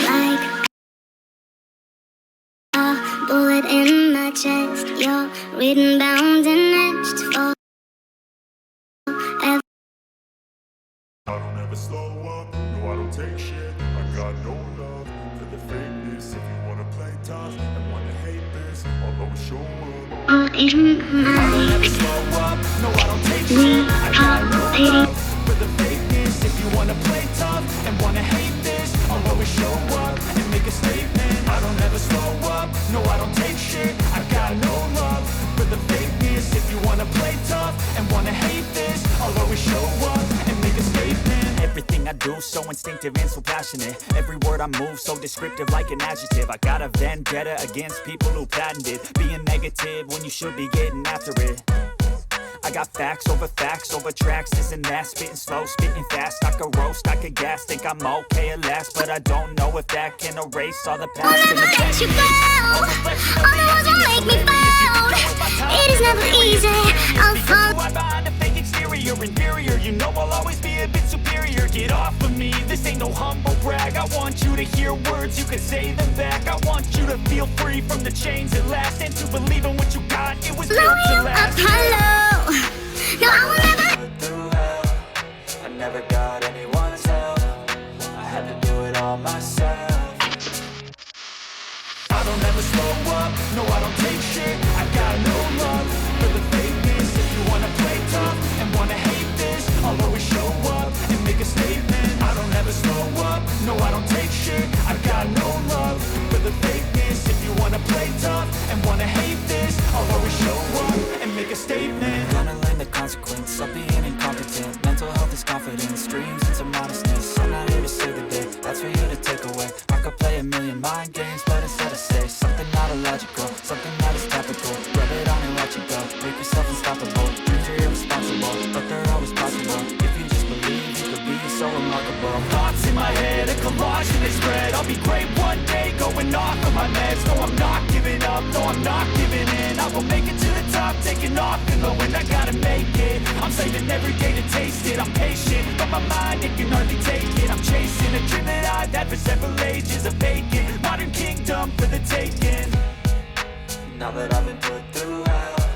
Like a bullet in my chest, you're written, bound, and etched forever. I don't ever slow up, no I don't take shit. I got no love for the fakeness. If you wanna play tough and wanna hate this, I'll always show up. All in my I don't ever slow up, no I don't take shit. I got no love for the fakeness. If you wanna play tough and wanna hate this, I'll always show up and make a statement. I don't ever slow up, no I don't take shit. I got no love for the fakeness. If you wanna play tough and wanna hate this, I'll always show up and make a statement. Everything I do so instinctive and so passionate. Every word I move so descriptive like an adjective. I got a vendetta against people who patented being negative when you should be getting after it. I got facts over tracks, this and that. Spitting slow, spitting fast. I could roast, I could gas. Think I'm okay at last, but I don't know if that can erase all the past. I'll never let you go. All the words will make me found. It is never easy. I'll fall behind a fake exterior, inferior. You know I'll always be a bit superior. Get off of me, this ain't no humble brag. I want you to hear words, you can say them back. I want you to feel free from the chains at last, and to believe in what you got. It was built to last. Apollo. No, I will never. Through hell, I never got anyone's help. I had to do it all myself. I don't ever slow up, no I don't take shit. I got no love for the fakeness. If you wanna play tough and wanna hate this, I'll always show up and make a statement. I don't ever slow up, no I don't take shit. I got no love for the fakeness. If you wanna play tough and wanna hate this, I'll always show up and make a statement. Gonna learn the consequence of being incompetent. Mental health is confidence, dreams into modestness. I'm not here to save the day, that's for you to take away. I could play a million mind games, but instead I say something not illogical, something that is topical. Rub it on and watch it go, make yourself unstoppable. Dreams are irresponsible, but they're always possible. If you just believe, you could be so remarkable. Thoughts in my head, a collage and they spread. I'll be great one day, going off of my meds. No, I'm not giving up, no, I'm not giving in. I will make it to the top, taking off and low, and I gotta make it. I'm saving every day to taste it. I'm patient, but my mind, it can hardly take it. I'm chasing a dream that I've had for several ages. A vacant, modern kingdom for the taking. Now that I've been put through hell,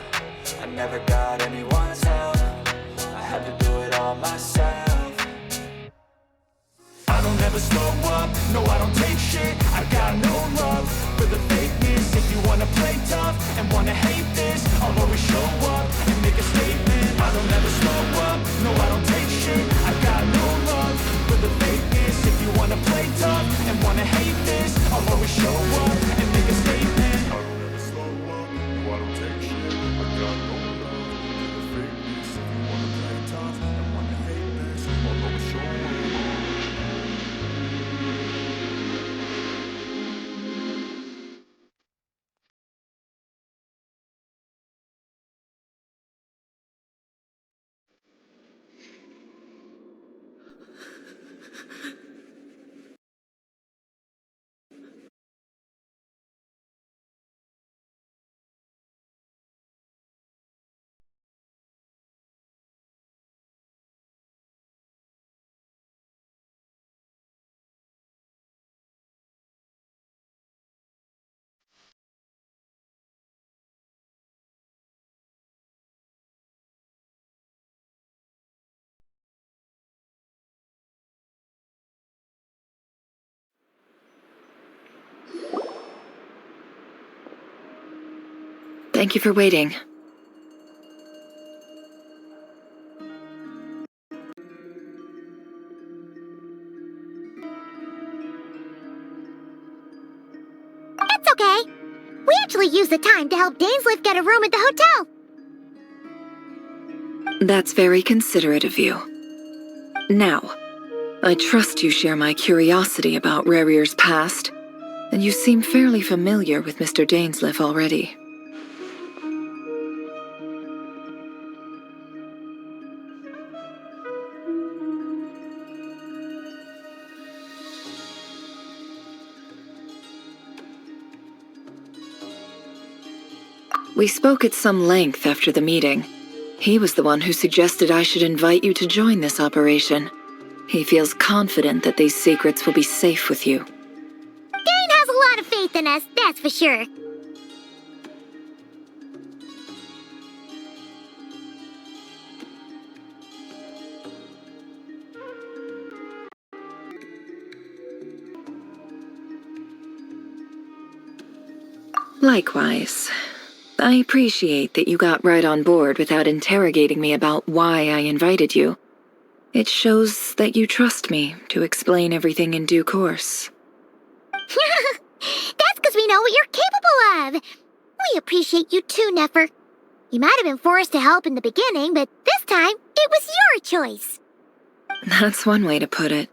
I never got anyone's help. I had to do it all myself. I don't ever slow up, no I don't take shit. I got no love for the fakeness. If you wanna play tough and wanna hate this, I'll always show up and make a statement. I don't ever slow up, no I don't take shit. I got no love for the fakeness. If you wanna play tough and wanna hate this, I'll always show up and make a statement. I don't ever slow up, no I don't take shit. I got no love for the fakeness. If you wanna play tough and wanna hate this, I'll always show up. Thank you for waiting. It's okay. We actually used the time to help Dainsleif get a room at the hotel. That's very considerate of you. Now, I trust you share my curiosity about Rarier's past, and you seem fairly familiar with Mr. Dainsleif already. We spoke at some length after the meeting. He was the one who suggested I should invite you to join this operation. He feels confident that these secrets will be safe with you. Dane has a lot of faith in us, that's for sure. Likewise. I appreciate that you got right on board without interrogating me about why I invited you. It shows that you trust me to explain everything in due course. That's because we know what you're capable of. We appreciate you too, Nefer. You might have been forced to help in the beginning, but this time, it was your choice. That's one way to put it.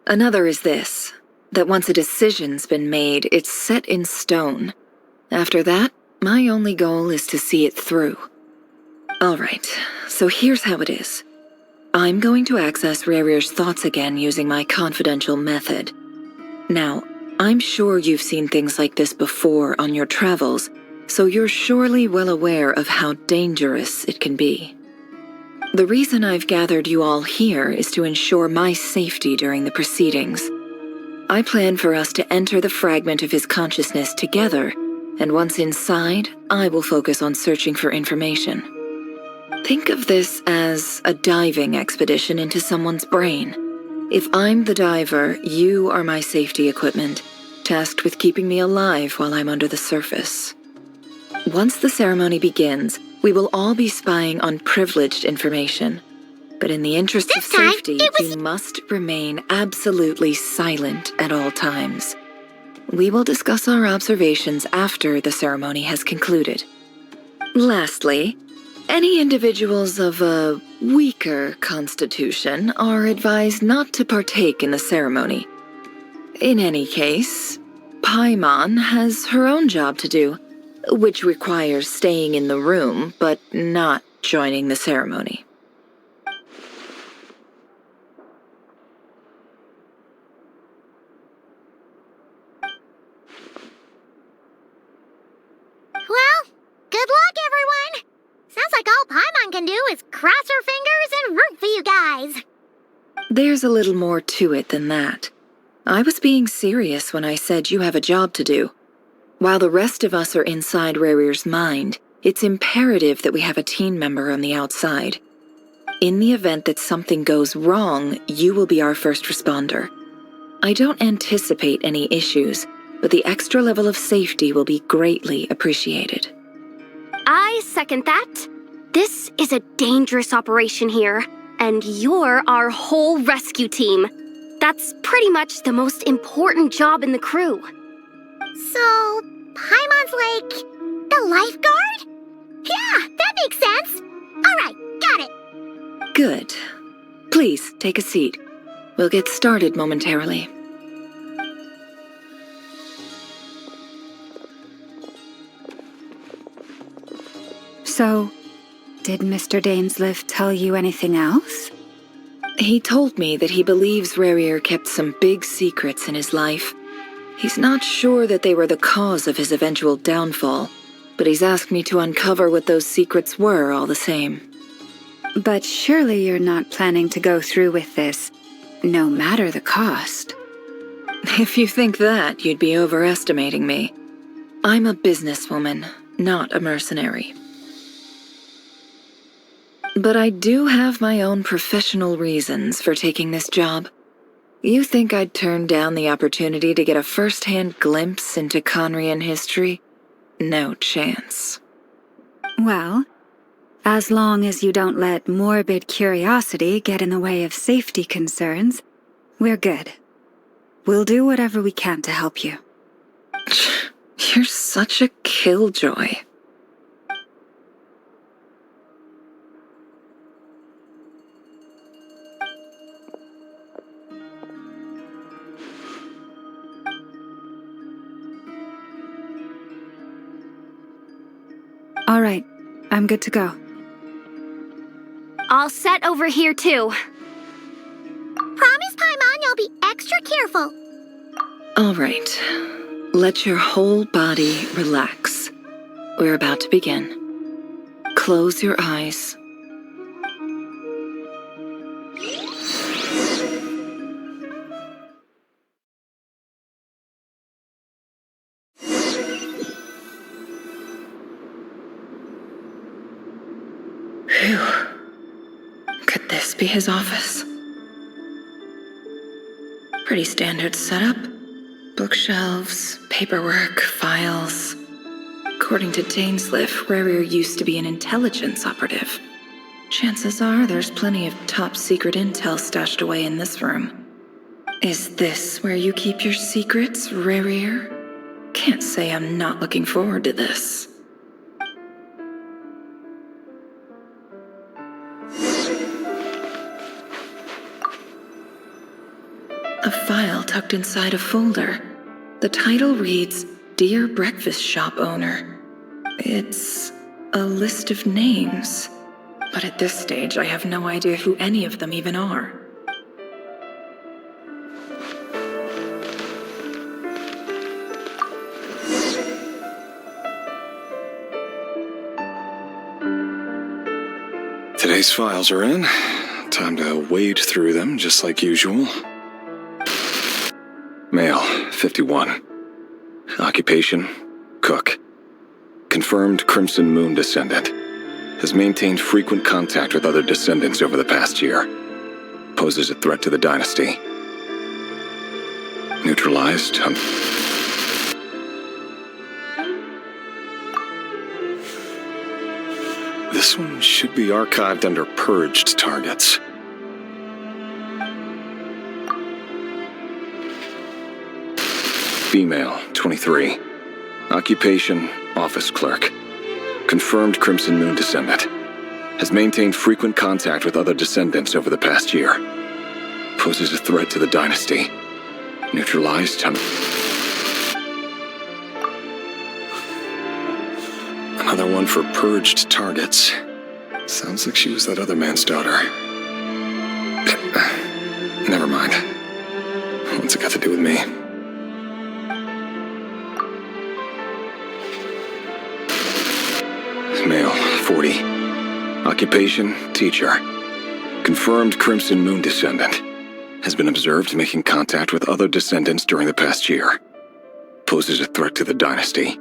Another is this, that once a decision's been made, it's set in stone. After that, my only goal is to see it through. Alright, so here's how it is. I'm going to access Rerir's thoughts again using my confidential method. Now, I'm sure you've seen things like this before on your travels, so you're surely well aware of how dangerous it can be. The reason I've gathered you all here is to ensure my safety during the proceedings. I plan for us to enter the fragment of his consciousness together, and once inside, I will focus on searching for information. Think of this as a diving expedition into someone's brain. If I'm the diver, you are my safety equipment, tasked with keeping me alive while I'm under the surface. Once the ceremony begins, we will all be spying on privileged information. But in the interest of safety, you must remain absolutely silent at all times. We will discuss our observations after the ceremony has concluded. Lastly, any individuals of a weaker constitution are advised not to partake in the ceremony. In any case, Paimon has her own job to do, which requires staying in the room but not joining the ceremony. Well, good luck, everyone. Sounds like all Paimon can do is cross her fingers and root for you guys. There's a little more to it than that. I was being serious when I said you have a job to do. While the rest of us are inside Rerir's mind, it's imperative that we have a team member on the outside. In the event that something goes wrong, you will be our first responder. I don't anticipate any issues, but the extra level of safety will be greatly appreciated. I second that. This is a dangerous operation here, and you're our whole rescue team. That's pretty much the most important job in the crew. So, Paimon's like the lifeguard? Yeah, that makes sense. All right, got it. Good. Please, take a seat. We'll get started momentarily. So, did Mr. Dainsleif tell you anything else? He told me that he believes Rerir kept some big secrets in his life. He's not sure that they were the cause of his eventual downfall, but he's asked me to uncover what those secrets were all the same. But surely you're not planning to go through with this, no matter the cost. If you think that, you'd be overestimating me. I'm a businesswoman, not a mercenary. But I do have my own professional reasons for taking this job. You think I'd turn down the opportunity to get a first-hand glimpse into Conrian history? No chance. Well, as long as you don't let morbid curiosity get in the way of safety concerns, we're good. We'll do whatever we can to help you. You're such a killjoy. All right, I'm good to go. All set over here, too. Promise, Paimon, you'll be extra careful. All right. Let your whole body relax. We're about to begin. Close your eyes. Phew. Could this be his office? Pretty standard setup. Bookshelves, paperwork, files. According to Dainsliff, Rarier used to be an intelligence operative. Chances are there's plenty of top-secret intel stashed away in this room. Is this where you keep your secrets, Rarier? Can't say I'm not looking forward to this. A file tucked inside a folder. The title reads, Dear Breakfast Shop Owner. It's a list of names, but at this stage I have no idea who any of them even are. Today's files are in. Time to wade through them just like usual. Male, 51. Occupation, cook. Confirmed Crimson Moon descendant. Has maintained frequent contact with other descendants over the past year. Poses a threat to the dynasty. Neutralized. This one should be archived under purged targets. Female, 23. Occupation, office clerk. Confirmed Crimson Moon descendant. Has maintained frequent contact with other descendants over the past year. Poses a threat to the dynasty. Neutralized. Another one for purged targets. Sounds like she was that other man's daughter. Never mind. What's it got to do with me? Male, 40. Occupation, teacher. Confirmed Crimson Moon descendant. Has been observed making contact with other descendants during the past year. Poses a threat to the dynasty.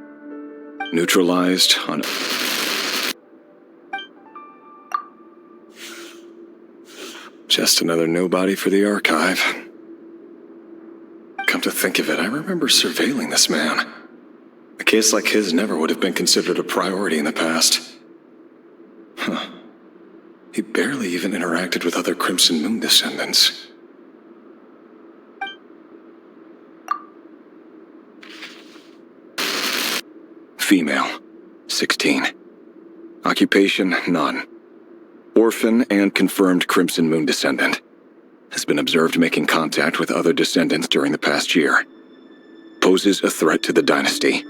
Neutralized on... Just another nobody for the archive. Come to think of it, I remember surveilling this man. A case like his never would have been considered a priority in the past. Huh. He barely even interacted with other Crimson Moon descendants. Female, 16. Occupation, none. Orphan and confirmed Crimson Moon descendant. Has been observed making contact with other descendants during the past year. Poses a threat to the dynasty.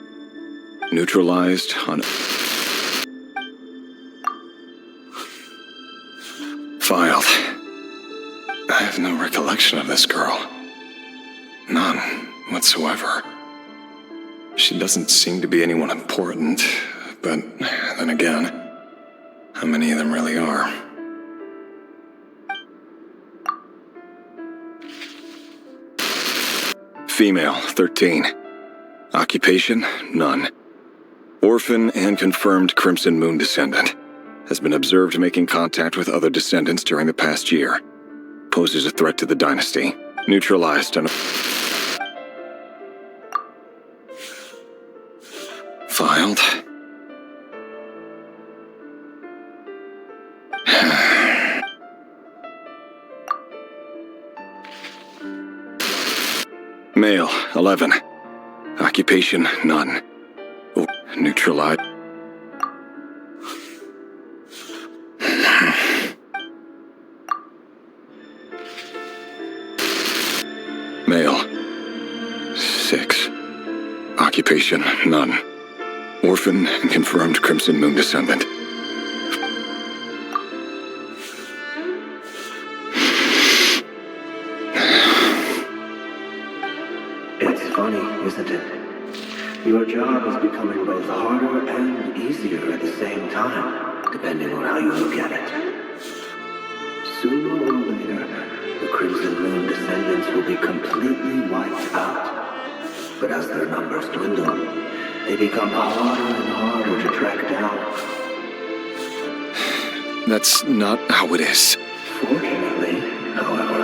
Neutralized on... Filed. I have no recollection of this girl. None whatsoever. She doesn't seem to be anyone important, but then again, how many of them really are? Female, 13. Occupation, none. Orphan and confirmed Crimson Moon descendant. Has been observed making contact with other descendants during the past year. Poses a threat to the dynasty. Neutralized on... Filed. Male, 11. Occupation, none. Neutralized. Male, 6. Occupation, none. Orphan and confirmed Crimson Moon descendant. It's funny, isn't it? Your job is becoming both harder and easier at the same time, depending on how you look at it. Sooner or later, the Crimson Moon descendants will be completely wiped out. But as their numbers dwindle, they become harder and harder to track down. That's not how it is. Fortunately, however,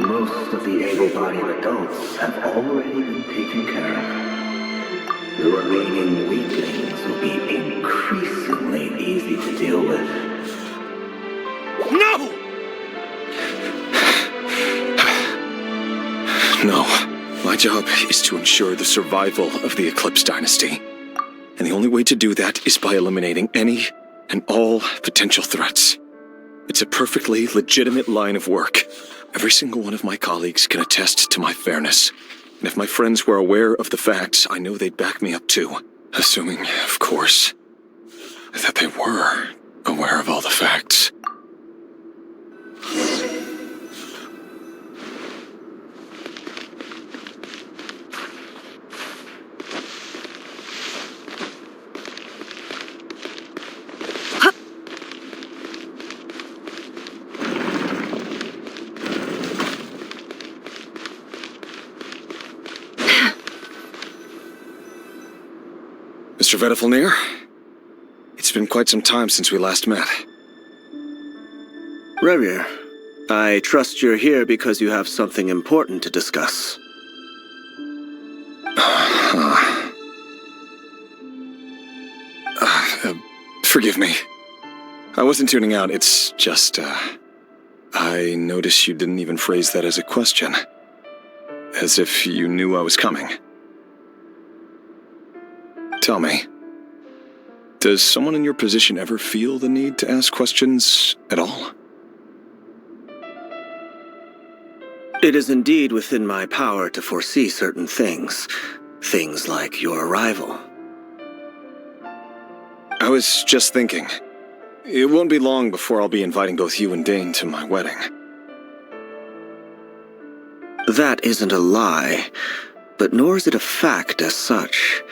most of the able-bodied adults have already been taken care of. The remaining weaklings will be increasingly easy to deal with. No! No. My job is to ensure the survival of the Eclipse Dynasty. And the only way to do that is by eliminating any and all potential threats. It's a perfectly legitimate line of work. Every single one of my colleagues can attest to my fairness. And if my friends were aware of the facts, I know they'd back me up too. Assuming, of course, that they were aware of all the facts. Mr. Vedifalnir, it's been quite some time since we last met. Rerir, I trust you're here because you have something important to discuss. Forgive me. I wasn't tuning out, it's just, I noticed you didn't even phrase that as a question. As if you knew I was coming. Tell me, does someone in your position ever feel the need to ask questions at all? It is indeed within my power to foresee certain things. Things like your arrival. I was just thinking, it won't be long before I'll be inviting both you and Dane to my wedding. That isn't a lie, but nor is it a fact as such.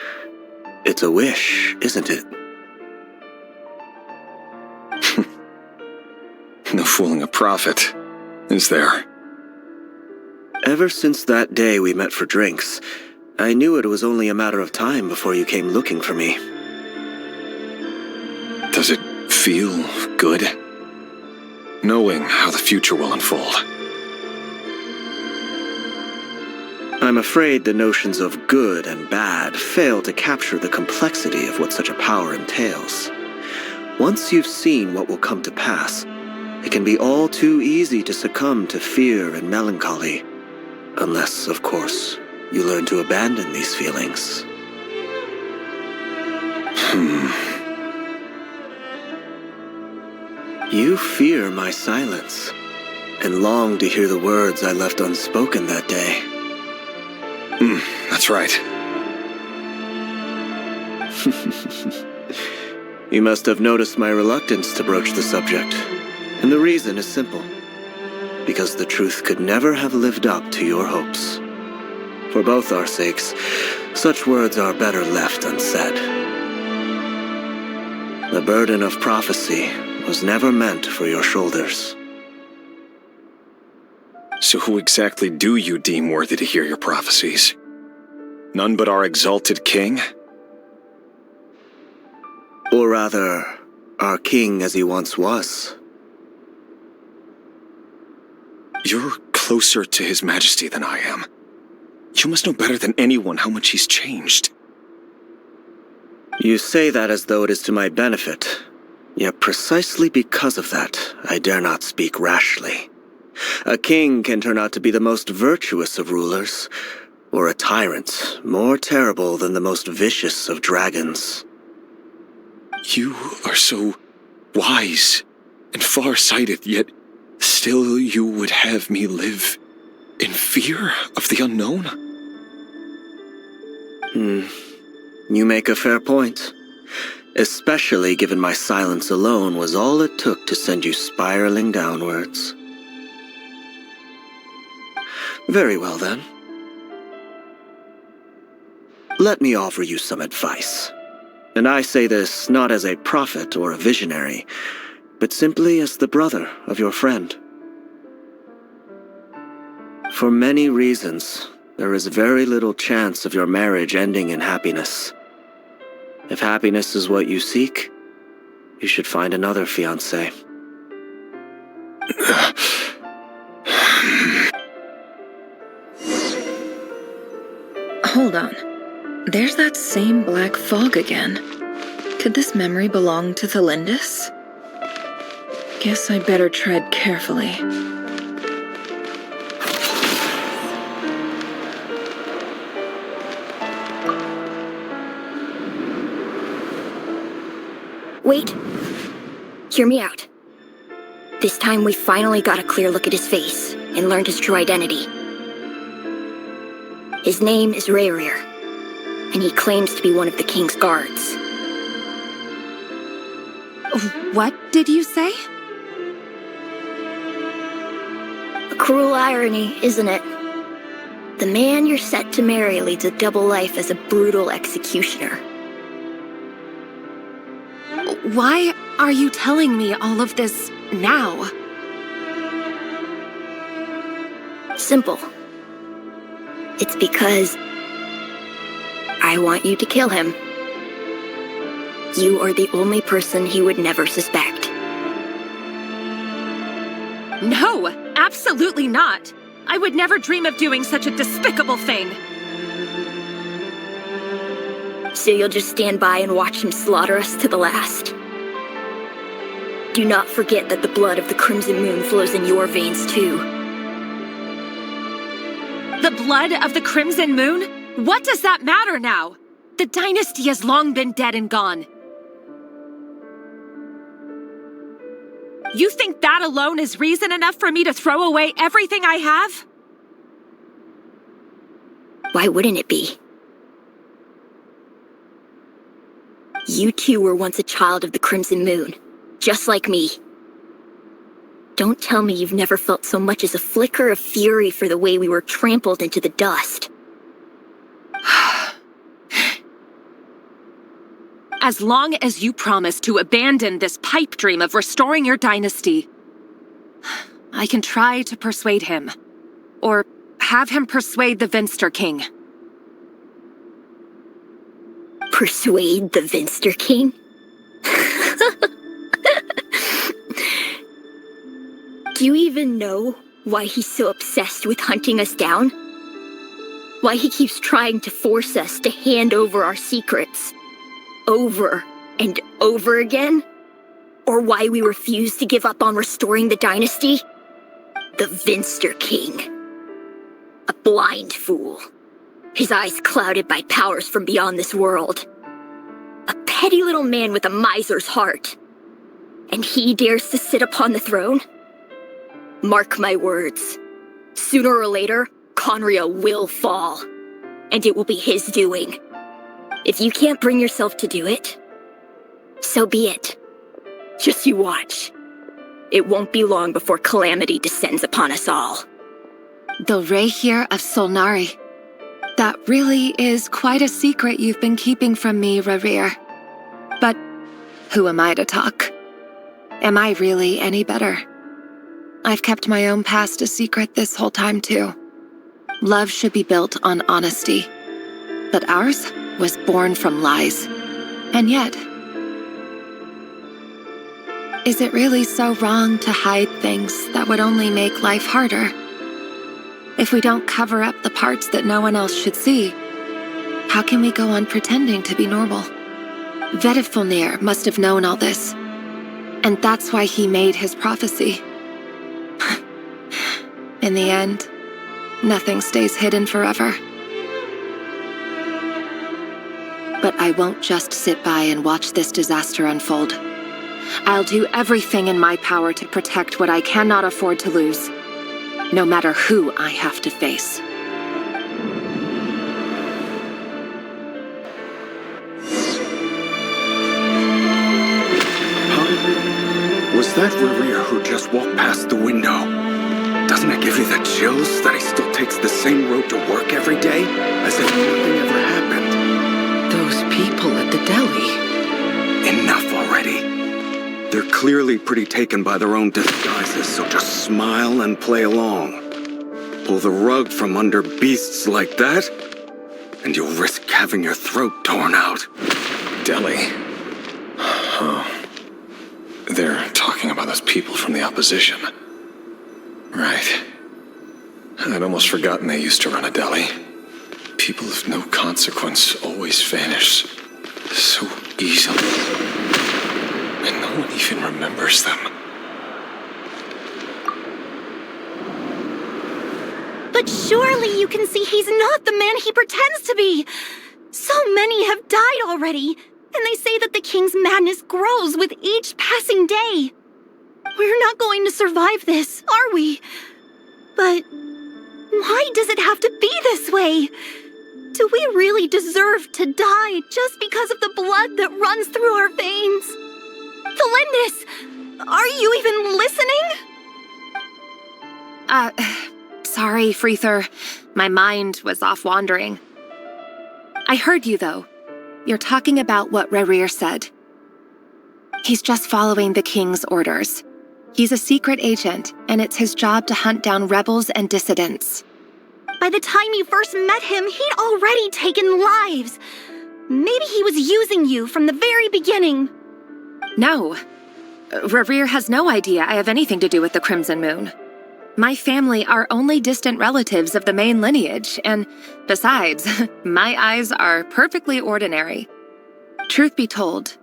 It's a wish, isn't it? No fooling a prophet, is there? Ever since that day we met for drinks, I knew it was only a matter of time before you came looking for me. Does it feel good? Knowing how the future will unfold. I'm afraid the notions of good and bad fail to capture the complexity of what such a power entails. Once you've seen what will come to pass, it can be all too easy to succumb to fear and melancholy. Unless, of course, you learn to abandon these feelings. You fear my silence, and long to hear the words I left unspoken that day. That's right. You must have noticed my reluctance to broach the subject, and the reason is simple. Because the truth could never have lived up to your hopes. For both our sakes, such words are better left unsaid. The burden of prophecy was never meant for your shoulders. So who exactly do you deem worthy to hear your prophecies? None but our exalted king? Or rather, our king as he once was. You're closer to His Majesty than I am. You must know better than anyone how much he's changed. You say that as though it is to my benefit. Yet precisely because of that, I dare not speak rashly. A king can turn out to be the most virtuous of rulers, or a tyrant more terrible than the most vicious of dragons. You are so wise and far-sighted, yet still you would have me live in fear of the unknown? You make a fair point. Especially given my silence alone was all it took to send you spiraling downwards. Very well then. Let me offer you some advice. And I say this not as a prophet or a visionary, but simply as the brother of your friend. For many reasons, there is very little chance of your marriage ending in happiness. If happiness is what you seek, You should find another fiancé. Hold on. There's that same black fog again. Could this memory belong to Thelindis? Guess I better tread carefully. Wait. Hear me out. This time we finally got a clear look at his face and learned his true identity. His name is Rerir, and he claims to be one of the king's guards. What did you say? A cruel irony, isn't it? The man you're set to marry leads a double life as a brutal executioner. Why are you telling me all of this now? Simple. It's because I want you to kill him. You are the only person he would never suspect. No, absolutely not. I would never dream of doing such a despicable thing. So you'll just stand by and watch him slaughter us to the last? Do not forget that the blood of the Crimson Moon flows in your veins too. The blood of the Crimson Moon? What does that matter now? The dynasty has long been dead and gone. You think that alone is reason enough for me to throw away everything I have? Why wouldn't it be? You too were once a child of the Crimson Moon, just like me. Don't tell me you've never felt so much as a flicker of fury for the way we were trampled into the dust. As long as you promise to abandon this pipe dream of restoring your dynasty, I can try to persuade him. Or have him persuade the Vinster King. Persuade the Vinster King? Do you even know why he's so obsessed with hunting us down? Why he keeps trying to force us to hand over our secrets? Over and over again? Or why we refuse to give up on restoring the dynasty? The Vinster King. A blind fool. His eyes clouded by powers from beyond this world. A petty little man with a miser's heart. And he dares to sit upon the throne? Mark my words. Sooner or later, Conria will fall. And it will be his doing. If you can't bring yourself to do it, so be it. Just you watch. It won't be long before calamity descends upon us all. The Rerir of Solnari. That really is quite a secret you've been keeping from me, Rerir. But who am I to talk? Am I really any better? I've kept my own past a secret this whole time, too. Love should be built on honesty. But ours was born from lies. And yet, is it really so wrong to hide things that would only make life harder? If we don't cover up the parts that no one else should see, how can we go on pretending to be normal? Vedifulnir must have known all this. And that's why he made his prophecy. In the end, nothing stays hidden forever. But I won't just sit by and watch this disaster unfold. I'll do everything in my power to protect what I cannot afford to lose, no matter who I have to face. Was that Rerir who just walked past the window? Doesn't it give you the chills that he still takes the same road to work every day? As if nothing ever happened. Those people at the deli. Enough already. They're clearly pretty taken by their own disguises, so just smile and play along. Pull the rug from under beasts like that, and you'll risk having your throat torn out. Deli. Oh. people from the opposition. Right. I'd almost forgotten they used to run a deli. People of no consequence always vanish so easily. And no one even remembers them. But surely you can see he's not the man he pretends to be. So many have died already, and they say that the king's madness grows with each passing day. We're not going to survive this, are we? But why does it have to be this way? Do we really deserve to die just because of the blood that runs through our veins? Felindis, are you even listening? Sorry, Freether. My mind was off wandering. I heard you, though. You're talking about what Rerir said. He's just following the king's orders. He's a secret agent, and it's his job to hunt down rebels and dissidents. By the time you first met him, he'd already taken lives. Maybe he was using you from the very beginning. No. Rerir has no idea I have anything to do with the Crimson Moon. My family are only distant relatives of the main lineage, and besides, my eyes are perfectly ordinary. Truth be told,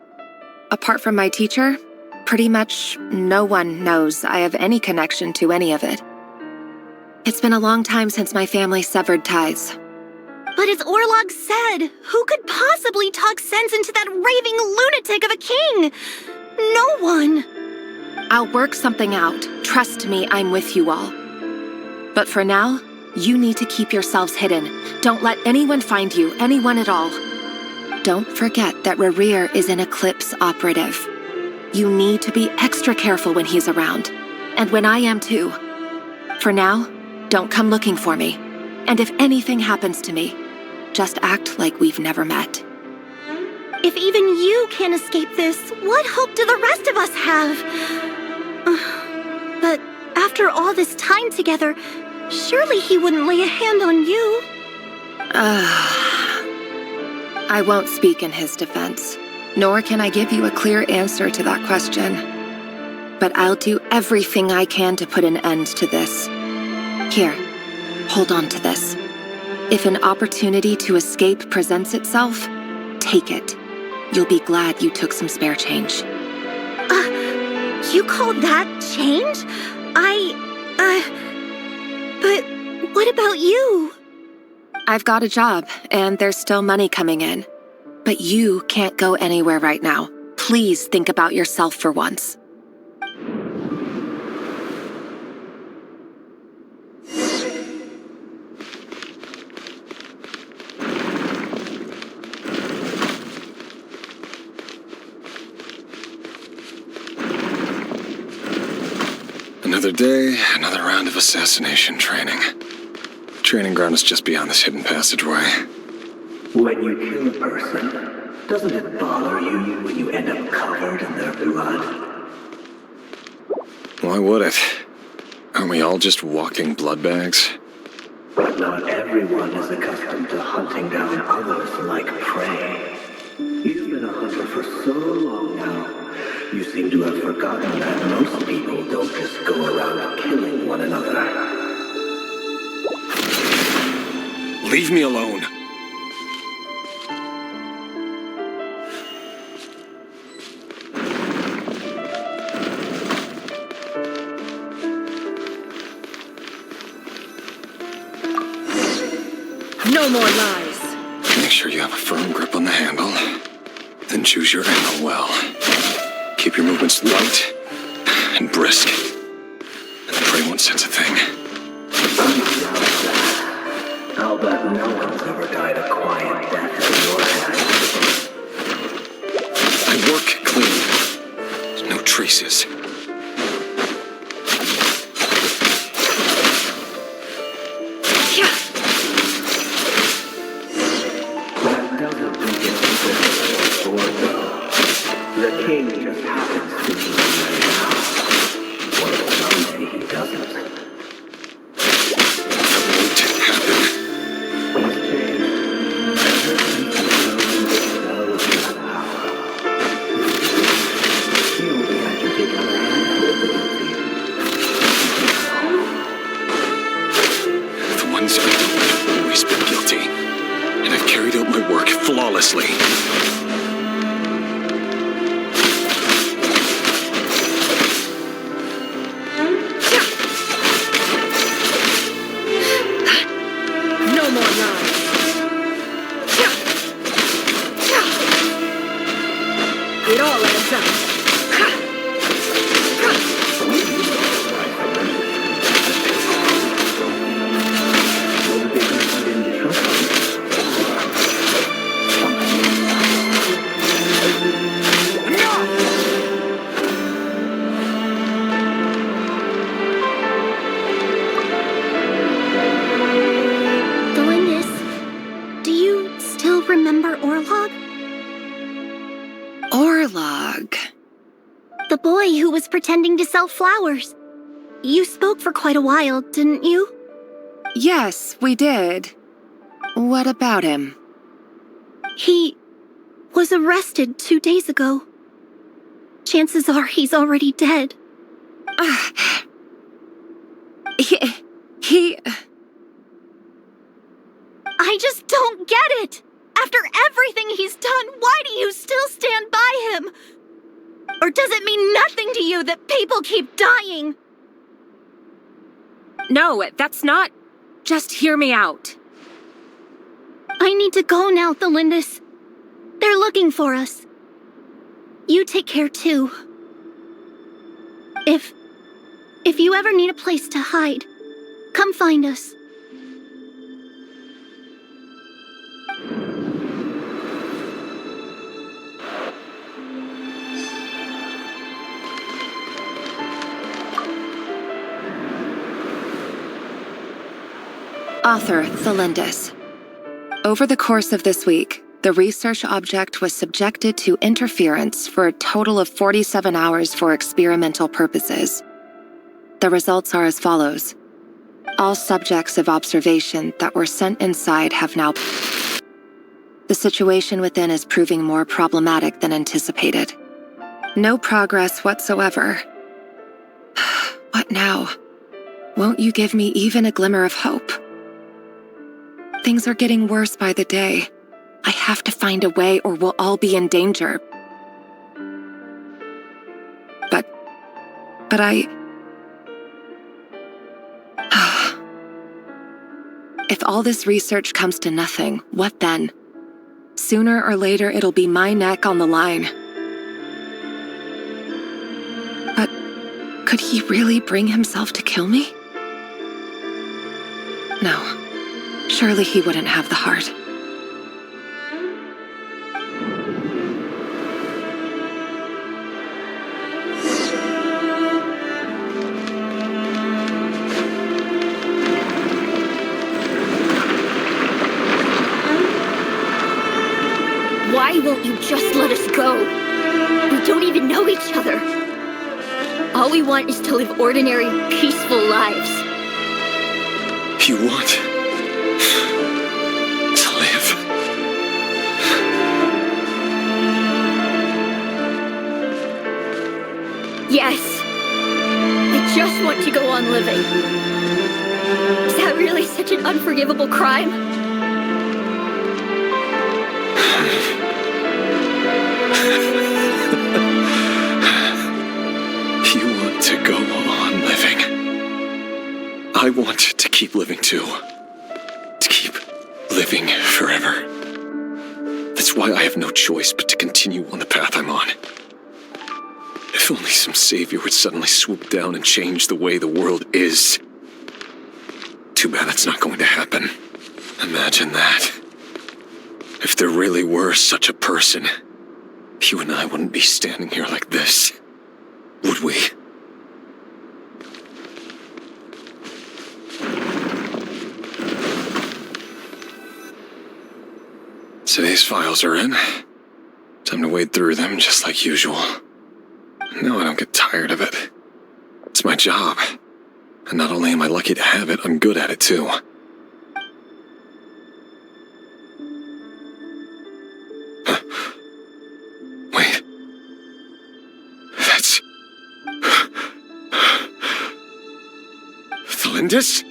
apart from my teacher, pretty much no one knows I have any connection to any of it. It's been a long time since my family severed ties. But as Orlog said, who could possibly talk sense into that raving lunatic of a king? No one. I'll work something out. Trust me, I'm with you all. But for now, you need to keep yourselves hidden. Don't let anyone find you, anyone at all. Don't forget that Rerir is an Eclipse operative. You need to be extra careful when he's around. And when I am too. For now, don't come looking for me. And if anything happens to me, just act like we've never met. If even you can't escape this, what hope do the rest of us have? But after all this time together, surely he wouldn't lay a hand on you. I won't speak in his defense, nor can I give you a clear answer to that question. But I'll do everything I can to put an end to this. Here, hold on to this. If an opportunity to escape presents itself, take it. You'll be glad you took some spare change. You call that change? But what about you? I've got a job, and there's still money coming in. But you can't go anywhere right now. Please think about yourself for once. Another day, another round of assassination training. Training ground is just beyond this hidden passageway. When you kill a person, doesn't it bother you when you end up covered in their blood? Why would it? Aren't we all just walking blood bags? But not everyone is accustomed to hunting down others like prey. You've been a hunter for so long now. You seem to have forgotten that most people don't just go around killing one another. Leave me alone. No more lies. Make sure you have a firm grip on the handle. Then choose your angle well. Keep your movements light and brisk. And pray won't sense a thing. I'll bet no one's ever died a quiet death in your hands. I work clean. No traces. That doesn't make it easier or though. The king just happens to be right now. Or someday he doesn't. That won't happen. He's changed. Ever since he knows himself that power. He'll be at your big other hand with the It all adds up. Delindus, do you still remember Orlog? Orlog. The boy who was pretending to sell flowers. You spoke for quite a while, didn't you? Yes, we did. What about him? He was arrested 2 days ago. Chances are he's already dead. He... I just don't get it! After everything he's done, why do you still stand by him? Or does it mean nothing to you that people keep dying? No, that's not... Just hear me out. I need to go now, Delindus. They're looking for us. You take care too. If you ever need a place to hide, come find us. Author Thelindis. Over the course of this week, the research object was subjected to interference for a total of 47 hours for experimental purposes. The results are as follows. All subjects of observation that were sent inside have now... The situation within is proving more problematic than anticipated. No progress whatsoever. What now? Won't you give me even a glimmer of hope? Things are getting worse by the day. I have to find a way or we'll all be in danger. But I... If all this research comes to nothing, what then? Sooner or later, it'll be my neck on the line. But could he really bring himself to kill me? No. Surely he wouldn't have the heart. Why won't you just let us go? We don't even know each other. All we want is to live ordinary, peaceful lives. You want to live? Yes. I just want to go on living. Is that really such an unforgivable crime? You want to go on living. I want to keep living too. To keep living forever. That's why I have no choice but to continue on the path I'm on. If only some savior would suddenly swoop down and change the way the world is. Too bad that's not going to happen. Imagine that. If there really were such a person, you and I wouldn't be standing here like this, would we? Today's files are in. Time to wade through them just like usual. No, I don't get tired of it. It's my job. And not only am I lucky to have it, I'm good at it too. Wait. That's... Thelindis?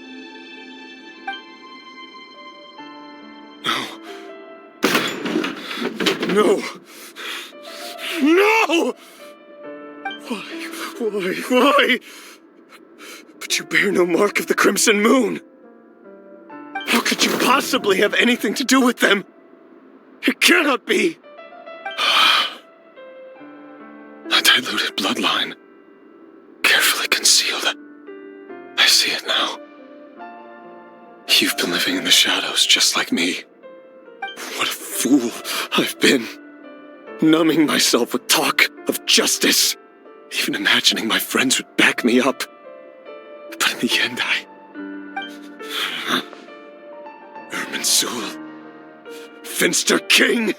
No. No! Why? But you bear no mark of the Crimson Moon. How could you possibly have anything to do with them? It cannot be. Undiluted bloodline. Carefully concealed. I see it now. You've been living in the shadows just like me. What a fool I've been. Numbing myself with talk of justice. Even imagining my friends would back me up. But in the end, Irminsul. Finster King!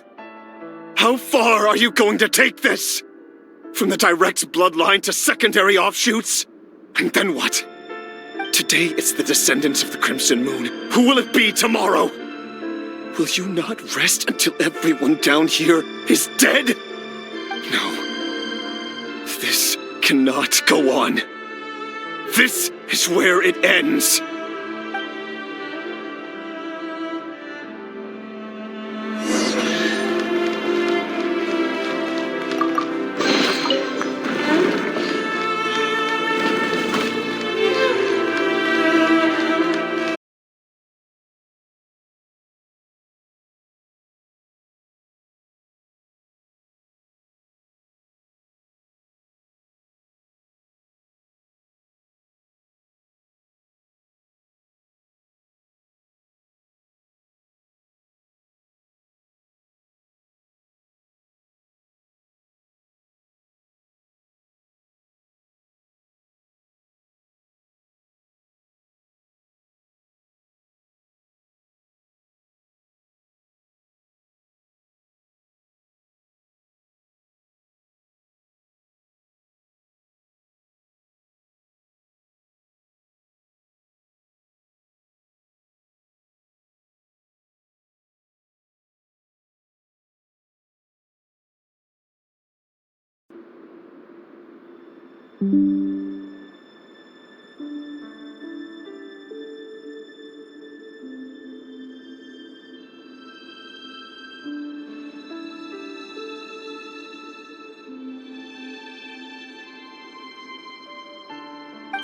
How far are you going to take this? From the direct bloodline to secondary offshoots? And then what? Today it's the descendants of the Crimson Moon. Who will it be tomorrow? Will you not rest until everyone down here is dead? No. This cannot go on. This is where it ends.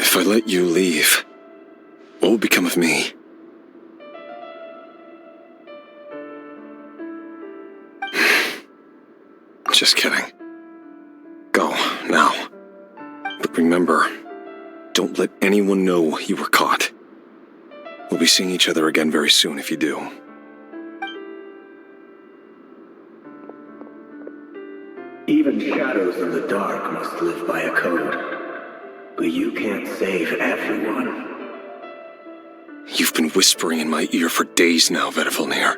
If I let you leave, what will become of me? Just kidding. Go, now. But remember, don't let anyone know you were caught. We'll be seeing each other again very soon if you do. Even shadows in the dark must live by a code. But you can't save everyone. You've been whispering in my ear for days now, Vedifalnir.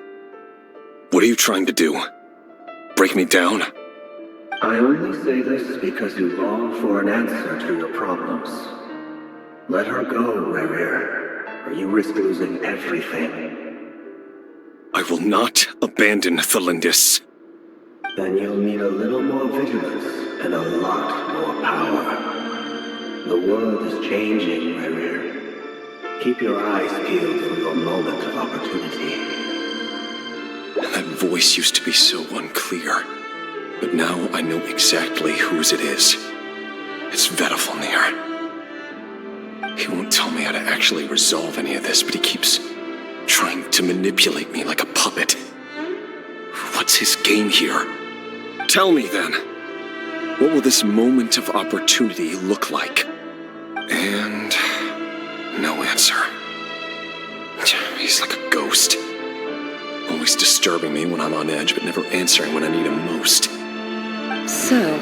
What are you trying to do? Break me down? I only say this because you long for an answer to your problems. Let her go, Rerir, or you risk losing everything. I will not abandon Thalindis. Then you'll need a little more vigilance and a lot more power. The world is changing, Rerir. Keep your eyes peeled for your moment of opportunity. That voice used to be so unclear. But now I know exactly whose it is. It's Vedifalnir. He won't tell me how to actually resolve any of this, but he keeps trying to manipulate me like a puppet. What's his game here? Tell me then. What will this moment of opportunity look like? And no answer. He's like a ghost. Always disturbing me when I'm on edge, but never answering when I need him most. So,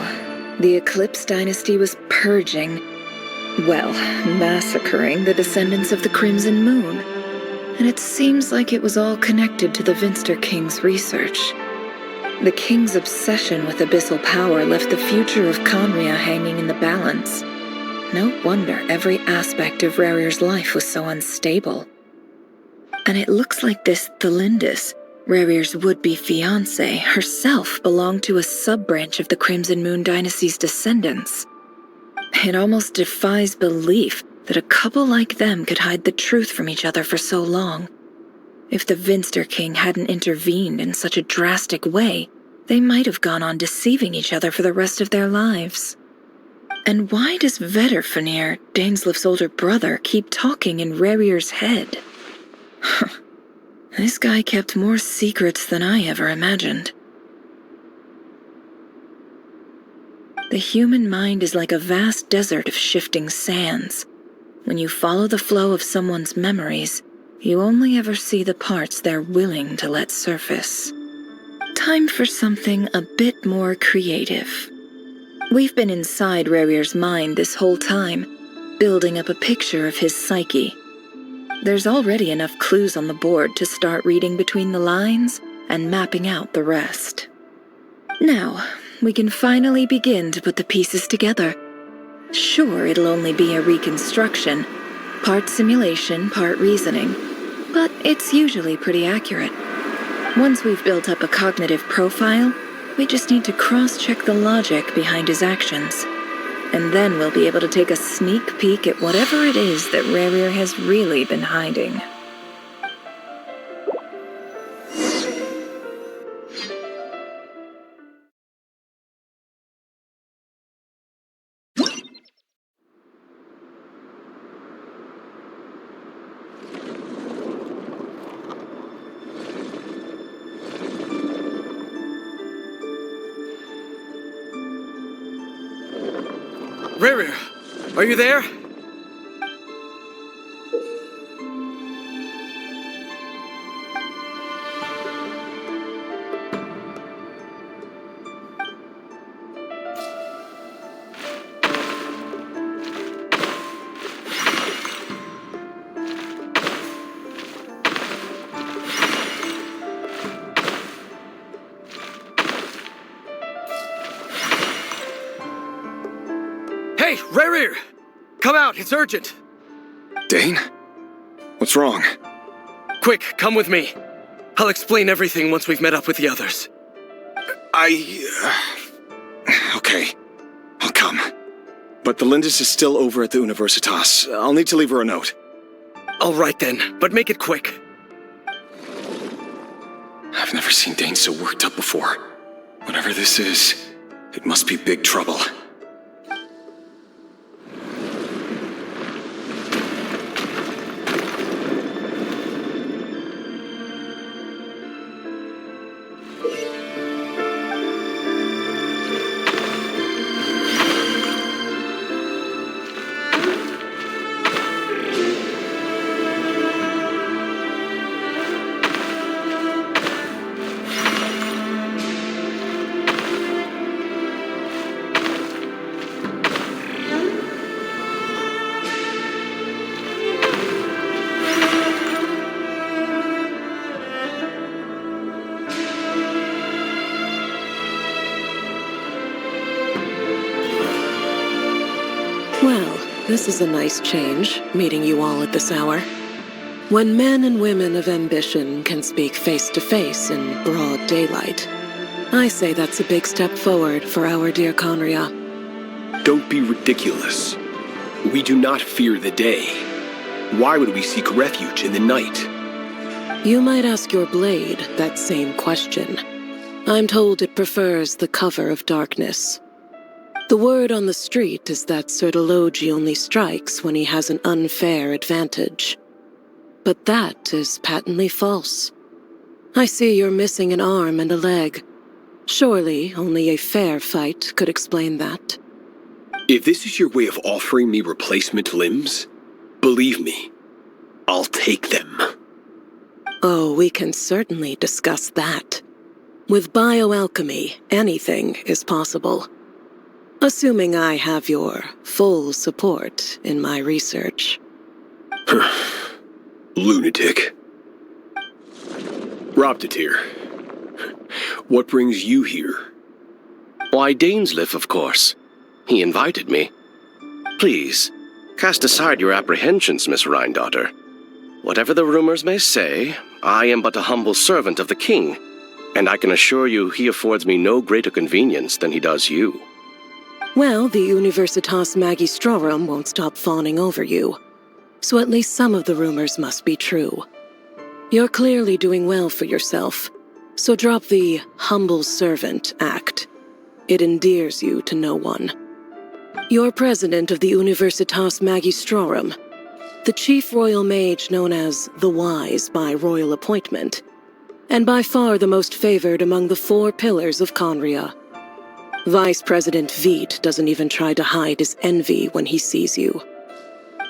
the Eclipse Dynasty was purging, well, massacring the descendants of the Crimson Moon. And it seems like it was all connected to the Finster King's research. The King's obsession with abyssal power left the future of Conria hanging in the balance. No wonder every aspect of Rerir's life was so unstable. And it looks like this Thalindis, Rerir's would-be fiancée, herself belonged to a sub-branch of the Crimson Moon Dynasty's descendants. It almost defies belief that a couple like them could hide the truth from each other for so long. If the Finster King hadn't intervened in such a drastic way, they might have gone on deceiving each other for the rest of their lives. And why does Vedifalnir, Dainslif's older brother, keep talking in Rerir's head? This guy kept more secrets than I ever imagined. The human mind is like a vast desert of shifting sands. When you follow the flow of someone's memories, you only ever see the parts they're willing to let surface. Time for something a bit more creative. We've been inside Rerir's mind this whole time, building up a picture of his psyche. There's already enough clues on the board to start reading between the lines and mapping out the rest. Now, we can finally begin to put the pieces together. Sure, it'll only be a reconstruction, part simulation, part reasoning, but it's usually pretty accurate. Once we've built up a cognitive profile, we just need to cross-check the logic behind his actions. And then we'll be able to take a sneak peek at whatever it is that Rerir has really been hiding. Rerir, are you there? Hey, Rerir! Come out, it's urgent! Dane? What's wrong? Quick, come with me. I'll explain everything once we've met up with the others. Okay. I'll come. But the Lindis is still over at the Universitas. I'll need to leave her a note. All right then, but make it quick. I've never seen Dane so worked up before. Whatever this is, it must be big trouble. Well, this is a nice change, meeting you all at this hour. When men and women of ambition can speak face to face in broad daylight, I say that's a big step forward for our dear Conria. Don't be ridiculous. We do not fear the day. Why would we seek refuge in the night? You might ask your blade that same question. I'm told it prefers the cover of darkness. The word on the street is that Sir Delogi only strikes when he has an unfair advantage. But that is patently false. I see you're missing an arm and a leg. Surely only a fair fight could explain that. If this is your way of offering me replacement limbs, believe me, I'll take them. Oh, we can certainly discuss that. With bioalchemy, anything is possible. Assuming I have your full support in my research. Lunatic. Robtatir, what brings you here? Why, Dainsleif, of course. He invited me. Please, cast aside your apprehensions, Miss Rhindaughter. Whatever the rumors may say, I am but a humble servant of the king, and I can assure you he affords me no greater convenience than he does you. Well, the Universitas Magistrorum won't stop fawning over you, so at least some of the rumors must be true. You're clearly doing well for yourself, so drop the humble servant act. It endears you to no one. You're president of the Universitas Magistrorum, the chief royal mage known as the Wise by royal appointment, and by far the most favored among the 4 pillars of Conria. Vice President Veidt doesn't even try to hide his envy when he sees you.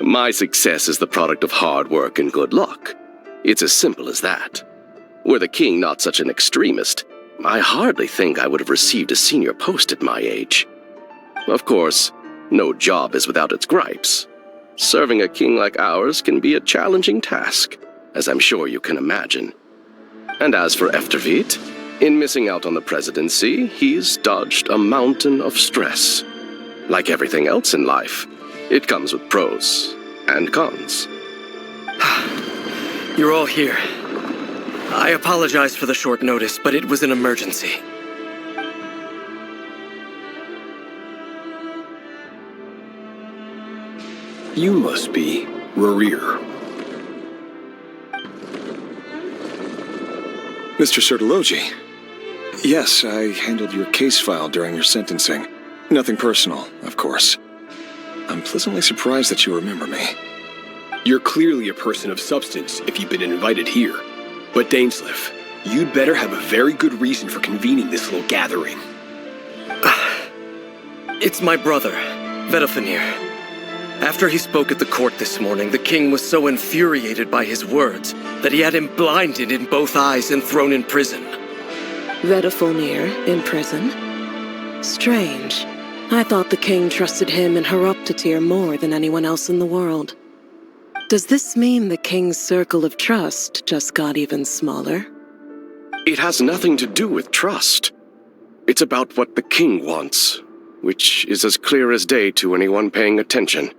My success is the product of hard work and good luck. It's as simple as that. Were the king not such an extremist, I hardly think I would have received a senior post at my age. Of course, no job is without its gripes. Serving a king like ours can be a challenging task, as I'm sure you can imagine. And as for Efterveit, in missing out on the presidency, he's dodged a mountain of stress. Like everything else in life, it comes with pros and cons. You're all here. I apologize for the short notice, but it was an emergency. You must be Rerir. Mr. Sertologi. Yes, I handled your case file during your sentencing. Nothing personal, of course. I'm pleasantly surprised that you remember me. You're clearly a person of substance if you've been invited here. But Dainsleif, you'd better have a very good reason for convening this little gathering. It's my brother, Vedofenir. After he spoke at the court this morning, the king was so infuriated by his words that he had him blinded in both eyes and thrown in prison. Vedofenir in prison? Strange. I thought the king trusted him and Horoptatyr more than anyone else in the world. Does this mean the king's circle of trust just got even smaller? It has nothing to do with trust. It's about what the king wants, which is as clear as day to anyone paying attention.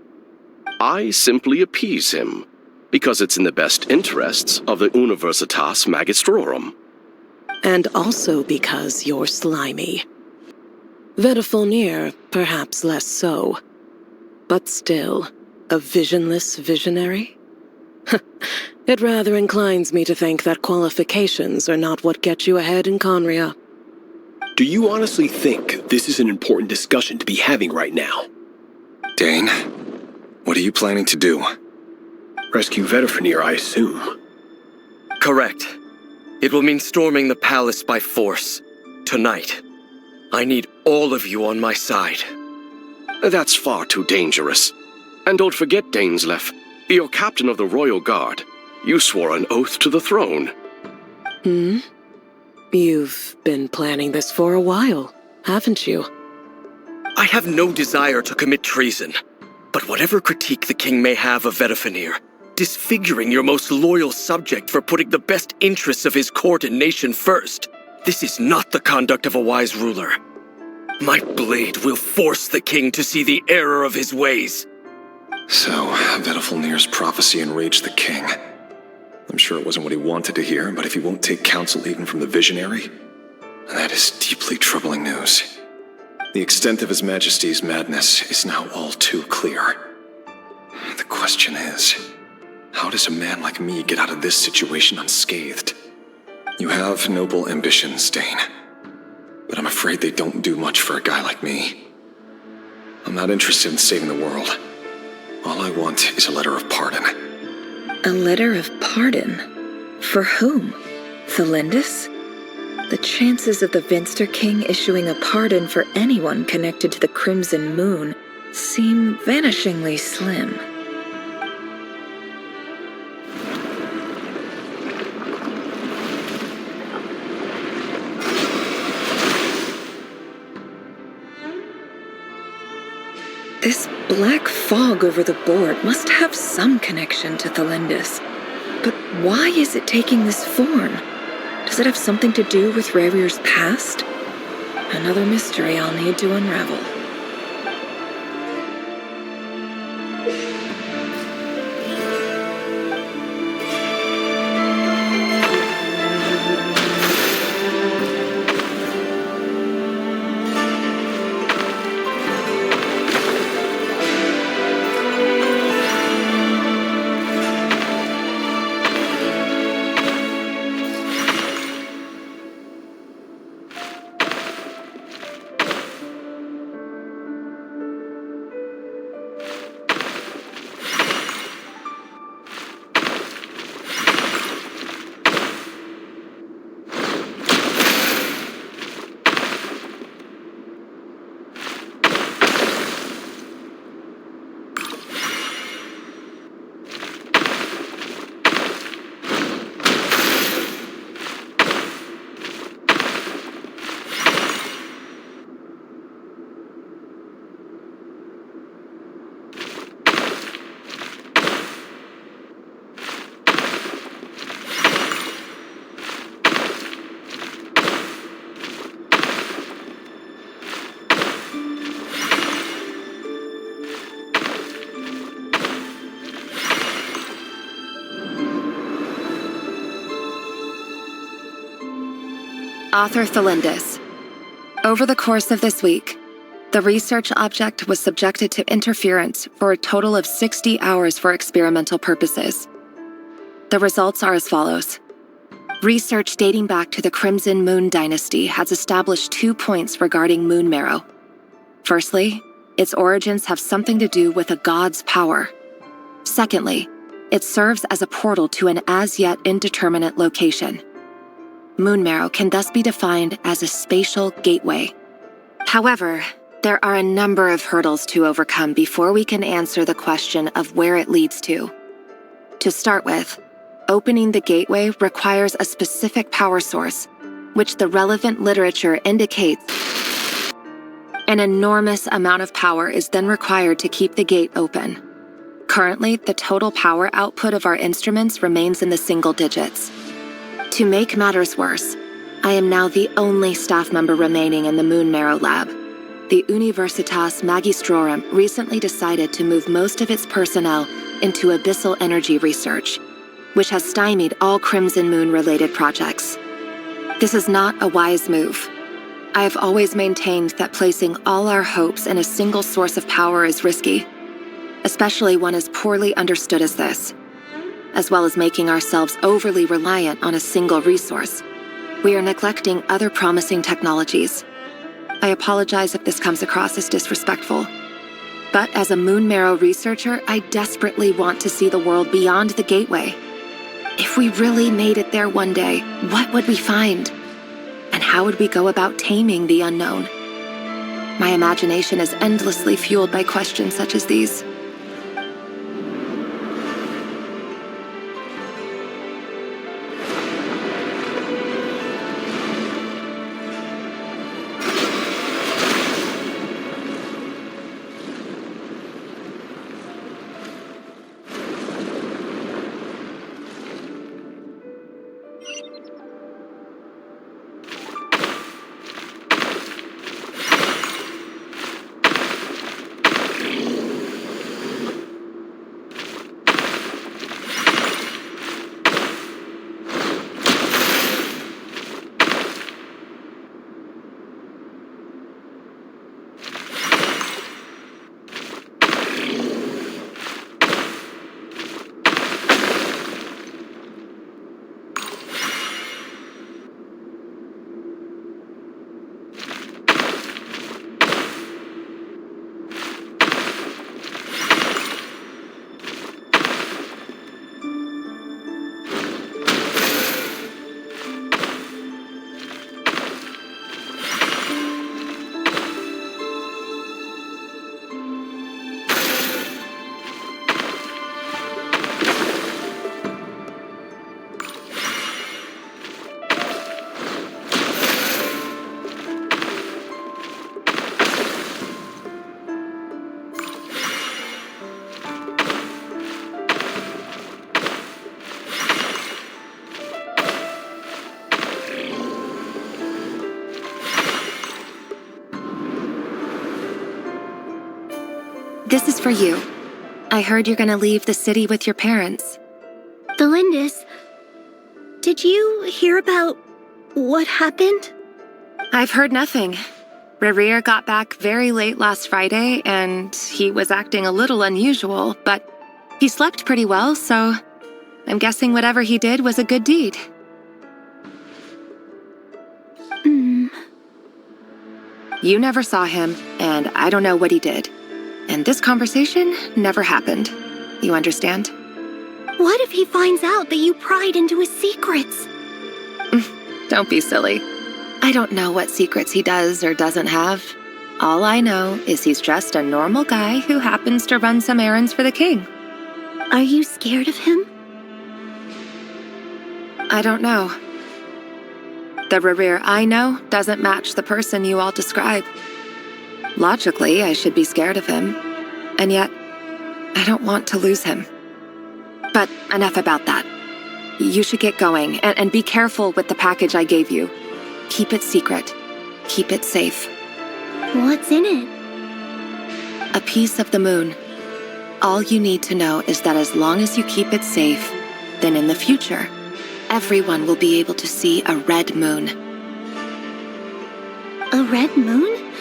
I simply appease him, because it's in the best interests of the Universitas Magistrorum. And also because you're slimy. Vedofenir, perhaps less so. But still, a visionless visionary? It rather inclines me to think that qualifications are not what get you ahead in Conria. Do you honestly think this is an important discussion to be having right now? Dane, what are you planning to do? Rescue Vedofenir, I assume. Correct. It will mean storming the palace by force. Tonight. I need all of you on my side. That's far too dangerous. And don't forget, Dainsleif, you're captain of the Royal Guard. You swore an oath to the throne. You've been planning this for a while, haven't you? I have no desire to commit treason. But whatever critique the king may have of Vedofenir, disfiguring your most loyal subject for putting the best interests of his court and nation first, this is not the conduct of a wise ruler. My blade will force the king to see the error of his ways. So, Vedofenir's prophecy enraged the king. I'm sure it wasn't what he wanted to hear, but if he won't take counsel even from the visionary, that is deeply troubling news. The extent of His Majesty's madness is now all too clear. The question is, how does a man like me get out of this situation unscathed? You have noble ambitions, Dane, but I'm afraid they don't do much for a guy like me. I'm not interested in saving the world. All I want is a letter of pardon. A letter of pardon? For whom? Thelindis? The chances of the Vinster King issuing a pardon for anyone connected to the Crimson Moon seem vanishingly slim. This black fog over the board must have some connection to Thelindis. But why is it taking this form? Does it have something to do with Rerir's past? Another mystery I'll need to unravel. Author Thelindis. Over the course of this week, the research object was subjected to interference for a total of 60 hours for experimental purposes. The results are as follows. Research dating back to the Crimson Moon Dynasty has established 2 points regarding moon marrow. Firstly, its origins have something to do with a god's power. Secondly, it serves as a portal to an as-yet indeterminate location. Moon marrow can thus be defined as a spatial gateway. However, there are a number of hurdles to overcome before we can answer the question of where it leads to. To start with, opening the gateway requires a specific power source, which the relevant literature indicates. An enormous amount of power is then required to keep the gate open. Currently, the total power output of our instruments remains in the single digits. To make matters worse, I am now the only staff member remaining in the Moon Marrow Lab. The Universitas Magistrorum recently decided to move most of its personnel into abyssal energy research, which has stymied all Crimson Moon-related projects. This is not a wise move. I have always maintained that placing all our hopes in a single source of power is risky, especially one as poorly understood as this. As well as making ourselves overly reliant on a single resource, we are neglecting other promising technologies. I apologize if this comes across as disrespectful. But as a Moon Marrow researcher, I desperately want to see the world beyond the gateway. If we really made it there one day, what would we find? And how would we go about taming the unknown? My imagination is endlessly fueled by questions such as these. This is for you. I heard you're gonna leave the city with your parents. Thelindis, did you hear about what happened? I've heard nothing. Rerir got back very late last Friday, and he was acting a little unusual, but he slept pretty well, so I'm guessing whatever he did was a good deed. You never saw him, and I don't know what he did. And this conversation never happened. You understand? What if he finds out that you pried into his secrets? Don't be silly. I don't know what secrets he does or doesn't have. All I know is he's just a normal guy who happens to run some errands for the king. Are you scared of him? I don't know. The Rerir I know doesn't match the person you all describe. Logically, I should be scared of him, and yet, I don't want to lose him. But enough about that. You should get going, and be careful with the package I gave you. Keep it secret. Keep it safe. What's in it? A piece of the moon. All you need to know is that as long as you keep it safe, then in the future, everyone will be able to see a red moon. A red moon?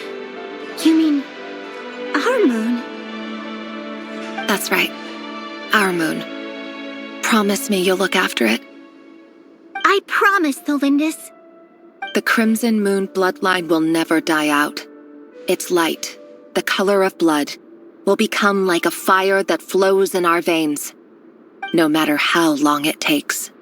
You mean our moon? That's right. Our moon. Promise me you'll look after it. I promise, Thelindis. The Crimson Moon bloodline will never die out. Its light, the color of blood, will become like a fire that flows in our veins, no matter how long it takes.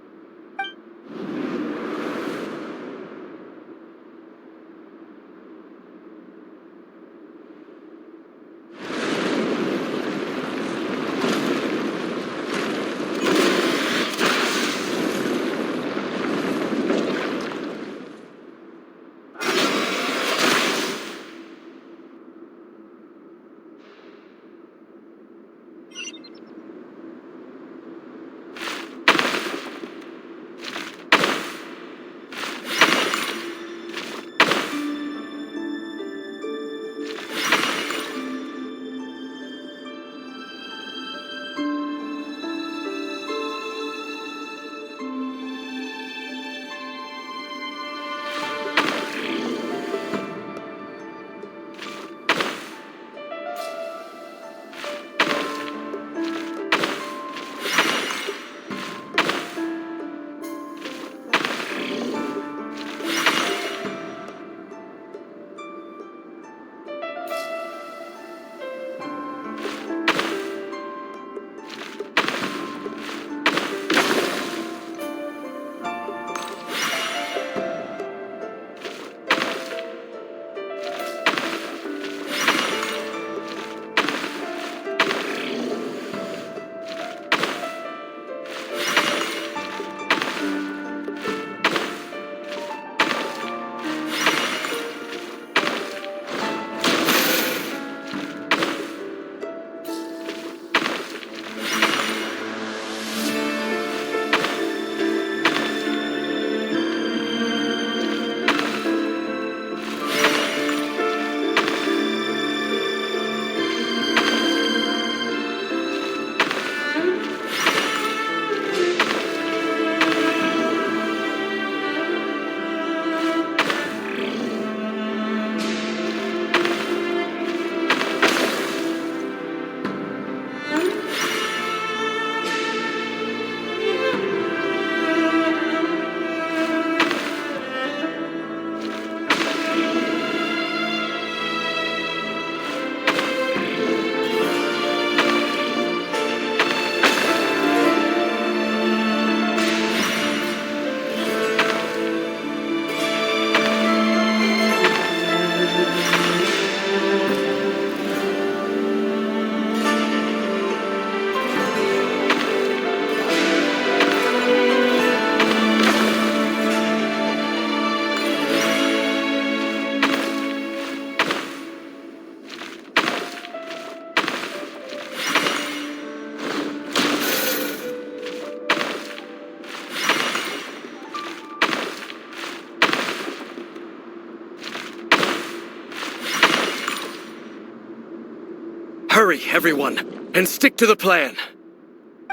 Hurry, everyone, and stick to the plan.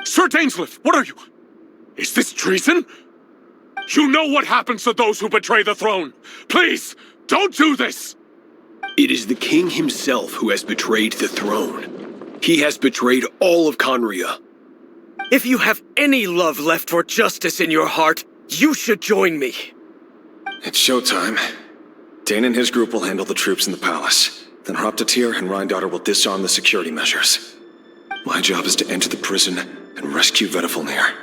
Sir Dainsleif, what are you? Is this treason? You know what happens to those who betray the throne. Please, don't do this! It is the king himself who has betrayed the throne. He has betrayed all of Conria. If you have any love left for justice in your heart, you should join me. It's showtime. Dane and his group will handle the troops in the palace. Then Hraptatir and Rhindaughter will disarm the security measures. My job is to enter the prison and rescue Vedifalnir.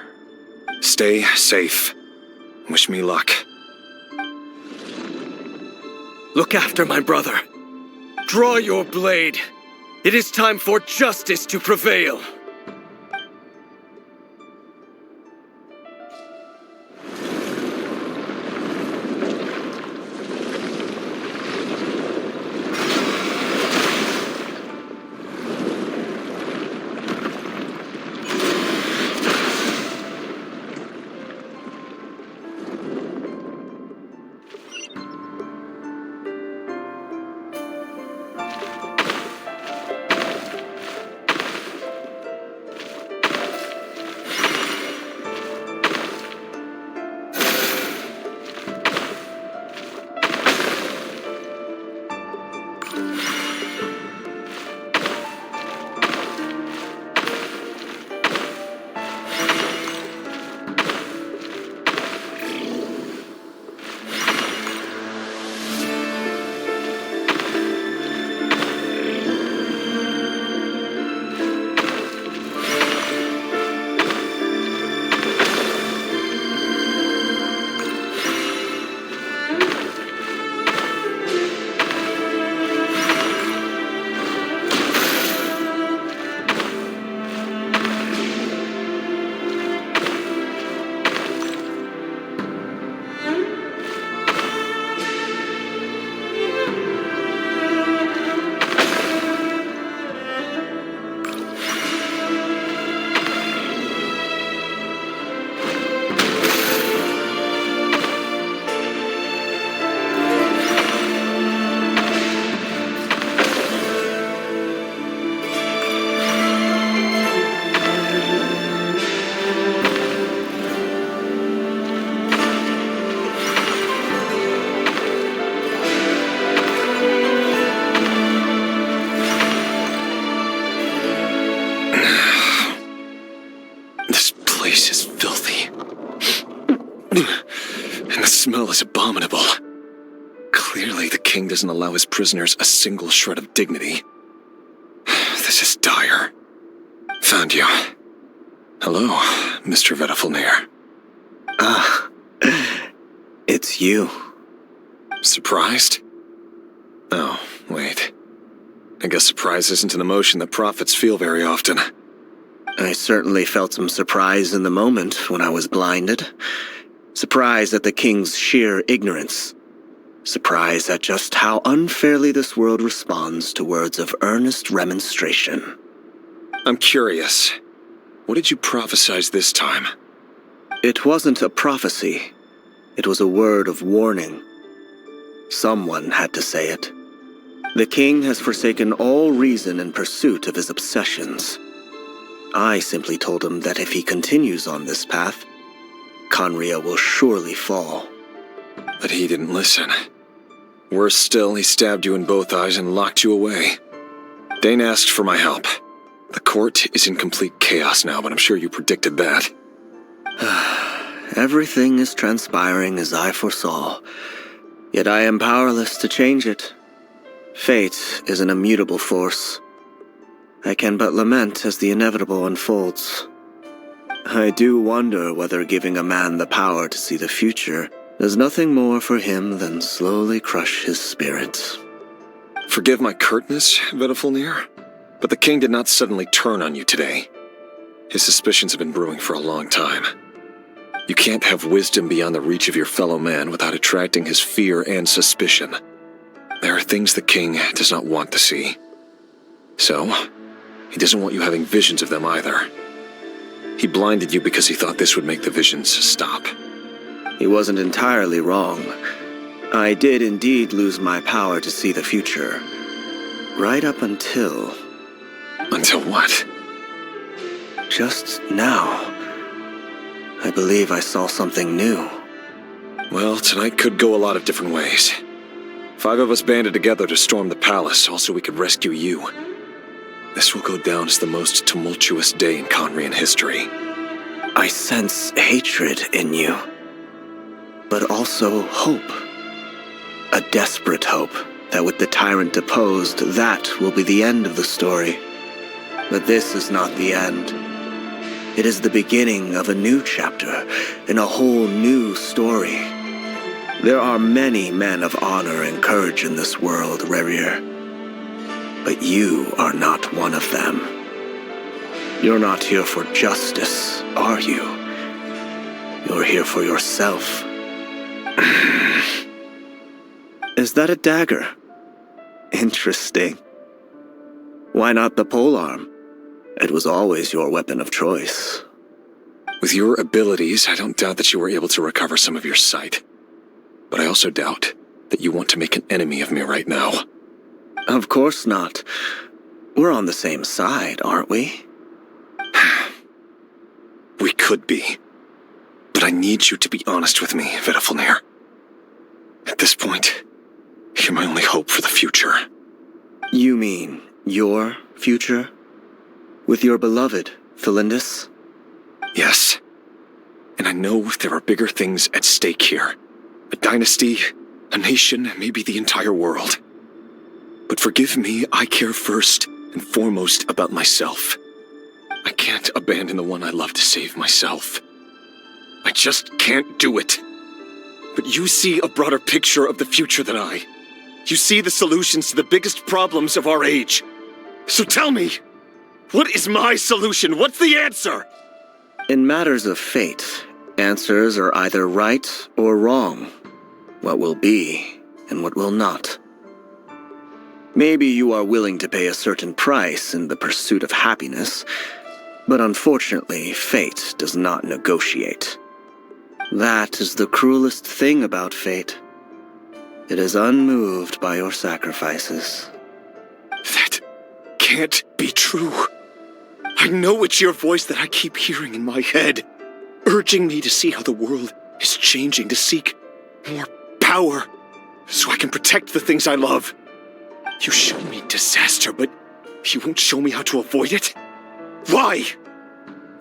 Stay safe. Wish me luck. Look after my brother. Draw your blade. It is time for justice to prevail. king doesn't allow his prisoners a single shred of dignity. This is dire. Found you. Hello, Mr. Vedafilnir. Ah, it's you. Surprised? Oh, wait. I guess surprise isn't an emotion that prophets feel very often. I certainly felt some surprise in the moment when I was blinded. Surprise at the king's sheer ignorance. Surprise at just how unfairly this world responds to words of earnest remonstration. I'm curious. What did you prophesize this time? It wasn't a prophecy. It was a word of warning. Someone had to say it. The king has forsaken all reason in pursuit of his obsessions. I simply told him that if he continues on this path, Khaenri'ah will surely fall. But he didn't listen. Worse still, he stabbed you in both eyes and locked you away. Dane asked for my help. The court is in complete chaos now, but I'm sure you predicted that. Everything is transpiring as I foresaw, yet I am powerless to change it. Fate is an immutable force. I can but lament as the inevitable unfolds. I do wonder whether giving a man the power to see the future does nothing more for him than slowly crush his spirit. Forgive my curtness, Vedafilnir, but the king did not suddenly turn on you today. His suspicions have been brewing for a long time. You can't have wisdom beyond the reach of your fellow man without attracting his fear and suspicion. There are things the king does not want to see. So, he doesn't want you having visions of them either. He blinded you because he thought this would make the visions stop. He wasn't entirely wrong. I did indeed lose my power to see the future. Right up until... Until what? Just now. I believe I saw something new. Well, tonight could go a lot of different ways. 5 of us banded together to storm the palace, also we could rescue you. This will go down as the most tumultuous day in Khaenri'ah history. I sense hatred in you, but also hope. A desperate hope that with the tyrant deposed, that will be the end of the story. But this is not the end. It is the beginning of a new chapter, in a whole new story. There are many men of honor and courage in this world, Rerir. But you are not one of them. You're not here for justice, are you? You're here for yourself. Is that a dagger? Interesting. Why not the polearm? It was always your weapon of choice. With your abilities, I don't doubt that you were able to recover some of your sight. But I also doubt that you want to make an enemy of me right now. Of course not. We're on the same side, aren't we? We could be. But I need you to be honest with me, Vedafilnir. At this point, you're my only hope for the future. You mean your future? With your beloved, Felindis? Yes. And I know there are bigger things at stake here. A dynasty, a nation, maybe the entire world. But forgive me, I care first and foremost about myself. I can't abandon the one I love to save myself. I just can't do it. But you see a broader picture of the future than I. You see the solutions to the biggest problems of our age. So tell me, what is my solution? What's the answer? In matters of fate, answers are either right or wrong. What will be and what will not. Maybe you are willing to pay a certain price in the pursuit of happiness, but unfortunately, fate does not negotiate. That is the cruelest thing about fate. It is unmoved by your sacrifices. That can't be true. I know it's your voice that I keep hearing in my head, urging me to see how the world is changing, to seek more power, so I can protect the things I love. You show me disaster, but you won't show me how to avoid it? Why?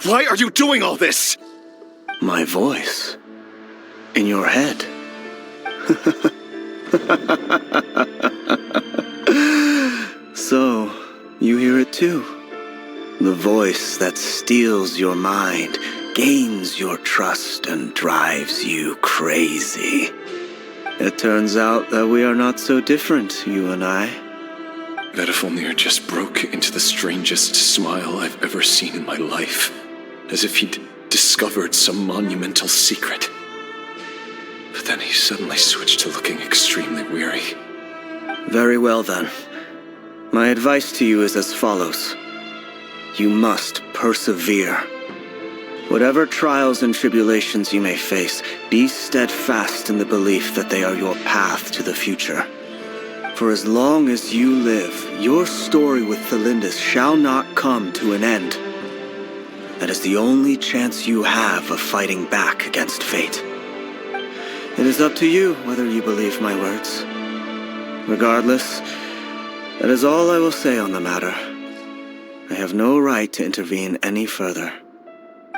Why are you doing all this? My voice? In your head? So, you hear it too. The voice that steals your mind, gains your trust, and drives you crazy. It turns out that we are not so different, you and I. Vedifilnir just broke into the strangest smile I've ever seen in my life, as if he'd discovered some monumental secret. But then he suddenly switched to looking extremely weary. Very well then. My advice to you is as follows. You must persevere. Whatever trials and tribulations you may face, be steadfast in the belief that they are your path to the future. For as long as you live, your story with Thelindis shall not come to an end. That is the only chance you have of fighting back against fate. It is up to you whether you believe my words. Regardless, that is all I will say on the matter. I have no right to intervene any further.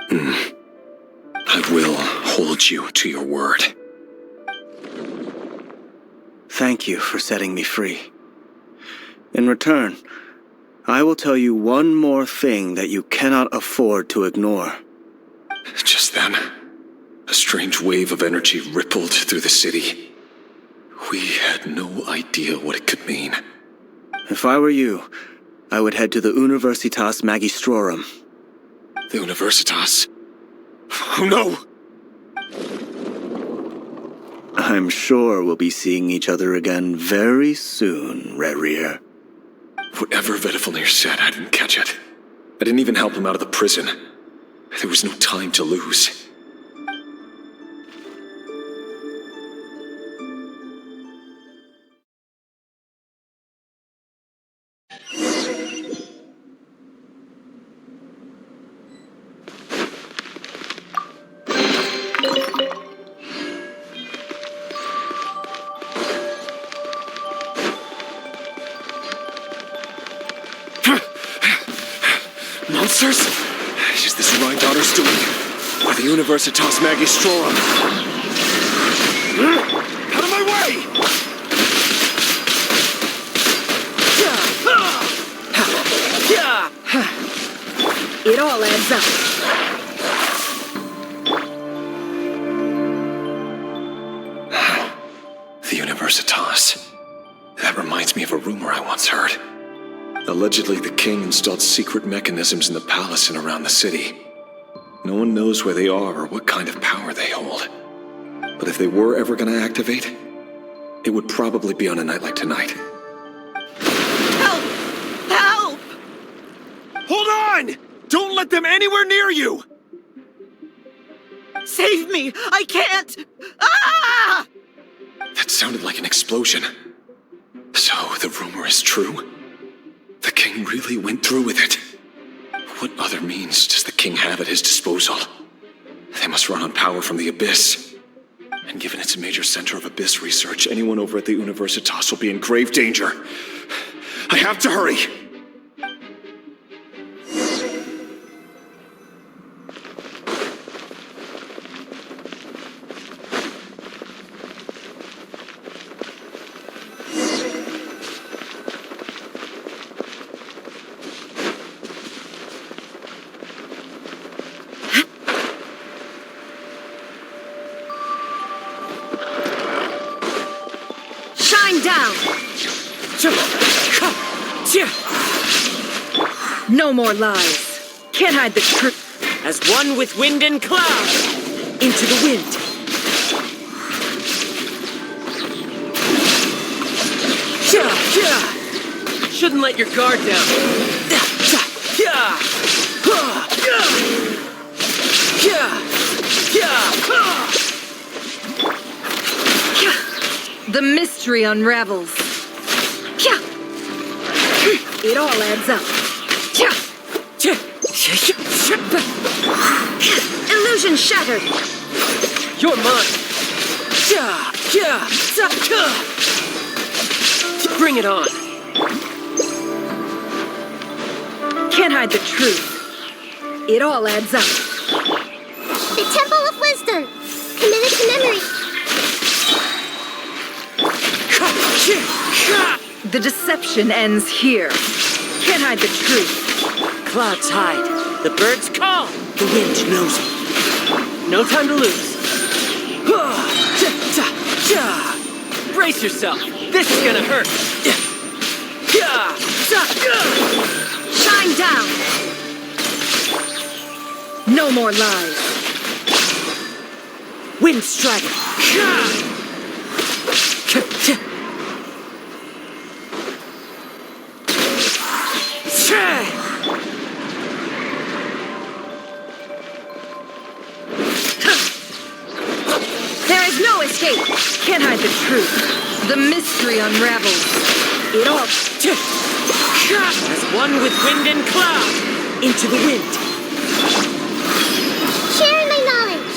I will hold you to your word. Thank you for setting me free. In return, I will tell you one more thing that you cannot afford to ignore. Just then, a strange wave of energy rippled through the city. We had no idea what it could mean. If I were you, I would head to the Universitas Magistrorum. The Universitas? Oh no! I'm sure we'll be seeing each other again very soon, Rerir. Whatever Vedifilnir said, I didn't catch it. I didn't even help him out of the prison. There was no time to lose. Monsters? Is this Rhindotter's doing? Or the Universitas Magistrorum? Out of my way! It all adds up. The Universitas. That reminds me of a rumor I once heard. Allegedly, the king installed secret mechanisms in the palace and around the city. No one knows where they are or what kind of power they hold. But if they were ever going to activate, it would probably be on a night like tonight. Help! Help! Hold on! Don't let them anywhere near you! Save me! I can't! Ah! That sounded like an explosion. So, the rumor is true? The king really went through with it. What other means does the king have at his disposal? They must run on power from the Abyss. And given it's a major center of Abyss research, anyone over at the Universitas will be in grave danger. I have to hurry! Down! No more lies. Can't hide the truth. As one with wind and cloud. Into the wind. Shouldn't let your guard down. The mystery unravels. It all adds up. Illusion shattered. You're mine. Bring it on. Can't hide the truth. It all adds up. The Temple of Wisdom. Committed to memory. The deception ends here. Can't hide the truth. Clouds hide. The birds call. The wind knows it. No time to lose. Brace yourself. This is gonna hurt. Shine down! No more lies. Wind strike. There is no escape! Can't hide the truth. The mystery unravels. It all as one with wind and cloud. Into the wind. Share my knowledge.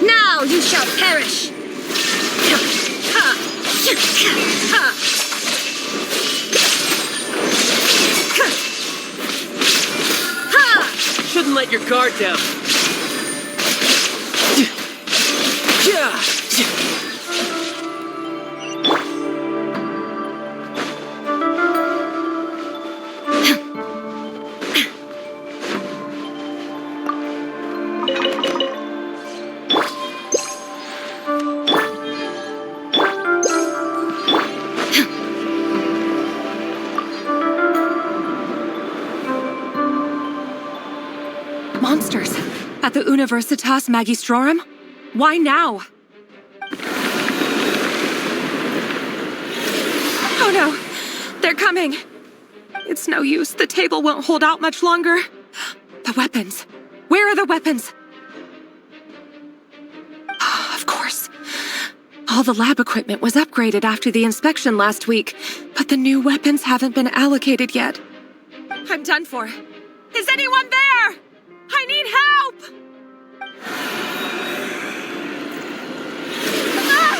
Now you shall perish! Shouldn't let your guard down. Monsters! At the Universitas Magistrorum? Why now? Oh no! They're coming! It's no use. The table won't hold out much longer. The weapons. Where are the weapons? Of course. All the lab equipment was upgraded after the inspection last week, but the new weapons haven't been allocated yet. I'm done for. Is anyone there? I need help! Ah!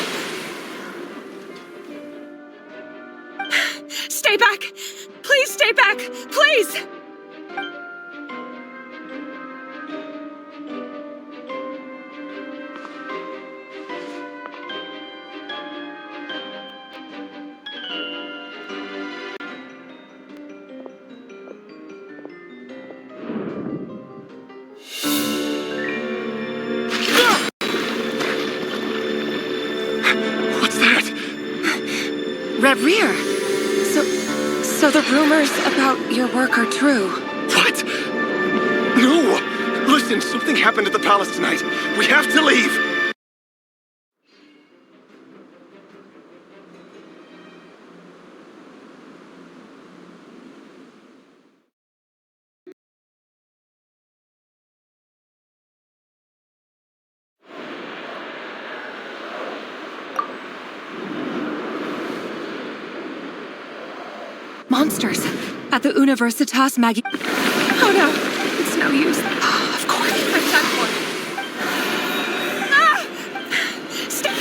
Stay back! Please stay back! Please! Rear. So the rumors about your work are true. What? No! Listen, something happened at the palace tonight. We have to leave! Monsters! At the Universitas Magi... Oh no! It's no use. Of course, I'm done for. Ah! Stay...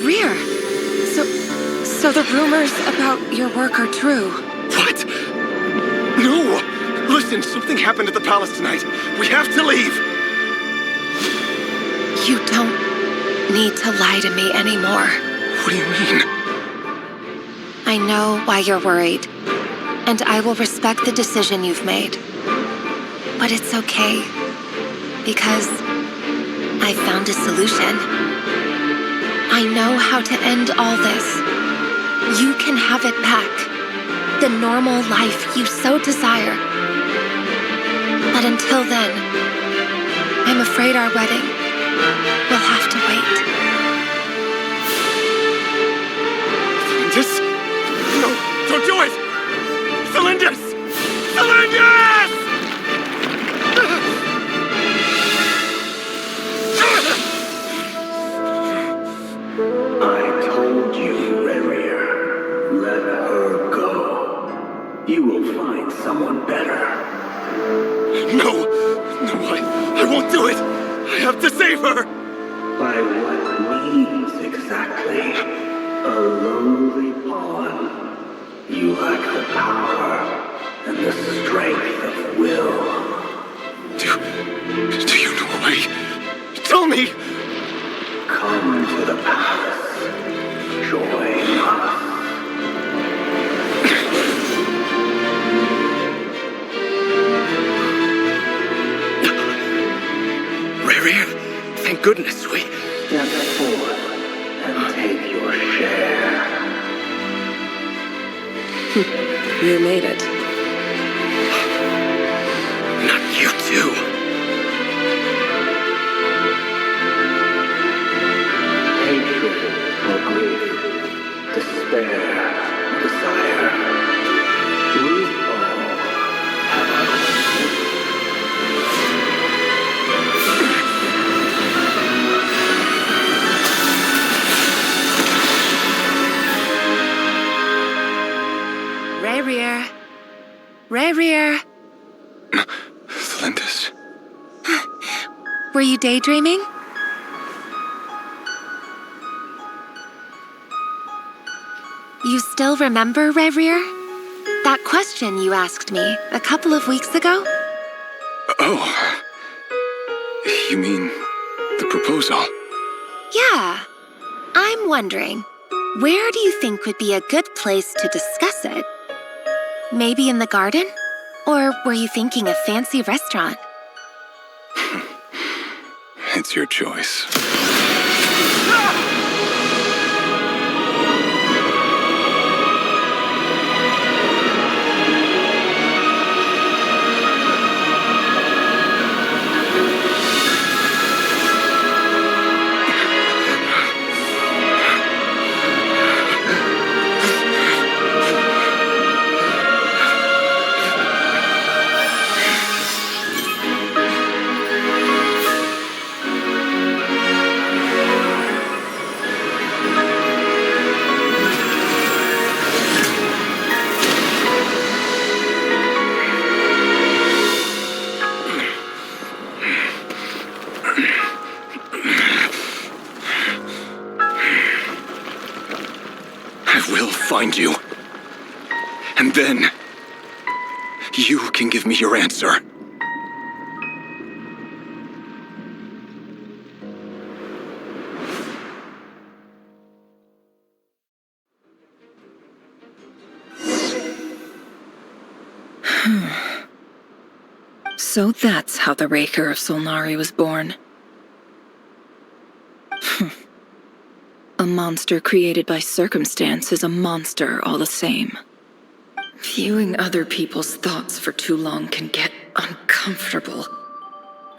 Rear. So the rumors about your work are true. What? No! Listen, something happened at the palace tonight. We have to leave! You don't need to lie to me anymore. What do you mean? I know why you're worried, and I will respect the decision you've made. But it's okay, because I found a solution. I know how to end all this. You can have it back. The normal life you so desire. But until then, I'm afraid our wedding will have to wait. Cylinders? No, don't do it! Cylinders! Cylinders! I told you, Rerir. Let her go. You will find someone better. have to save her! By what means exactly? A lowly pawn. You lack the power and the strength of will. Do you know why? Tell me! Come to the palace. Join us. Rarier, thank goodness we... Step forward and take your share. You made it. Not you too. Hatred or grief, despair or desire. We all have our Rarier. Rarier. Thlindis. Were you daydreaming? You still remember, Rarier? That question you asked me a couple of weeks ago? Oh. You mean the proposal? Yeah. I'm wondering, where do you think would be a good place to discuss it? Maybe in the garden? Or were you thinking a fancy restaurant? It's your choice. Find you. And then, you can give me your answer. So that's how the Raker of Solnari was born. A monster created by circumstance is a monster all the same. Viewing other people's thoughts for too long can get uncomfortable.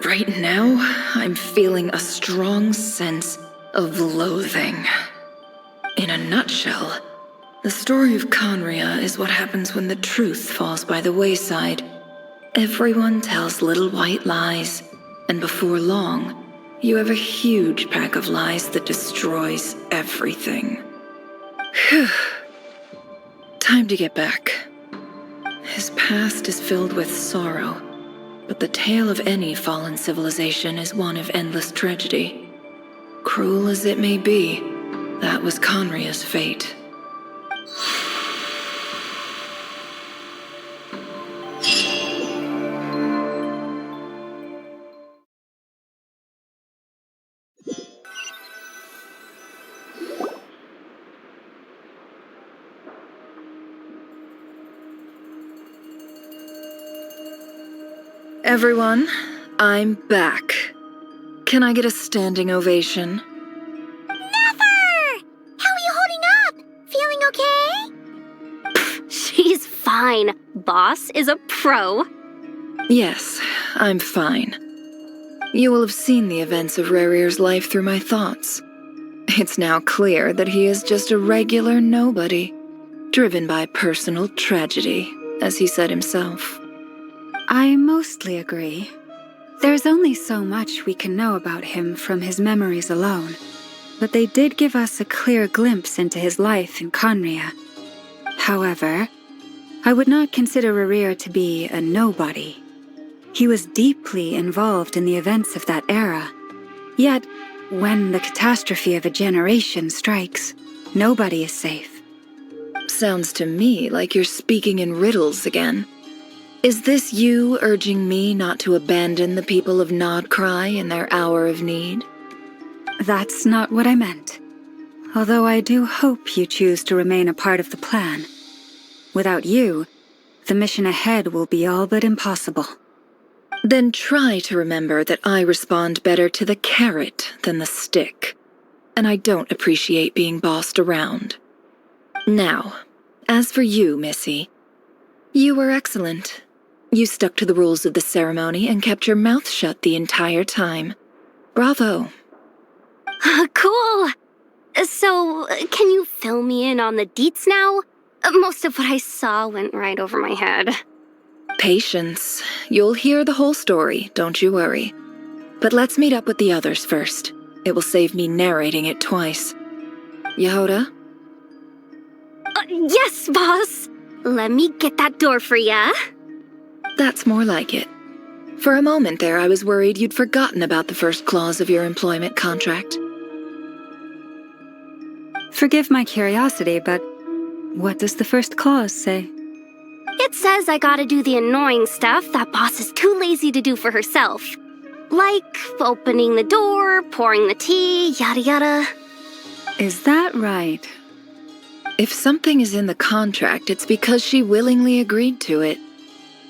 Right now, I'm feeling a strong sense of loathing. In a nutshell, the story of Conria is what happens when the truth falls by the wayside. Everyone tells little white lies, and before long, you have a huge pack of lies that destroys everything. Whew. Time to get back. His past is filled with sorrow, but the tale of any fallen civilization is one of endless tragedy. Cruel as it may be, that was Conria's fate. Everyone, I'm back. Can I get a standing ovation? Never! How are you holding up? Feeling okay? She's fine. Boss is a pro. Yes, I'm fine. You will have seen the events of Rarier's life through my thoughts. It's now clear that he is just a regular nobody, driven by personal tragedy, as he said himself. I mostly agree. There's only so much we can know about him from his memories alone, but they did give us a clear glimpse into his life in Conria. However, I would not consider Rarier to be a nobody. He was deeply involved in the events of that era, Yet, when the catastrophe of a generation strikes, nobody is safe. Sounds to me like you're speaking in riddles again. Is this you urging me not to abandon the people of Nodcry in their hour of need? That's not what I meant. Although I do hope you choose to remain a part of the plan. Without you, the mission ahead will be all but impossible. Then try to remember that I respond better to the carrot than the stick. And I don't appreciate being bossed around. Now, as for you, Missy, you were excellent. You stuck to the rules of the ceremony and kept your mouth shut the entire time. Bravo. Cool! So, can you fill me in on the deets now? Most of what I saw went right over my head. Patience. You'll hear the whole story, don't you worry. But let's meet up with the others first. It will save me narrating it twice. Yehoda? Yes, boss! Let me get that door for ya. That's more like it. For a moment there, I was worried you'd forgotten about the first clause of your employment contract. Forgive my curiosity, but what does the first clause say? It says I gotta do the annoying stuff that boss is too lazy to do for herself. Like opening the door, pouring the tea, yada yada. Is that right? If something is in the contract, it's because she willingly agreed to it.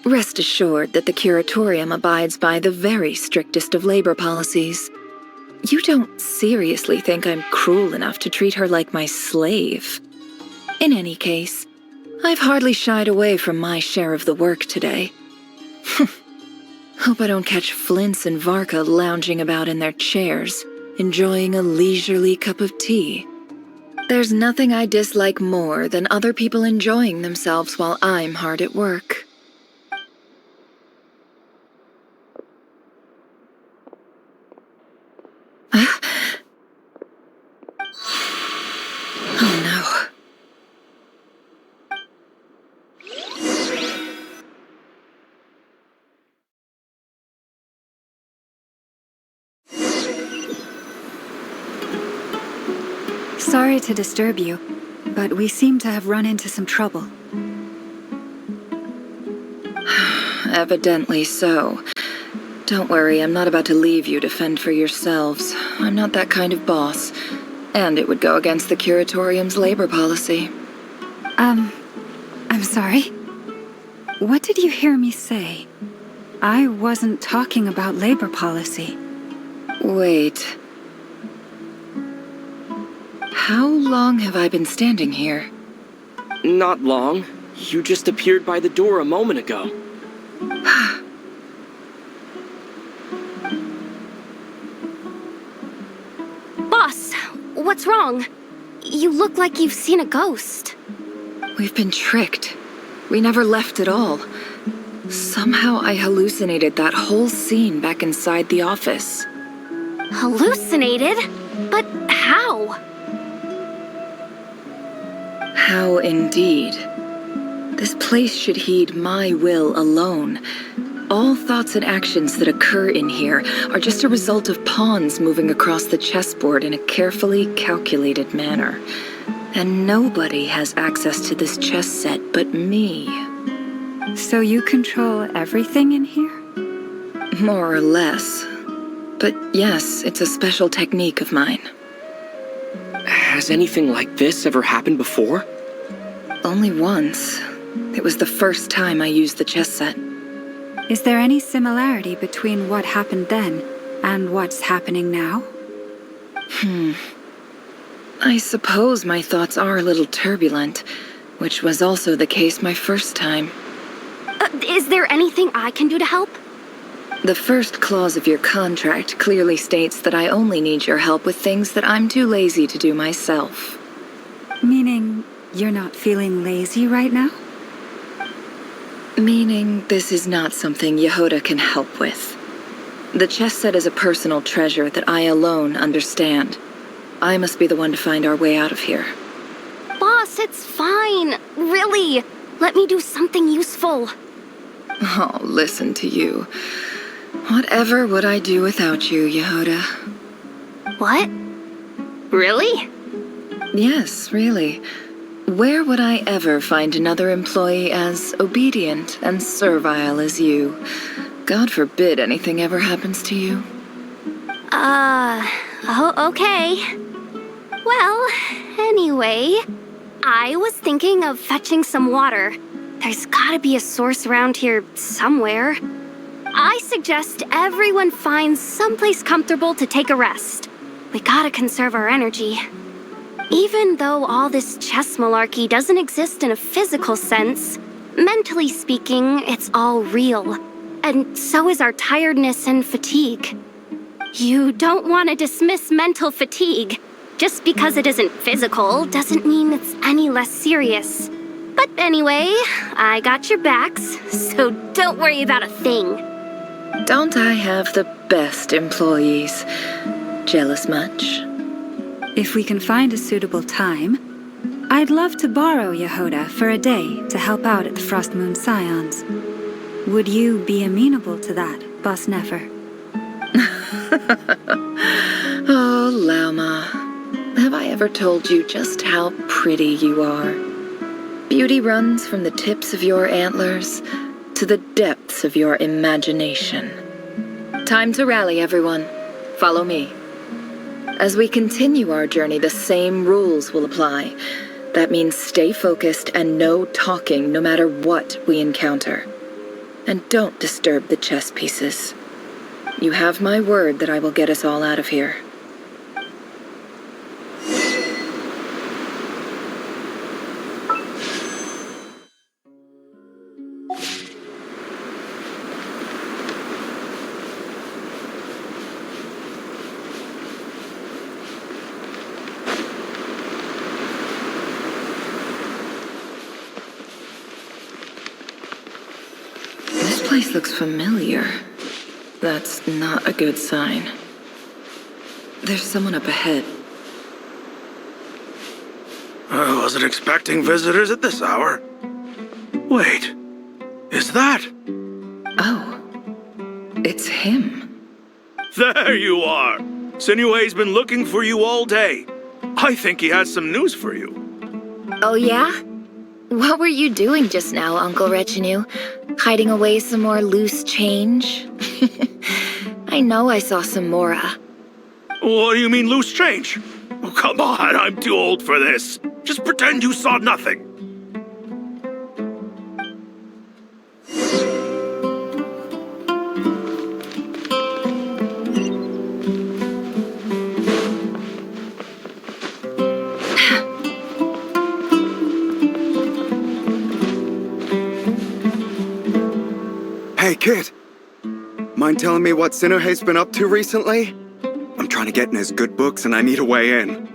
Rest assured that the curatorium abides by the very strictest of labor policies. You don't seriously think I'm cruel enough to treat her like my slave? In any case, I've hardly shied away from my share of the work today. Hope I don't catch Flintz and Varka lounging about in their chairs, enjoying a leisurely cup of tea. There's nothing I dislike more than other people enjoying themselves while I'm hard at work. Oh no. Sorry to disturb you, but we seem to have run into some trouble. Evidently so. Don't worry, I'm not about to leave you to fend for yourselves. I'm not that kind of boss. And it would go against the curatorium's labor policy. I'm sorry? What did you hear me say? I wasn't talking about labor policy. Wait. How long have I been standing here? Not long. You just appeared by the door a moment ago. Boss, what's wrong? You look like you've seen a ghost. We've been tricked. We never left at all. Somehow I hallucinated that whole scene back inside the office. Hallucinated? But how? How indeed. This place should heed my will alone. All thoughts and actions that occur in here are just a result of pawns moving across the chessboard in a carefully calculated manner. And nobody has access to this chess set but me. So you control everything in here? More or less. But yes, it's a special technique of mine. Has anything like this ever happened before? Only once. It was the first time I used the chess set. Is there any similarity between what happened then and what's happening now? I suppose my thoughts are a little turbulent, which was also the case my first time. Is there anything I can do to help? The first clause of your contract clearly states that I only need your help with things that I'm too lazy to do myself. Meaning you're not feeling lazy right now? Meaning this is not something Yehoda can help with. The chess set is a personal treasure that I alone understand. I must be the one to find our way out of here. Boss, it's fine. Really. Let me do something useful. Oh, listen to you. Whatever would I do without you, Yehoda? What? Really? Yes, really. Where would I ever find another employee as obedient and servile as you? God forbid anything ever happens to you. Oh, okay. Well, anyway, I was thinking of fetching some water. There's gotta be a source around here somewhere. I suggest everyone finds someplace comfortable to take a rest. We gotta conserve our energy. Even though all this chess malarkey doesn't exist in a physical sense, mentally speaking, it's all real. And so is our tiredness and fatigue. You don't want to dismiss mental fatigue. Just because it isn't physical doesn't mean it's any less serious. But anyway, I got your backs, so don't worry about a thing. Don't I have the best employees? Jealous much? If we can find a suitable time, I'd love to borrow Yehoda for a day to help out at the Frost Moon Scions. Would you be amenable to that, Boss Nefer? Oh, Lauma. Have I ever told you just how pretty you are? Beauty runs from the tips of your antlers to the depths of your imagination. Time to rally, everyone. Follow me. As we continue our journey, the same rules will apply. That means stay focused and no talking no matter what we encounter. And don't disturb the chess pieces. You have my word that I will get us all out of here. This place looks familiar. That's not a good sign. There's someone up ahead. I wasn't expecting visitors at this hour. Wait, is that? Oh, it's him. There you are! Sinue's been looking for you all day. I think he has some news for you. Oh yeah? What were you doing just now, Uncle Retinue? Hiding away some more loose change? I know I saw some Mora. What do you mean loose change? Oh, come on, I'm too old for this. Just pretend you saw nothing. Hey, kid. Mind telling me what Sinuhe's been up to recently? I'm trying to get in his good books and I need a way in.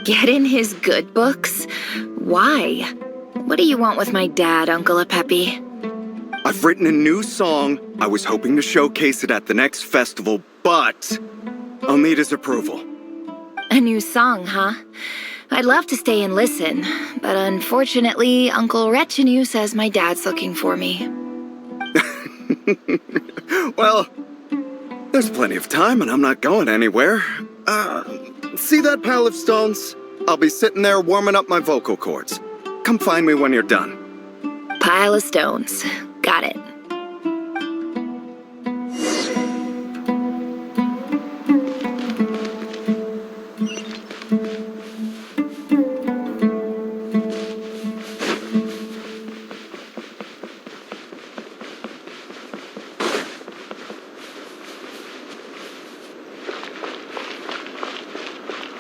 Get in his good books? Why? What do you want with my dad, Uncle Apepe? I've written a new song. I was hoping to showcase it at the next festival, but I'll need his approval. A new song, huh? I'd love to stay and listen, but unfortunately, Uncle Retinue says my dad's looking for me. Well, there's plenty of time and I'm not going anywhere. See that pile of stones? I'll be sitting there warming up my vocal cords. Come find me when you're done. Pile of stones. Got it.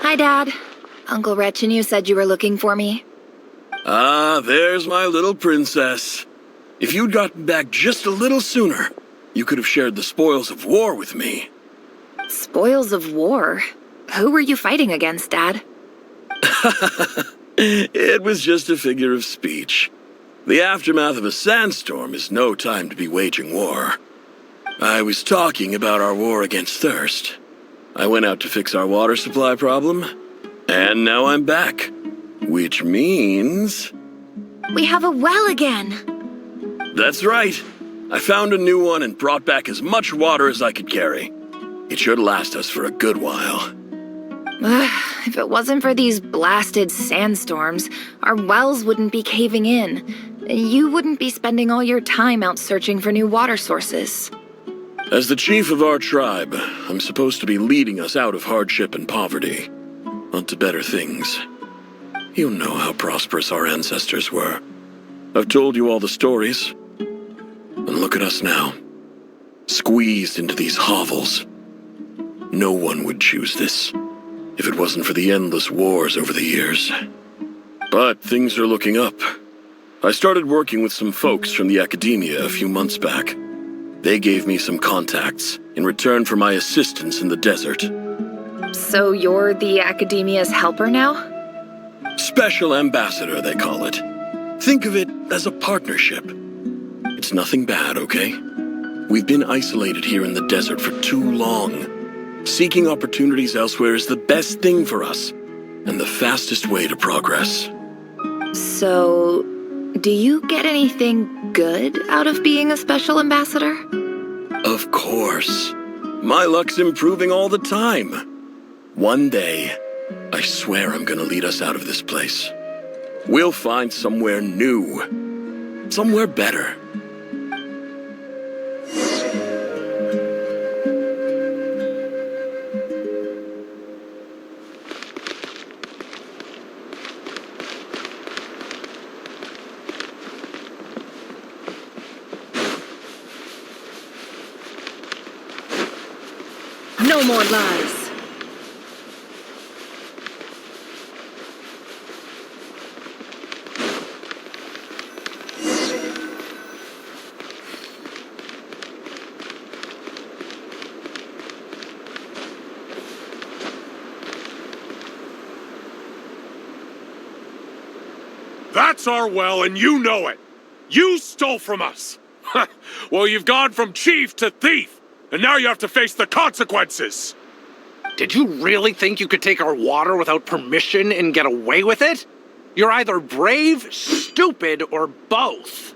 Hi, Dad. Uncle Retinue said you were looking for me. Ah, there's my little princess. If you'd gotten back just a little sooner, you could have shared the spoils of war with me. Spoils of war? Who were you fighting against, Dad? It was just a figure of speech. The aftermath of a sandstorm is no time to be waging war. I was talking about our war against thirst. I went out to fix our water supply problem, and now I'm back. Which means... We have a well again! That's right. I found a new one and brought back as much water as I could carry. It should last us for a good while. If it wasn't for these blasted sandstorms, our wells wouldn't be caving in. You wouldn't be spending all your time out searching for new water sources. As the chief of our tribe, I'm supposed to be leading us out of hardship and poverty, onto better things. You know how prosperous our ancestors were. I've told you all the stories. And look at us now, squeezed into these hovels. No one would choose this, if it wasn't for the endless wars over the years. But things are looking up. I started working with some folks from the academia a few months back. They gave me some contacts in return for my assistance in the desert. So you're the academia's helper now? Special ambassador, they call it. Think of it as a partnership. It's nothing bad, okay? We've been isolated here in the desert for too long. Seeking opportunities elsewhere is the best thing for us, and the fastest way to progress. So, do you get anything good out of being a special ambassador? Of course. My luck's improving all the time. One day, I swear I'm gonna lead us out of this place. We'll find somewhere new. Somewhere better. No more lies. That's our well, and you know it. You stole from us. Well, you've gone from chief to thief, and now you have to face the consequences. Did you really think you could take our water without permission and get away with it? You're either brave, stupid, or both.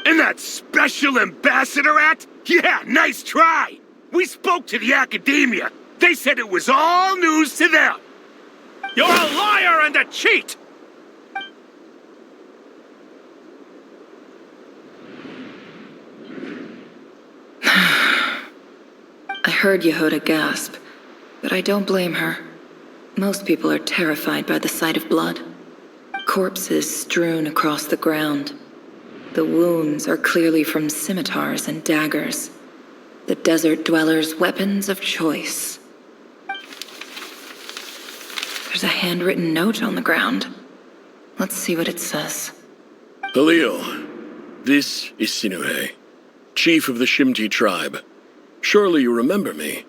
And that special ambassador act? Yeah, nice try. We spoke to the academia. They said it was all news to them. You're a liar and a cheat! I heard Yehuda gasp, but I don't blame her. Most people are terrified by the sight of blood. Corpses strewn across the ground. The wounds are clearly from scimitars and daggers. The desert dwellers' weapons of choice. There's a handwritten note on the ground. Let's see what it says. Halil, this is Sinuhe, chief of the Shimti tribe. Surely you remember me.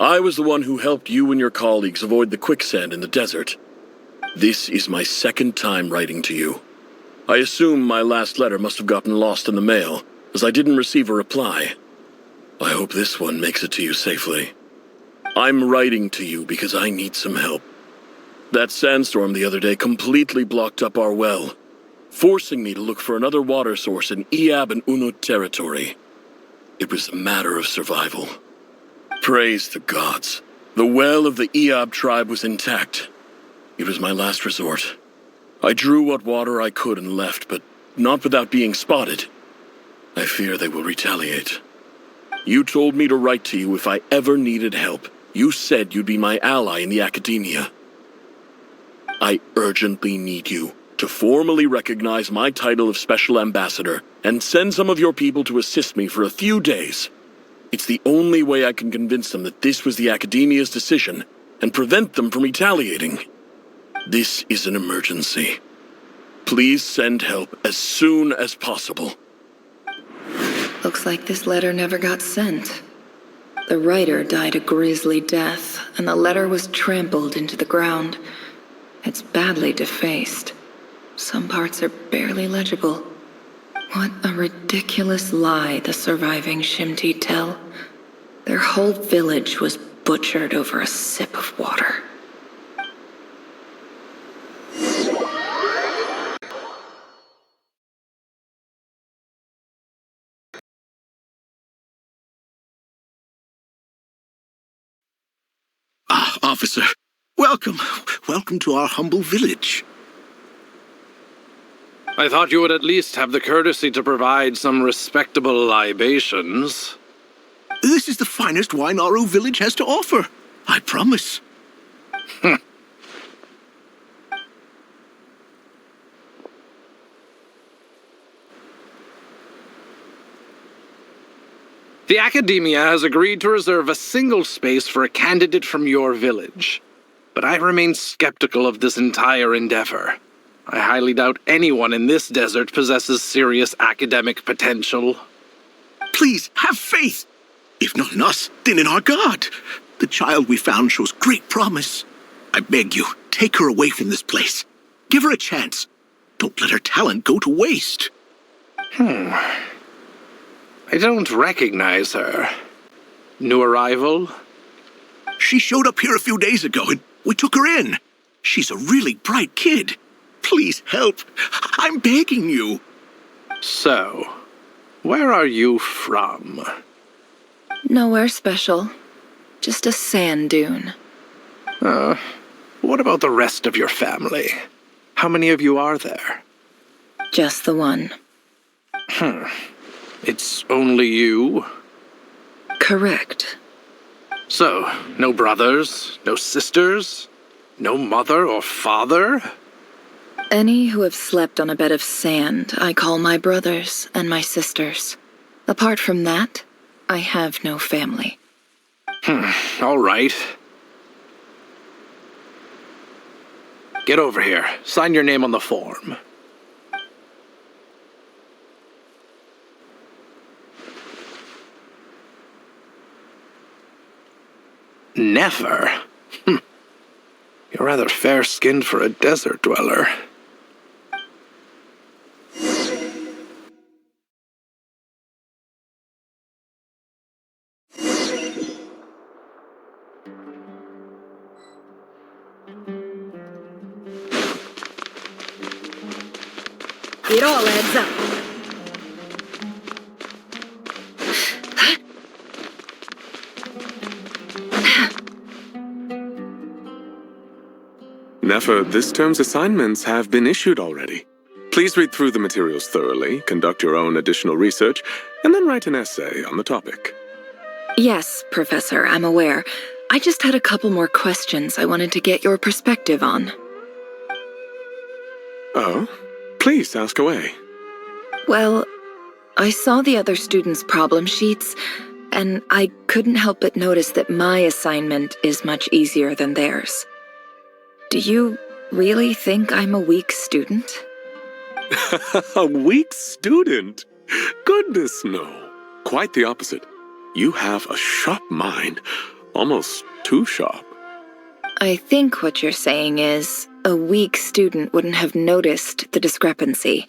I was the one who helped you and your colleagues avoid the quicksand in the desert. This is my second time writing to you. I assume my last letter must have gotten lost in the mail, as I didn't receive a reply. I hope this one makes it to you safely. I'm writing to you because I need some help. That sandstorm the other day completely blocked up our well, forcing me to look for another water source in Iab and Unut territory. It was a matter of survival. Praise the gods. The well of the Iab tribe was intact. It was my last resort. I drew what water I could and left, but not without being spotted. I fear they will retaliate. You told me to write to you if I ever needed help. You said you'd be my ally in the academia. I urgently need you to formally recognize my title of Special Ambassador and send some of your people to assist me for a few days. It's the only way I can convince them that this was the Academia's decision and prevent them from retaliating. This is an emergency. Please send help as soon as possible. Looks like this letter never got sent. The writer died a grisly death, and the letter was trampled into the ground. It's badly defaced. Some parts are barely legible. What a ridiculous lie the surviving Shimti tell. Their whole village was butchered over a sip of water. Officer, Welcome. Welcome to our humble village. I thought you would at least have the courtesy to provide some respectable libations. This is the finest wine our village has to offer. I promise. The Academia has agreed to reserve a single space for a candidate from your village. But I remain skeptical of this entire endeavor. I highly doubt anyone in this desert possesses serious academic potential. Please, have faith. If not in us, then in our god. The child we found shows great promise. I beg you, take her away from this place. Give her a chance. Don't let her talent go to waste. I don't recognize her. New arrival? She showed up here a few days ago and we took her in. She's a really bright kid. Please help. I'm begging you. So, where are you from? Nowhere special. Just a sand dune. What about the rest of your family? How many of you are there? Just the one. It's only you? Correct. So, no brothers, no sisters, no mother or father? Any who have slept on a bed of sand, I call my brothers and my sisters. Apart from that, I have no family. All right. Get over here. Sign your name on the form. Never? You're rather fair-skinned for a desert dweller. It all adds up. Nefer, this term's assignments have been issued already. Please read through the materials thoroughly, conduct your own additional research, and then write an essay on the topic. Yes, Professor, I'm aware. I just had a couple more questions I wanted to get your perspective on. Oh? Please, ask away. Well, I saw the other students' problem sheets, and I couldn't help but notice that my assignment is much easier than theirs. Do you really think I'm a weak student? A weak student? Goodness, no. Quite the opposite. You have a sharp mind, almost too sharp. I think what you're saying is, a weak student wouldn't have noticed the discrepancy,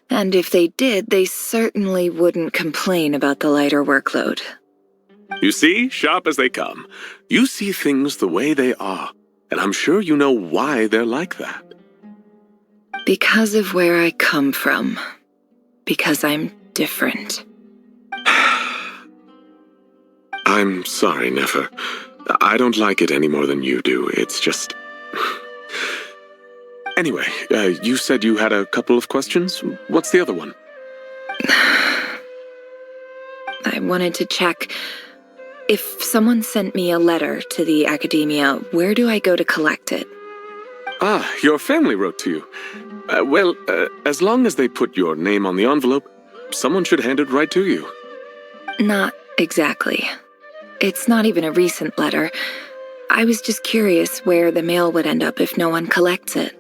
and if they did, they certainly wouldn't complain about the lighter workload. You see, sharp as they come. You see things the way they are, and I'm sure you know why they're like that. Because of where I come from. Because I'm different. I'm sorry, Nefer. I don't like it any more than you do. It's just... Anyway, you said you had a couple of questions. What's the other one? I wanted to check. If someone sent me a letter to the Academia, where do I go to collect it? Ah, your family wrote to you. Well, as long as they put your name on the envelope, someone should hand it right to you. Not exactly. It's not even a recent letter. I was just curious where the mail would end up if no one collects it.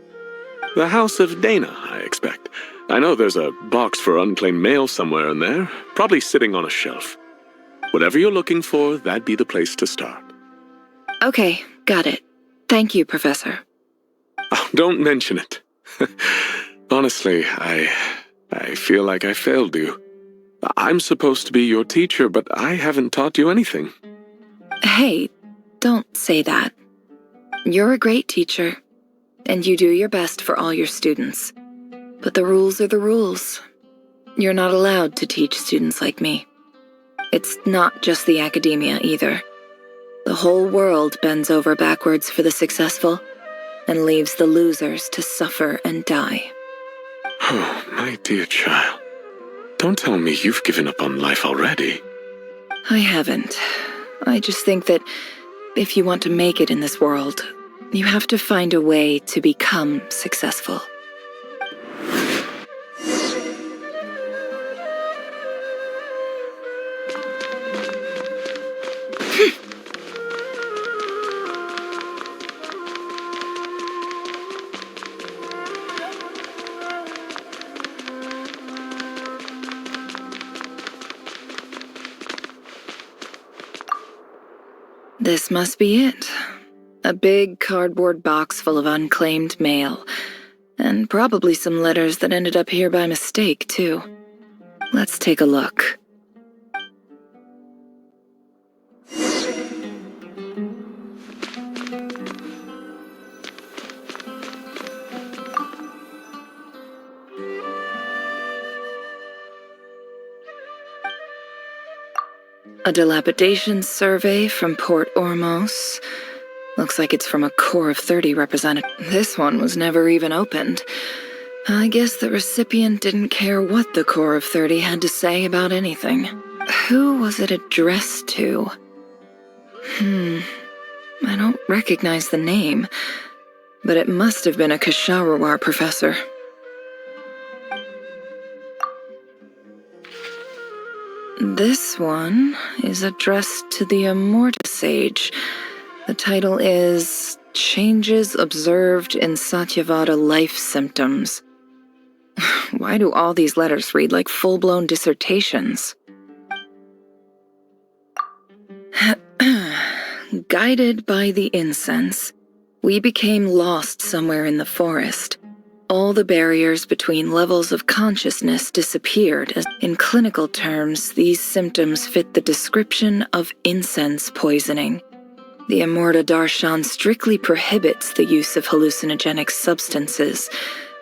The House of Dana, I expect. I know there's a box for unclaimed mail somewhere in there, probably sitting on a shelf. Whatever you're looking for, that'd be the place to start. Okay, got it. Thank you, Professor. Oh, don't mention it. Honestly, I feel like I failed you. I'm supposed to be your teacher, but I haven't taught you anything. Hey, don't say that. You're a great teacher, and you do your best for all your students. But the rules are the rules. You're not allowed to teach students like me. It's not just the Academia either. The whole world bends over backwards for the successful and leaves the losers to suffer and die. Oh, my dear child. Don't tell me you've given up on life already. I haven't. I just think that if you want to make it in this world, you have to find a way to become successful. This must be it. A big cardboard box full of unclaimed mail. And probably some letters that ended up here by mistake, too. Let's take a look. A dilapidation survey from Port Ormos. Looks like it's from a Corps of 30 representative. This one was never even opened. I guess the recipient didn't care what the Corps of 30 had to say about anything. Who was it addressed to? I don't recognize the name, but it must have been a Kasharawar professor. This one is addressed to the Immorta Sage. The title is Changes Observed in Satyavada Life Symptoms. Why do all these letters read like full-blown dissertations? Guided by the incense, we became lost somewhere in the forest. All the barriers between levels of consciousness disappeared. As in clinical terms, these symptoms fit the description of incense poisoning. The Immorta Darshan strictly prohibits the use of hallucinogenic substances,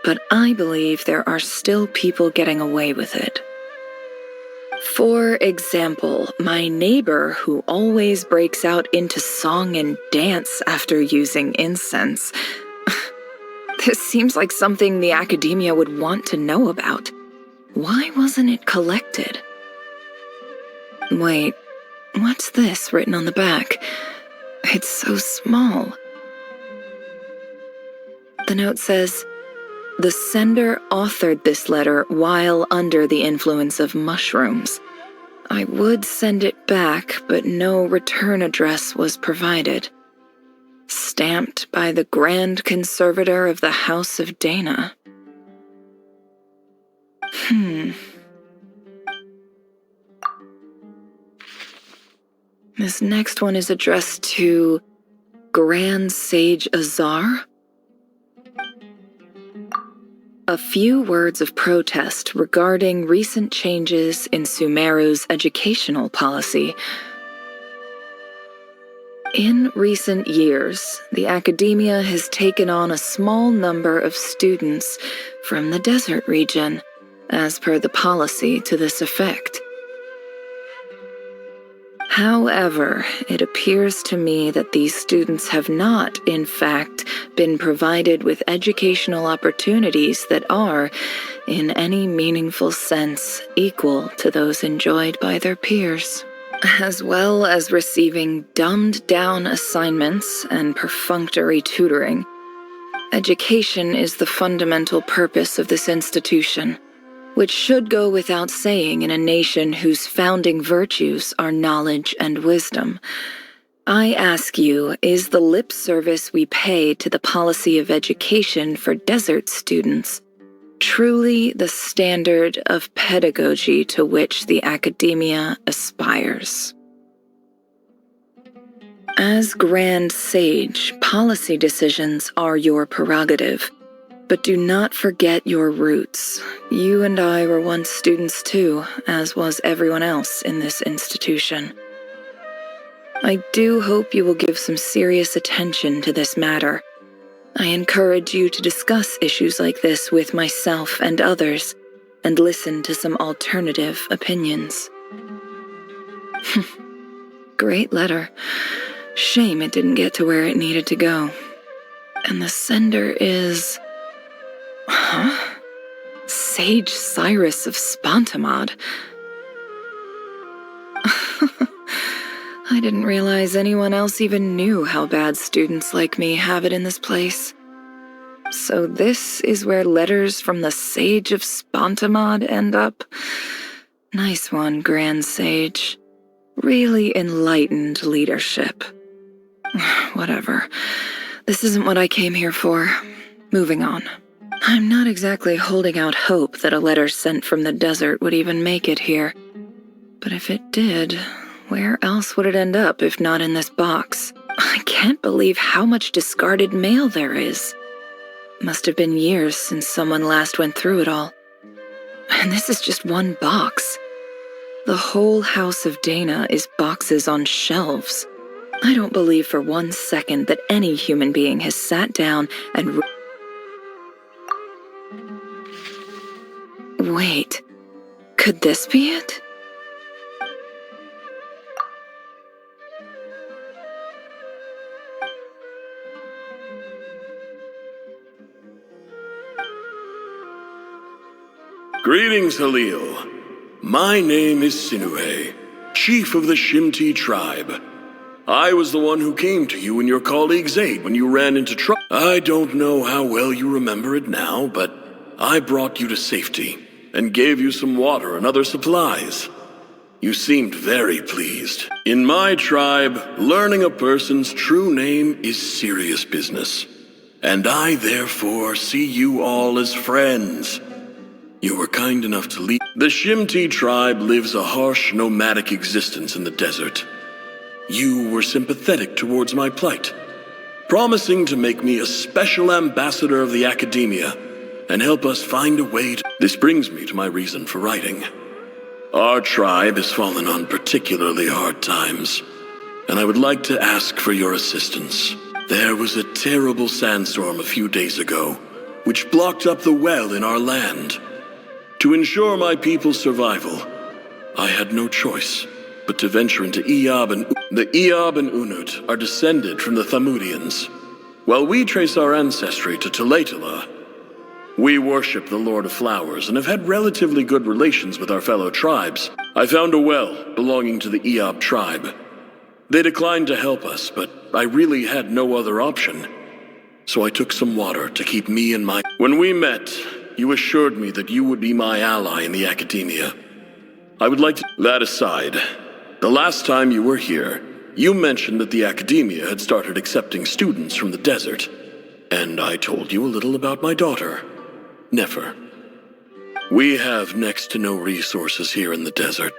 but I believe there are still people getting away with it. For example, my neighbor who always breaks out into song and dance after using incense. This seems like something the academia would want to know about. Why wasn't it collected? Wait, what's this written on the back? It's so small. The note says, the sender authored this letter while under the influence of mushrooms. I would send it back, but no return address was provided. Stamped by the Grand Conservator of the House of Dana. This next one is addressed to Grand Sage Azar. A few words of protest regarding recent changes in Sumeru's educational policy. In recent years, the academia has taken on a small number of students from the desert region, as per the policy to this effect. However, it appears to me that these students have not, in fact, been provided with educational opportunities that are, in any meaningful sense, equal to those enjoyed by their peers. As well as receiving dumbed-down assignments and perfunctory tutoring, education is the fundamental purpose of this institution, which should go without saying in a nation whose founding virtues are knowledge and wisdom. I ask you, is the lip service we pay to the policy of education for desert students truly the standard of pedagogy to which the academia aspires? As Grand Sage, policy decisions are your prerogative, but do not forget your roots. You and I were once students too, as was everyone else in this institution. I do hope you will give some serious attention to this matter. I encourage you to discuss issues like this with myself and others, and listen to some alternative opinions. Great letter. Shame it didn't get to where it needed to go. And the sender is... Huh? Sage Cyrus of Spontamod. I didn't realize anyone else even knew how bad students like me have it in this place. So this is where letters from the Sage of Spontamod end up? Nice one, Grand Sage. Really enlightened leadership. Whatever. This isn't what I came here for. Moving on. I'm not exactly holding out hope that a letter sent from the desert would even make it here. But if it did, where else would it end up if not in this box? I can't believe how much discarded mail there is. Must have been years since someone last went through it all. And this is just one box. The whole house of Dana is boxes on shelves. I don't believe for 1 second that any human being has sat down and... Wait, could this be it? Greetings, Halil. My name is Sinuhe, chief of the Shimti tribe. I was the one who came to you and your colleague's aid when you ran into trouble. I don't know how well you remember it now, but I brought you to safety and gave you some water and other supplies. You seemed very pleased. In my tribe, learning a person's true name is serious business, and I therefore see you all as friends. You were kind enough to leave. The Shimti tribe lives a harsh, nomadic existence in the desert. You were sympathetic towards my plight, promising to make me a special ambassador of the academia and help us find a way to... This brings me to my reason for writing. Our tribe has fallen on particularly hard times, and I would like to ask for your assistance. There was a terrible sandstorm a few days ago, which blocked up the well in our land. To ensure my people's survival, I had no choice but to venture into Eob and... The Eob and Unut are descended from the Thamudians. While we trace our ancestry to Tulatala, we worship the Lord of Flowers and have had relatively good relations with our fellow tribes. I found a well belonging to the Eob tribe. They declined to help us, but I really had no other option. So I took some water to keep me and my... When we met, you assured me that you would be my ally in the academia. I would like to... That aside, the last time you were here, you mentioned that the academia had started accepting students from the desert. And I told you a little about my daughter, Nefer. We have next to no resources here in the desert,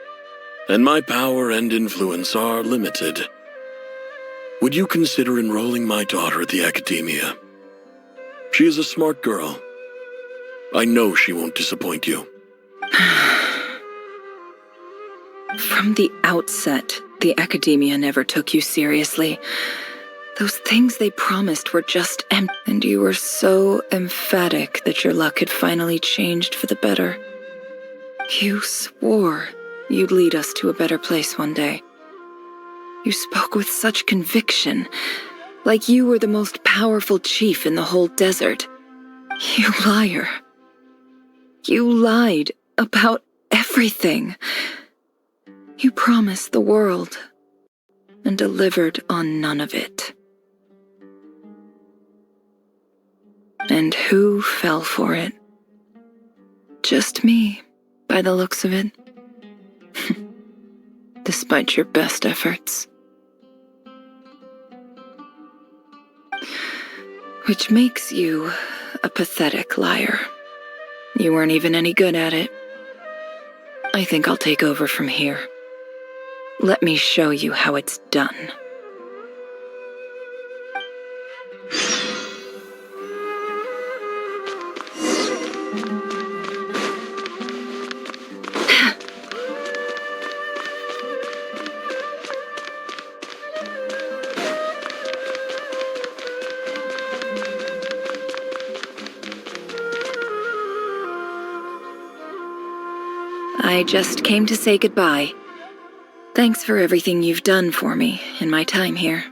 and my power and influence are limited. Would you consider enrolling my daughter at the academia? She is a smart girl. I know she won't disappoint you. From the outset, the academia never took you seriously. Those things they promised were just empty, and you were so emphatic that your luck had finally changed for the better. You swore you'd lead us to a better place one day. You spoke with such conviction, like you were the most powerful chief in the whole desert. You liar. You lied about everything. You promised the world and delivered on none of it. And who fell for it? Just me, by the looks of it. Despite your best efforts. Which makes you a pathetic liar. You weren't even any good at it. I think I'll take over from here. Let me show you how it's done. I just came to say goodbye. Thanks for everything you've done for me in my time here.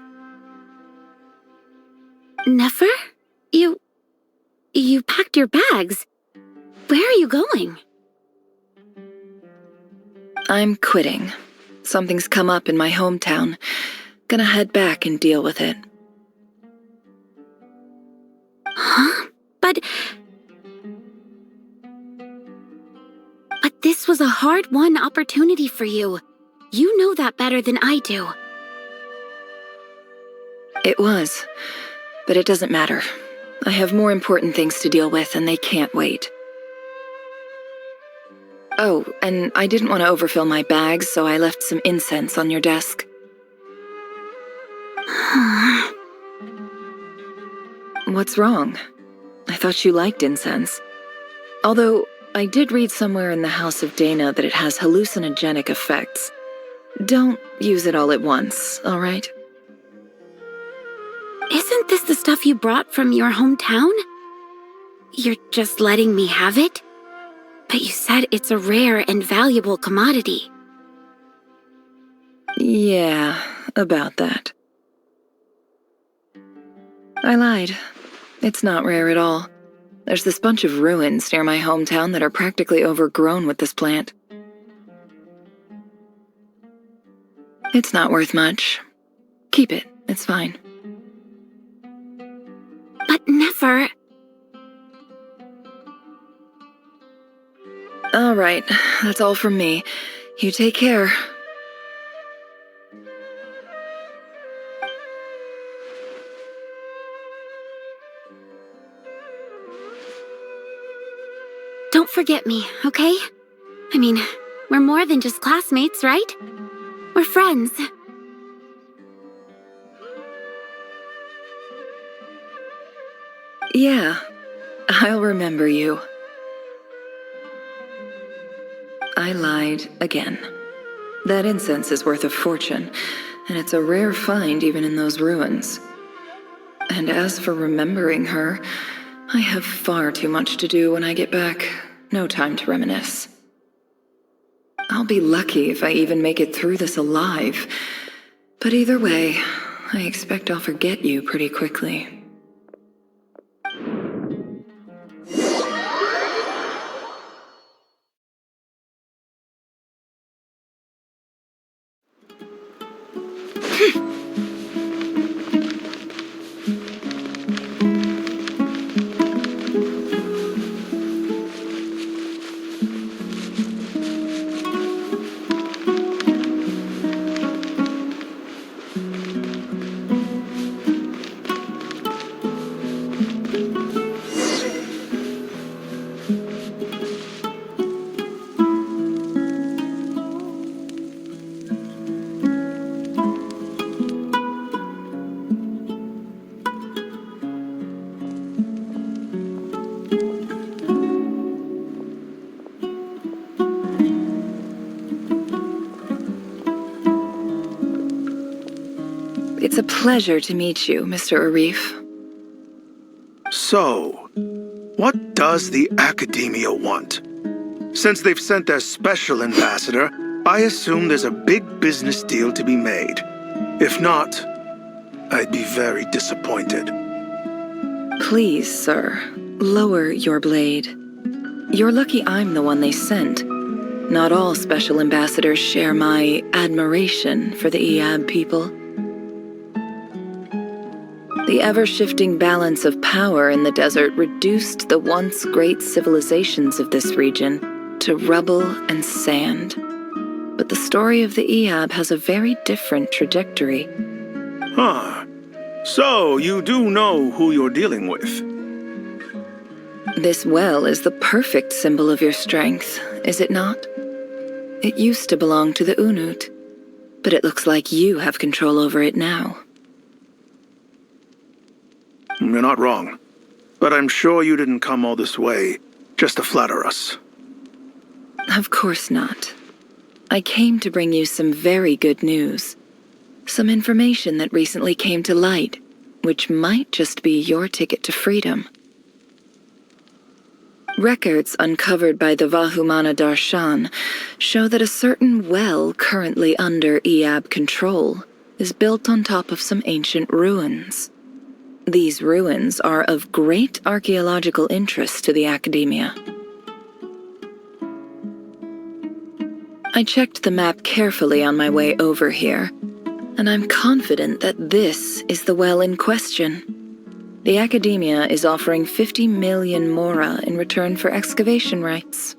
Nefer? You packed your bags. Where are you going? I'm quitting. Something's come up in my hometown. Gonna head back and deal with it. Huh? But this was a hard-won opportunity for you. You know that better than I do. It was, but it doesn't matter. I have more important things to deal with, and they can't wait. Oh, and I didn't want to overfill my bags, so I left some incense on your desk. What's wrong? I thought you liked incense. Although, I did read somewhere in the House of Dana that it has hallucinogenic effects. Don't use it all at once, all right? Isn't this the stuff you brought from your hometown? You're just letting me have it? But you said it's a rare and valuable commodity. Yeah, about that. I lied. It's not rare at all. There's this bunch of ruins near my hometown that are practically overgrown with this plant. It's not worth much. Keep it, it's fine. But Nefer... All right, that's all from me. You take care. Don't forget me, okay? I mean, we're more than just classmates, right? We're friends. Yeah, I'll remember you. I lied again. That incense is worth a fortune, and it's a rare find even in those ruins. And as for remembering her, I have far too much to do when I get back. No time to reminisce. I'll be lucky if I even make it through this alive. But either way, I expect I'll forget you pretty quickly. It's a pleasure to meet you, Mr. Arif. So, what does the Academia want? Since they've sent their special ambassador, I assume there's a big business deal to be made. If not, I'd be very disappointed. Please, sir, lower your blade. You're lucky I'm the one they sent. Not all special ambassadors share my admiration for the Iab people. The ever-shifting balance of power in the desert reduced the once great civilizations of this region to rubble and sand. But the story of the Iab has a very different trajectory. Huh. So, you do know who you're dealing with? This well is the perfect symbol of your strength, is it not? It used to belong to the Unut, but it looks like you have control over it now. You're not wrong. But I'm sure you didn't come all this way just to flatter us. Of course not. I came to bring you some very good news. Some information that recently came to light, which might just be your ticket to freedom. Records uncovered by the Vahumana Darshan show that a certain well currently under Iab control is built on top of some ancient ruins. These ruins are of great archaeological interest to the Academia. I checked the map carefully on my way over here, and I'm confident that this is the well in question. The Academia is offering 50 million mora in return for excavation rights.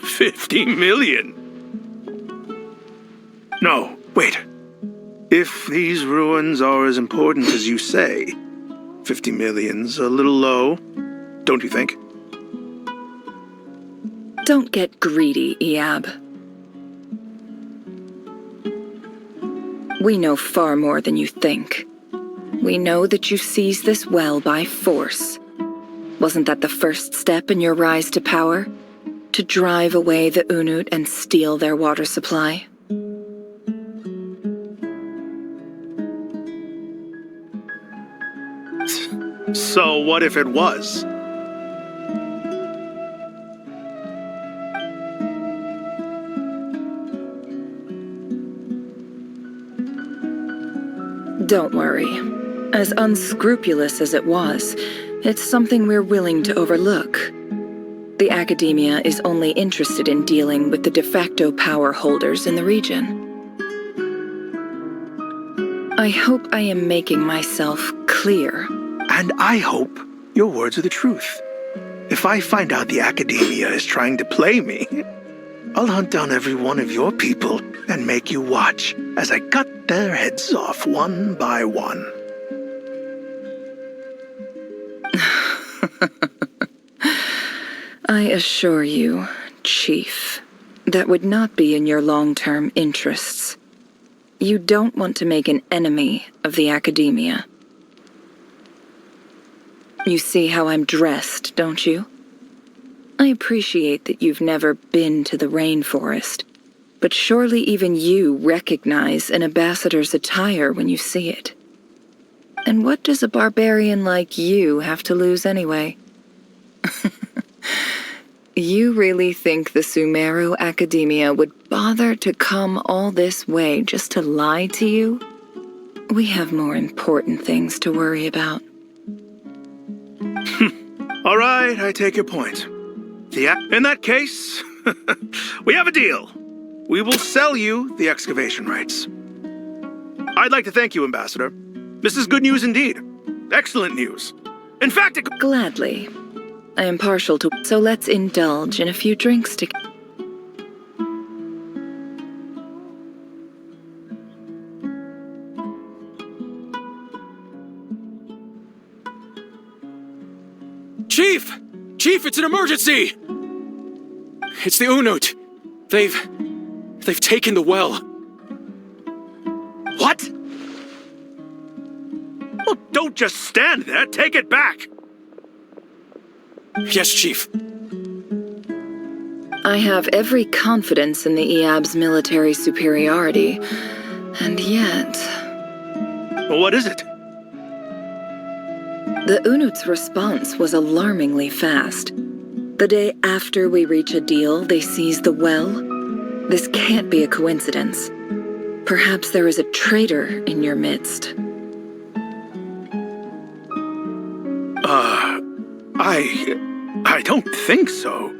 50 million? No, wait. If these ruins are as important as you say, 50 million's a little low, don't you think? Don't get greedy, Iab. We know far more than you think. We know that you seized this well by force. Wasn't that the first step in your rise to power? To drive away the Unut and steal their water supply? So what if it was? Don't worry. As unscrupulous as it was, it's something we're willing to overlook. The Academia is only interested in dealing with the de facto power holders in the region. I hope I am making myself clear. And I hope your words are the truth. If I find out the Academia is trying to play me, I'll hunt down every one of your people and make you watch as I cut their heads off one by one. I assure you, Chief, that would not be in your long-term interests. You don't want to make an enemy of the Academia. You see how I'm dressed, don't you? I appreciate that you've never been to the rainforest, but surely even you recognize an ambassador's attire when you see it. And what does a barbarian like you have to lose anyway? You really think the Sumeru Academia would bother to come all this way just to lie to you? We have more important things to worry about. All right, I take your point. In that case, we have a deal. We will sell you the excavation rights. I'd like to thank you, Ambassador. This is good news indeed. Excellent news. In fact, Gladly. I am partial to, so let's indulge in a few drinks together. Chief! Chief, it's an emergency! It's the Unut. They've taken the well. What? Well, don't just stand there. Take it back. Yes, Chief. I have every confidence in the Eab's military superiority, and yet... Well, what is it? The Unut's response was alarmingly fast. The day after we reach a deal, they seize the well. This can't be a coincidence. Perhaps there is a traitor in your midst. I don't think so.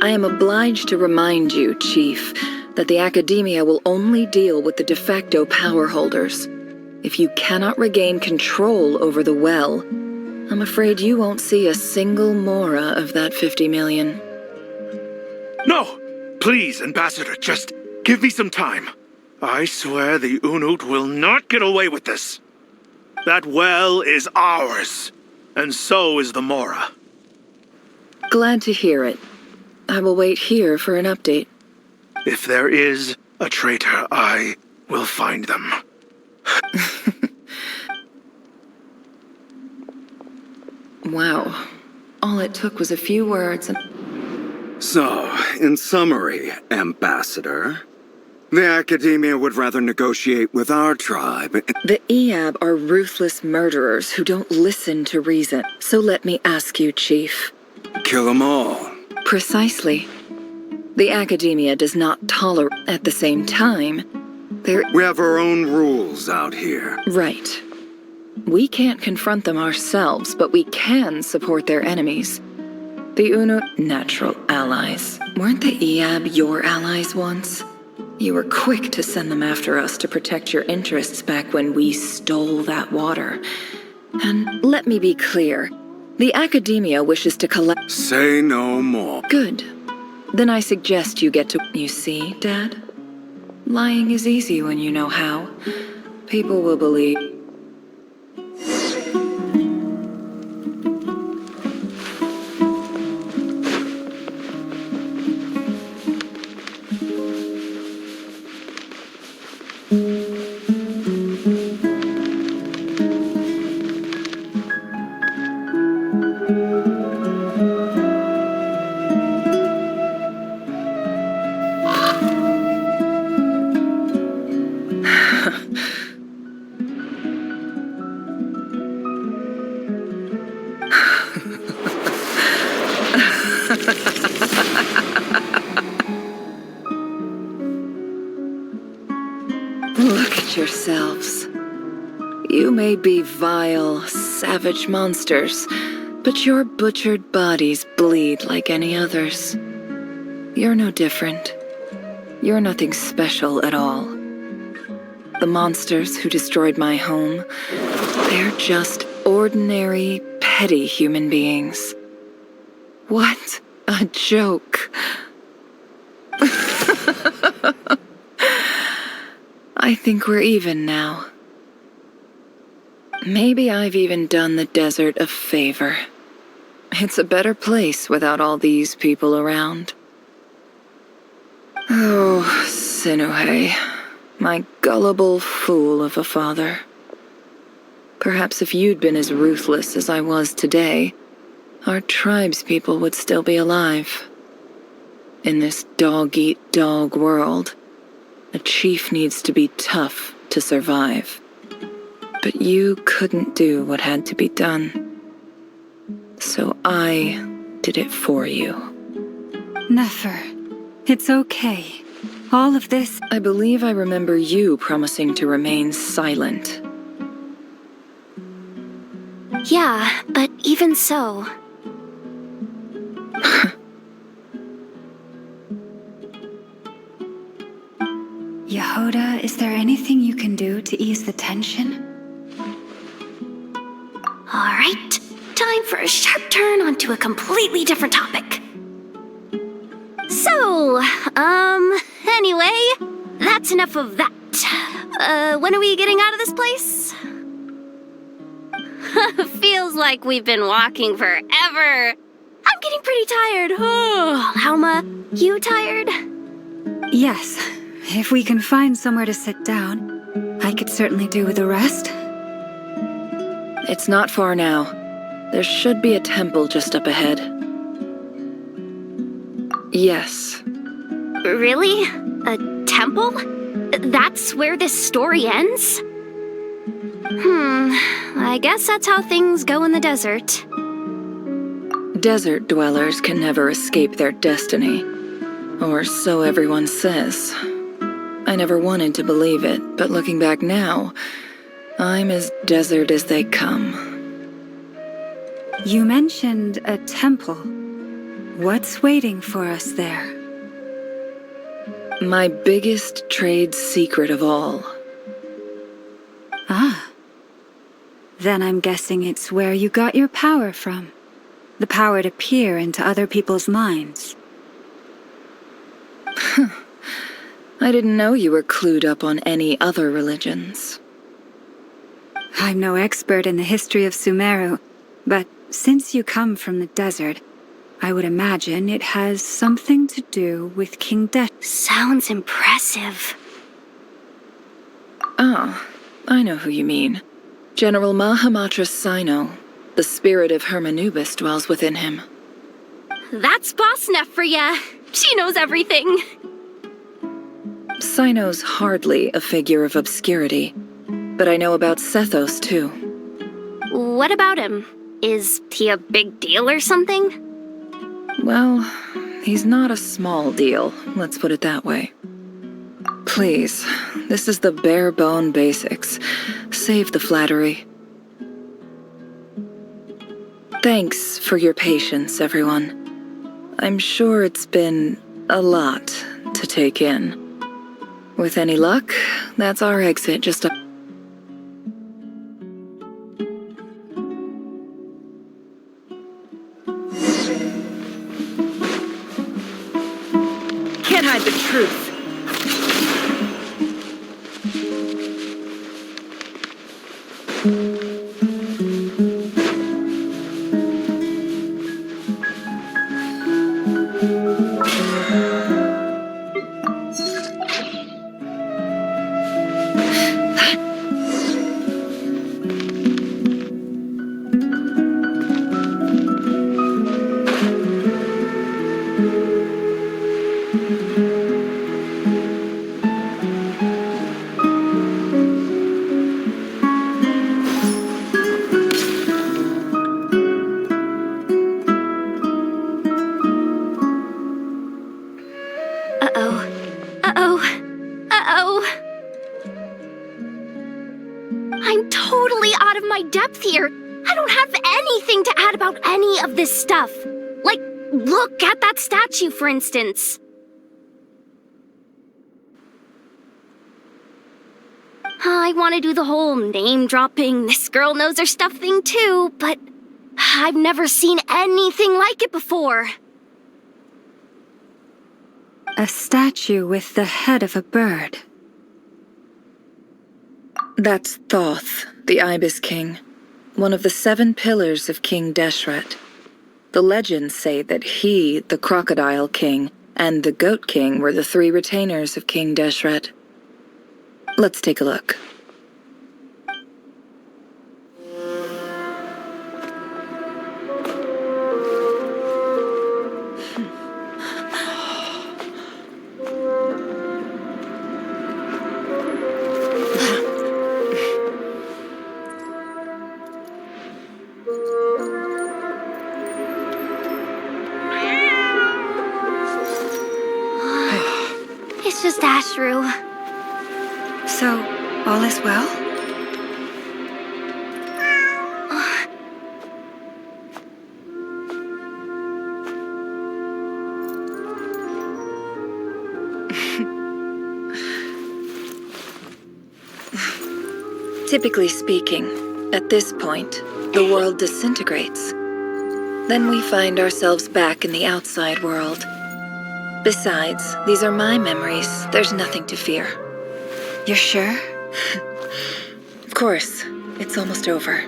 I am obliged to remind you, Chief, that the Academia will only deal with the de facto power holders. If you cannot regain control over the well, I'm afraid you won't see a single mora of that 50 million. No! Please, Ambassador, just give me some time. I swear the Unut will not get away with this. That well is ours, and so is the mora. Glad to hear it. I will wait here for an update. If there is a traitor, I will find them. Wow. All it took was a few words and... So, in summary, Ambassador, the Academia would rather negotiate with our tribe. The Eab are ruthless murderers who don't listen to reason. So let me ask you, Chief. Kill them all. Precisely. The Academia does not tolerate. At the same time, We have our own rules out here. Right. We can't confront them ourselves, but we can support their enemies. The natural allies. Weren't the Eab your allies once? You were quick to send them after us to protect your interests back when we stole that water. And let me be clear. The Academia wishes to collect— Say no more. Good. Then I suggest you get to— You see, Dad? Lying is easy when you know how. People will believe. Look at yourselves. You may be vile, savage monsters, but your butchered bodies bleed like any others. You're no different. You're nothing special at all. The monsters who destroyed my home, they're just ordinary, petty human beings. What a joke. I think we're even now. Maybe I've even done the desert a favor. It's a better place without all these people around. Oh, Sinuhe, my gullible fool of a father. Perhaps if you'd been as ruthless as I was today, our tribespeople would still be alive. In this dog-eat-dog world, a chief needs to be tough to survive. But you couldn't do what had to be done. So I did it for you. Nefer, it's okay. All of this— I believe I remember you promising to remain silent. Yeah, but even so. Yehoda, is there anything you can do to ease the tension? All right, time for a sharp turn onto a completely different topic. So, anyway, that's enough of that. When are we getting out of this place? Feels like we've been walking forever. I'm getting pretty tired. Lauma, you tired? Yes. If we can find somewhere to sit down, I could certainly do with a rest. It's not far now. There should be a temple just up ahead. Yes. Really? A temple? That's where this story ends? I guess that's how things go in the desert. Desert dwellers can never escape their destiny. Or so everyone says. I never wanted to believe it, but looking back now, I'm as desert as they come. You mentioned a temple. What's waiting for us there? My biggest trade secret of all. Ah. Then I'm guessing it's where you got your power from. The power to peer into other people's minds. I didn't know you were clued up on any other religions. I'm no expert in the history of Sumeru, but since you come from the desert, I would imagine it has something to do with King Det. Sounds impressive. Oh, I know who you mean. General Mahamatra Sino. The spirit of Hermanubis dwells within him. That's Boss Neff for ya. She knows everything. Sino's hardly a figure of obscurity, but I know about Sethos too. What about him? Is he a big deal or something? Well, he's not a small deal, let's put it that way. Please, this is the bare bone basics. Save the flattery. Thanks for your patience, everyone. I'm sure it's been a lot to take in. With any luck, that's our exit just up. Can't hide the truth. I'm totally out of my depth here. I don't have anything to add about any of this stuff. Like, look at that statue, for instance. I want to do the whole name-dropping, this girl knows her stuff thing too, but I've never seen anything like it before. A statue with the head of a bird. That's Thoth, the Ibis King, one of the 7 pillars of King Deshret. The legends say that he, the Crocodile King, and the Goat King were the 3 retainers of King Deshret. Let's take a look. It's just Ashru. So, all is well? Typically speaking, at this point, the world disintegrates. Then we find ourselves back in the outside world. Besides, these are my memories. There's nothing to fear. You're sure? Of course. It's almost over.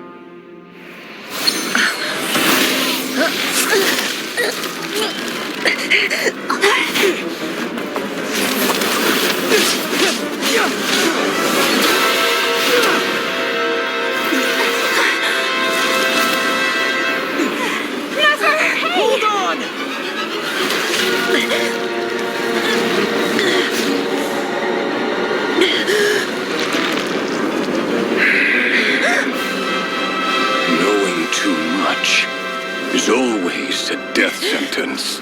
Never! Hold on! Knowing too much is always a death sentence.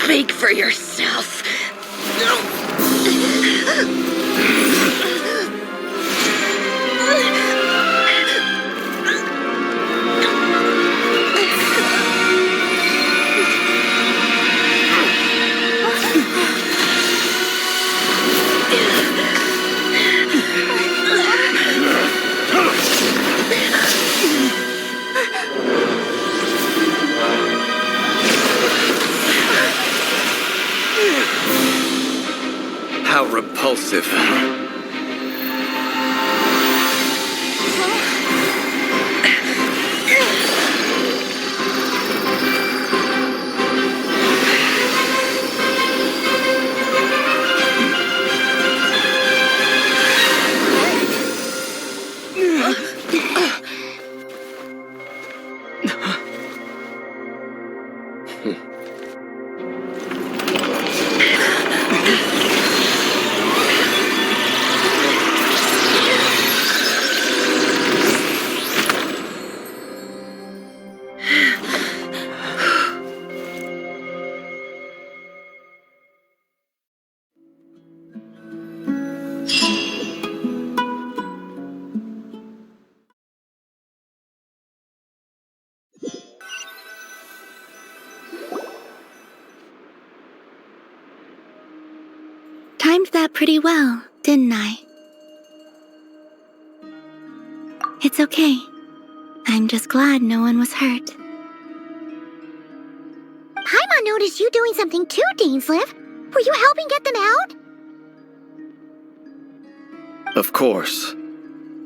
Speak for yourself. How repulsive. pretty well, didn't I? It's okay. I'm just glad no one was hurt. Paimon noticed you doing something too, Dainsleif. Were you helping get them out? Of course.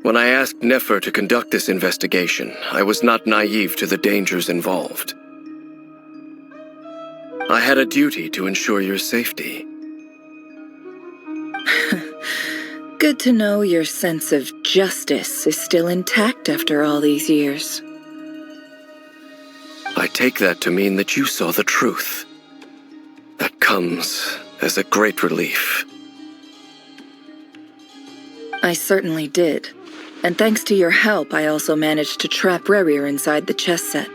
When I asked Nefer to conduct this investigation, I was not naive to the dangers involved. I had a duty to ensure your safety. Good to know your sense of justice is still intact after all these years. I take that to mean that you saw the truth. That comes as a great relief. I certainly did. And thanks to your help, I also managed to trap Rerir inside the chess set.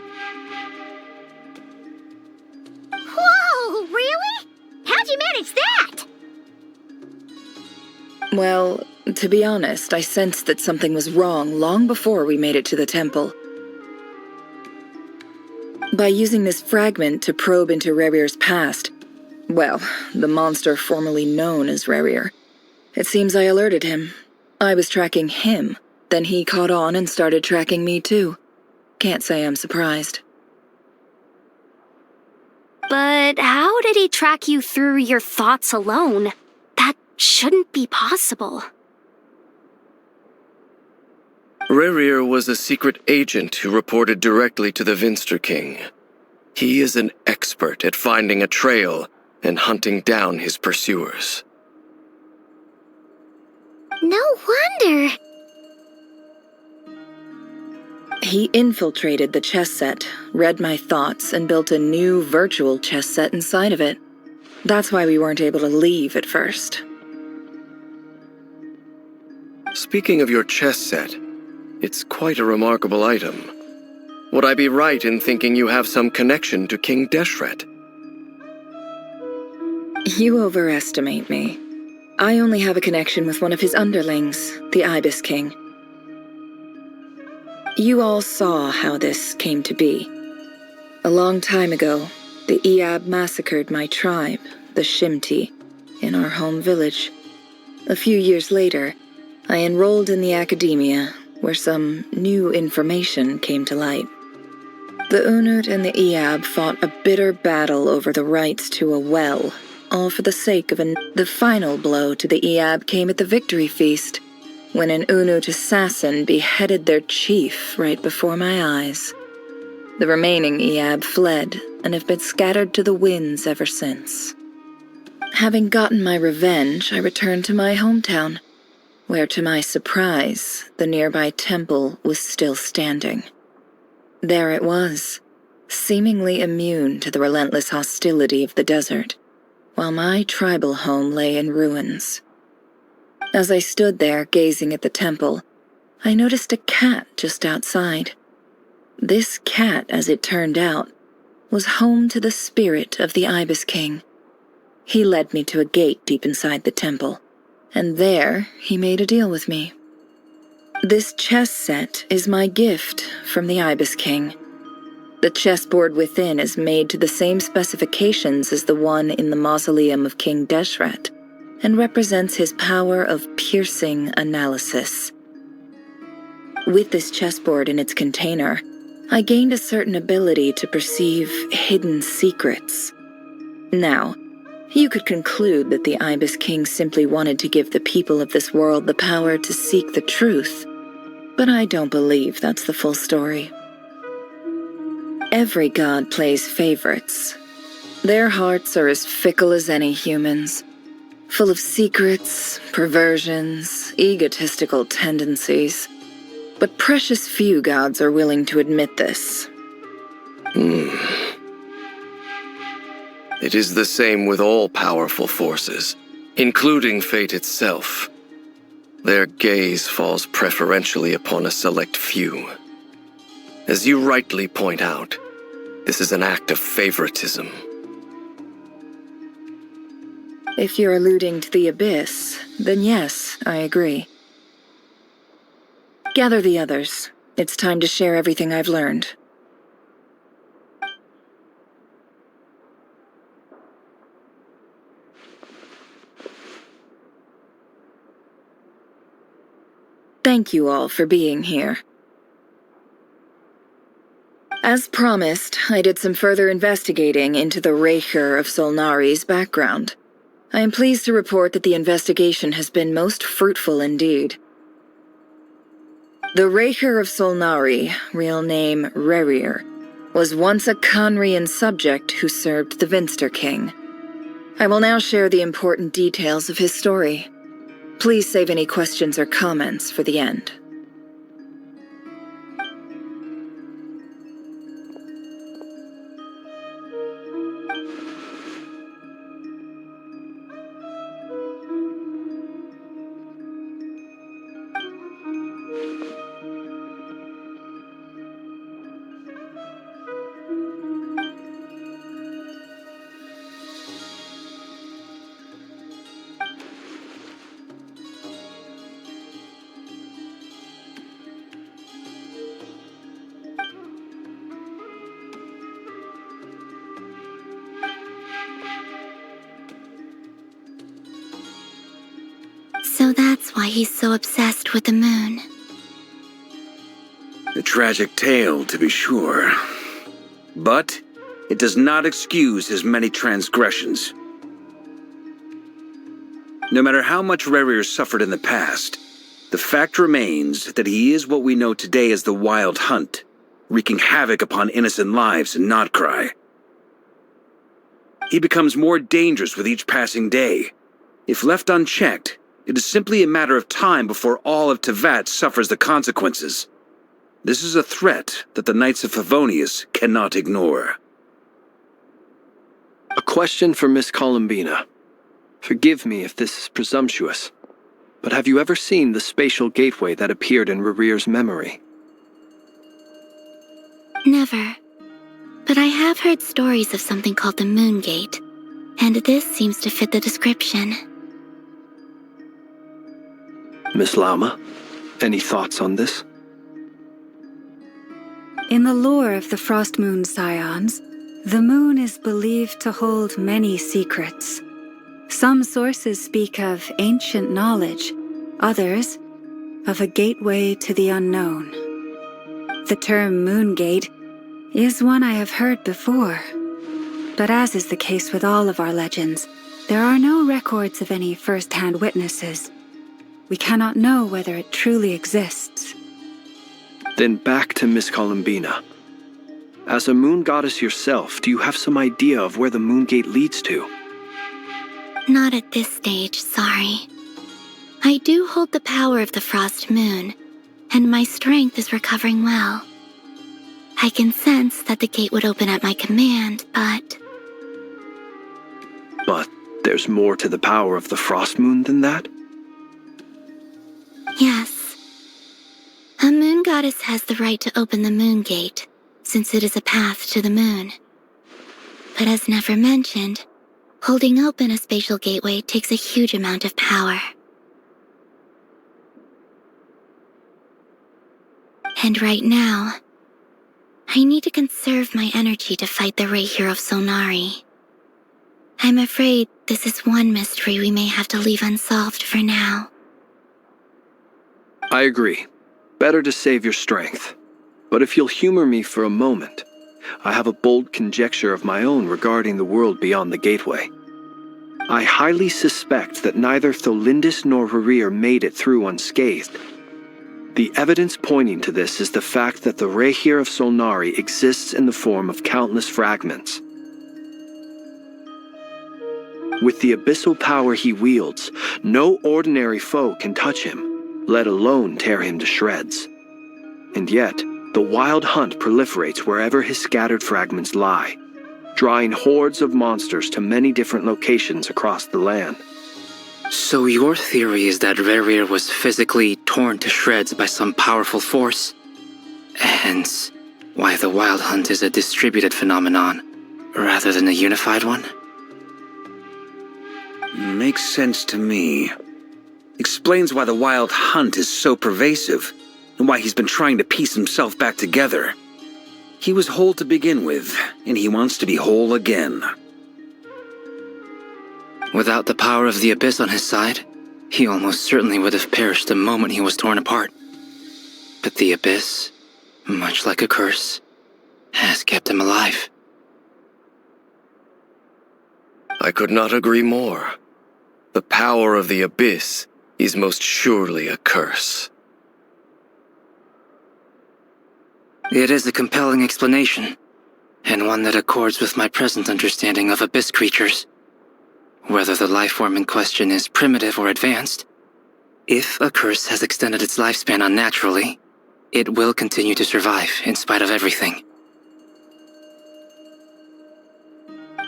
Whoa, really? How'd you manage that? Well, to be honest, I sensed that something was wrong long before we made it to the temple. By using this fragment to probe into Rerir's past, well, the monster formerly known as Rerir, it seems I alerted him. I was tracking him, then he caught on and started tracking me too. Can't say I'm surprised. But how did he track you through your thoughts alone? That shouldn't be possible. Rerir was a secret agent who reported directly to the Vinster King. He is an expert at finding a trail and hunting down his pursuers. No wonder. He infiltrated the chess set, read my thoughts, and built a new virtual chess set inside of it. That's why we weren't able to leave at first. Speaking of your chess set, it's quite a remarkable item. Would I be right in thinking you have some connection to King Deshret? You overestimate me. I only have a connection with one of his underlings, the Ibis King. You all saw how this came to be. A long time ago, the Eab massacred my tribe, the Shimti, in our home village. A few years later, I enrolled in the academia, where some new information came to light. The Unut and the Eab fought a bitter battle over the rights to a well, all for the sake of the final blow to the Eab came at the victory feast, when an Unut assassin beheaded their chief right before my eyes. The remaining Eab fled and have been scattered to the winds ever since. Having gotten my revenge, I returned to my hometown, where to my surprise, the nearby temple was still standing. There it was, seemingly immune to the relentless hostility of the desert, while my tribal home lay in ruins. As I stood there gazing at the temple, I noticed a cat just outside. This cat, as it turned out, was home to the spirit of the Ibis King. He led me to a gate deep inside the temple, and there he made a deal with me. This chess set is my gift from the Ibis King. The chessboard within is made to the same specifications as the one in the mausoleum of King Deshret, and represents his power of piercing analysis. With this chessboard in its container, I gained a certain ability to perceive hidden secrets. Now, you could conclude that the Ibis King simply wanted to give the people of this world the power to seek the truth, but I don't believe that's the full story. Every god plays favorites. Their hearts are as fickle as any human's, full of secrets, perversions, egotistical tendencies. But precious few gods are willing to admit this. It is the same with all powerful forces, including fate itself. Their gaze falls preferentially upon a select few. As you rightly point out, this is an act of favoritism. If you're alluding to the Abyss, then yes, I agree. Gather the others. It's time to share everything I've learned. Thank you all for being here. As promised, I did some further investigating into the Raker of Solnari's background. I am pleased to report that the investigation has been most fruitful indeed. The Raker of Solnari, real name Rerir, was once a Conrian subject who served the Vinster King. I will now share the important details of his story. Please save any questions or comments for the end. So that's why he's so obsessed with the moon. A tragic tale, to be sure. But it does not excuse his many transgressions. No matter how much Rerir suffered in the past, the fact remains that he is what we know today as the Wild Hunt, wreaking havoc upon innocent lives in Notcry. He becomes more dangerous with each passing day. If left unchecked, it is simply a matter of time before all of Tevat suffers the consequences. This is a threat that the Knights of Favonius cannot ignore. A question for Miss Columbina. Forgive me if this is presumptuous, but have you ever seen the spatial gateway that appeared in Rerir's memory? Never. But I have heard stories of something called the Moon Gate, and this seems to fit the description. Miss Lama, any thoughts on this? In the lore of the Frost Moon Scions, the moon is believed to hold many secrets. Some sources speak of ancient knowledge, others of a gateway to the unknown. The term Moon Gate is one I have heard before, but as is the case with all of our legends, there are no records of any first-hand witnesses. We cannot know whether it truly exists. Then back to Miss Columbina. As a moon goddess yourself, do you have some idea of where the Moon Gate leads to? Not at this stage, sorry. I do hold the power of the Frost Moon, and my strength is recovering well. I can sense that the gate would open at my command, but... But there's more to the power of the Frost Moon than that? Yes. A moon goddess has the right to open the Moon Gate, since it is a path to the moon. But as never mentioned, holding open a spatial gateway takes a huge amount of power. And right now, I need to conserve my energy to fight the Raker of Solnari. I'm afraid this is one mystery we may have to leave unsolved for now. I agree. Better to save your strength. But if you'll humor me for a moment, I have a bold conjecture of my own regarding the world beyond the gateway. I highly suspect that neither Tholindis nor Rerir made it through unscathed. The evidence pointing to this is the fact that the Raker of Solnari exists in the form of countless fragments. With the abyssal power he wields, no ordinary foe can touch him, let alone tear him to shreds. And yet, the Wild Hunt proliferates wherever his scattered fragments lie, drawing hordes of monsters to many different locations across the land. So your theory is that Rerir was physically torn to shreds by some powerful force? Hence, why the Wild Hunt is a distributed phenomenon, rather than a unified one? Makes sense to me. Explains why the Wild Hunt is so pervasive, and why he's been trying to piece himself back together. He was whole to begin with, and he wants to be whole again. Without the power of the Abyss on his side, he almost certainly would have perished the moment he was torn apart. But the Abyss, much like a curse, has kept him alive. I could not agree more. The power of the Abyss is most surely a curse. It is a compelling explanation, and one that accords with my present understanding of Abyss creatures. Whether the life form in question is primitive or advanced, if a curse has extended its lifespan unnaturally, it will continue to survive in spite of everything.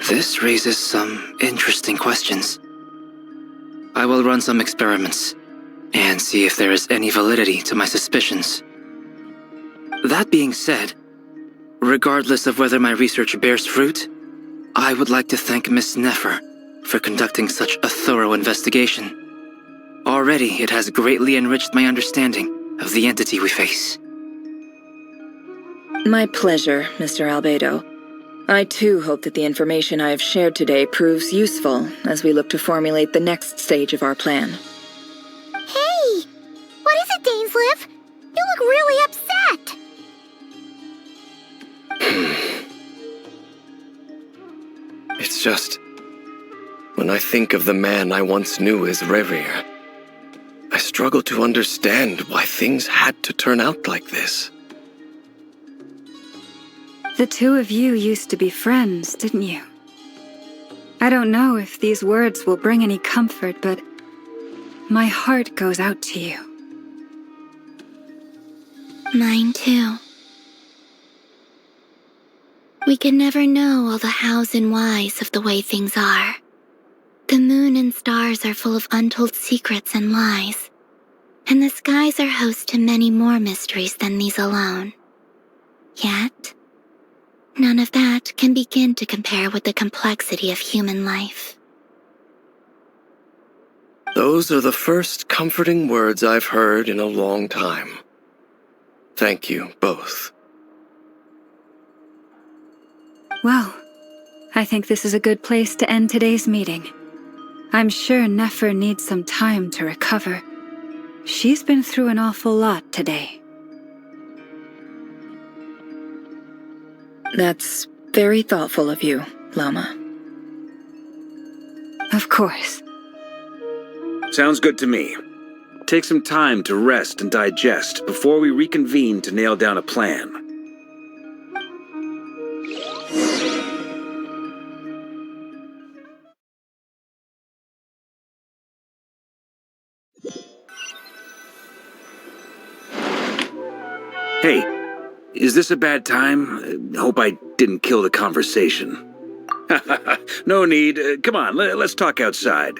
This raises some interesting questions. I will run some experiments and see if there is any validity to my suspicions. That being said, regardless of whether my research bears fruit, I would like to thank Miss Nefer for conducting such a thorough investigation. Already, it has greatly enriched my understanding of the entity we face. My pleasure, Mr. Albedo. I too hope that the information I have shared today proves useful as we look to formulate the next stage of our plan. Hey! What is it, Dainsleif? You look really upset! It's just... when I think of the man I once knew as Rerir, I struggle to understand why things had to turn out like this. The two of you used to be friends, didn't you? I don't know if these words will bring any comfort, but my heart goes out to you. Mine too. We can never know all the hows and whys of the way things are. The moon and stars are full of untold secrets and lies, and the skies are host to many more mysteries than these alone. Yet, none of that can begin to compare with the complexity of human life. Those are the first comforting words I've heard in a long time. Thank you, both. Well, I think this is a good place to end today's meeting. I'm sure Nefer needs some time to recover. She's been through an awful lot today. That's very thoughtful of you, Lama. Of course. Sounds good to me. Take some time to rest and digest before we reconvene to nail down a plan. Hey, is this a bad time? Hope I didn't kill the conversation. No need. Come on, let's talk outside.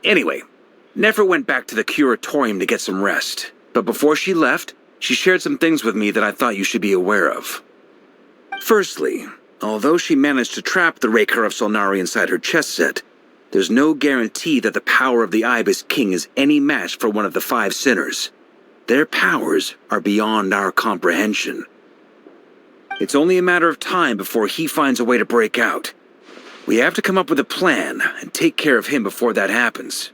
Anyway, Nefer went back to the curatorium to get some rest. But before she left, she shared some things with me that I thought you should be aware of. Firstly, although she managed to trap the Raker of Solnari inside her chess set, there's no guarantee that the power of the Ibis King is any match for one of the 5 sinners. Their powers are beyond our comprehension. It's only a matter of time before he finds a way to break out. We have to come up with a plan and take care of him before that happens.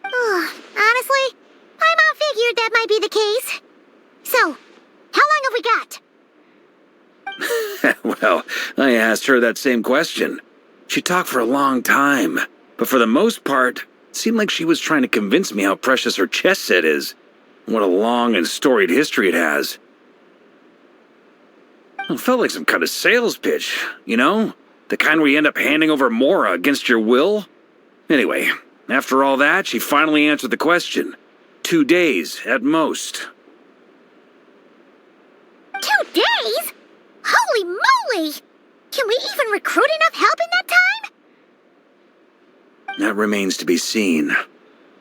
Honestly, my mom figured that might be the case. So, how long have we got? Well, I asked her that same question. She talked for a long time, but for the most part, it seemed like she was trying to convince me how precious her chess set is. What a long and storied history it has. It felt like some kind of sales pitch, you know? The kind where you end up handing over Mora against your will? Anyway, after all that, she finally answered the question. 2 days, at most. 2 days? Holy moly! Can we even recruit enough help in that time? That remains to be seen.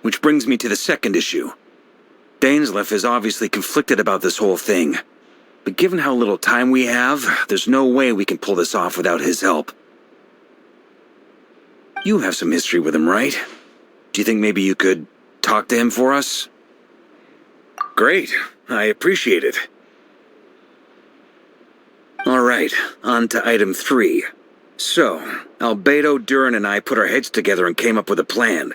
Which brings me to the second issue. Dainsleif is obviously conflicted about this whole thing. But given how little time we have, there's no way we can pull this off without his help. You have some history with him, right? Do you think maybe you could talk to him for us? Great. I appreciate it. All right, on to item 3. So, Albedo, Durin, and I put our heads together and came up with a plan.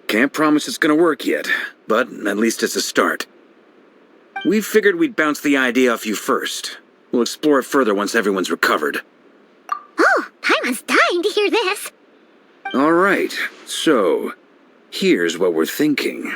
Can't promise it's gonna work yet, but at least it's a start. We figured we'd bounce the idea off you first. We'll explore it further once everyone's recovered. Oh, Paimon's dying to hear this. All right, so here's what we're thinking.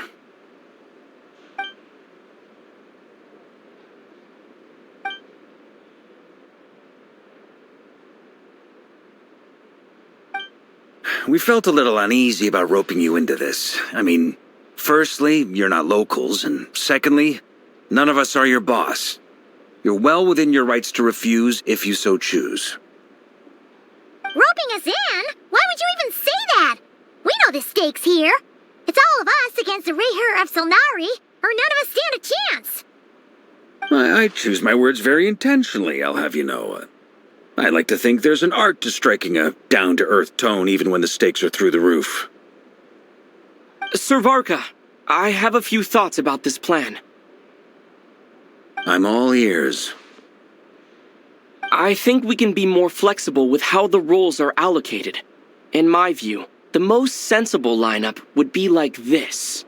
We felt a little uneasy about roping you into this. I mean, firstly, you're not locals, and secondly, none of us are your boss. You're well within your rights to refuse if you so choose. Roping us in? Why would you even say that? We know the stakes here. It's all of us against the Rayher of Solnari, or none of us stand a chance. I choose my words very intentionally, I'll have you know. I like to think there's an art to striking a down-to-earth tone even when the stakes are through the roof. Sir Varka, I have a few thoughts about this plan. I'm all ears. I think we can be more flexible with how the roles are allocated. In my view, the most sensible lineup would be like this.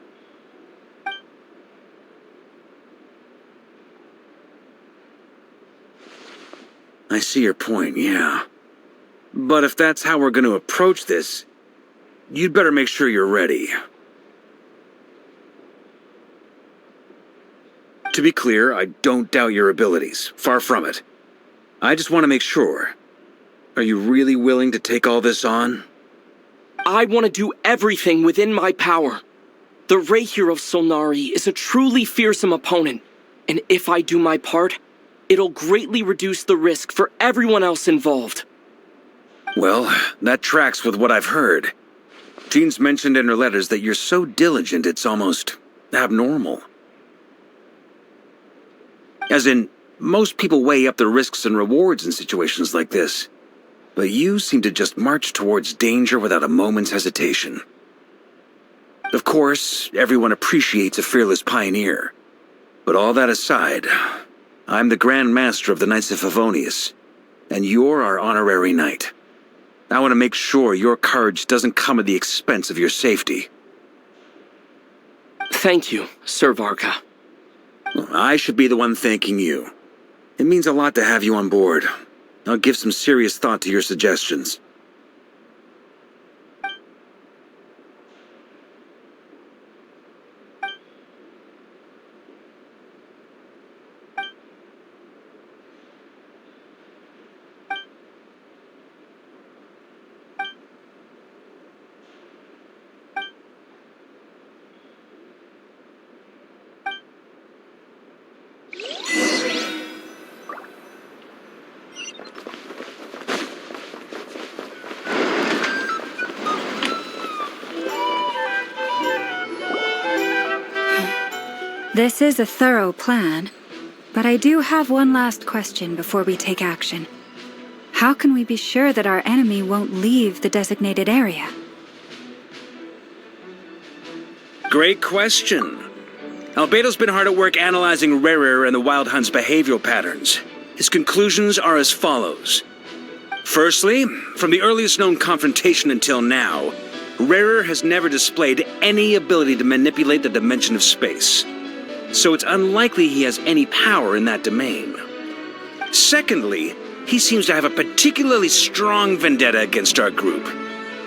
I see your point, yeah. But if that's how we're going to approach this, you'd better make sure you're ready. To be clear, I don't doubt your abilities. Far from it. I just want to make sure. Are you really willing to take all this on? I want to do everything within my power. The Rayher of Solnari is a truly fearsome opponent, and if I do my part, it'll greatly reduce the risk for everyone else involved. Well, that tracks with what I've heard. Jean's mentioned in her letters that you're so diligent it's almost abnormal. As in, most people weigh up the risks and rewards in situations like this. But you seem to just march towards danger without a moment's hesitation. Of course, everyone appreciates a fearless pioneer. But all that aside, I'm the Grand Master of the Knights of Favonius, and you're our honorary knight. I want to make sure your courage doesn't come at the expense of your safety. Thank you, Sir Varka. Well, I should be the one thanking you. It means a lot to have you on board. I'll give some serious thought to your suggestions. This is a thorough plan, but I do have one last question before we take action. How can we be sure that our enemy won't leave the designated area? Great question. Albedo's been hard at work analyzing Rayher and the Wild Hunt's behavioral patterns. His conclusions are as follows. Firstly, from the earliest known confrontation until now, Rayher has never displayed any ability to manipulate the dimension of space. So it's unlikely he has any power in that domain. Secondly, he seems to have a particularly strong vendetta against our group.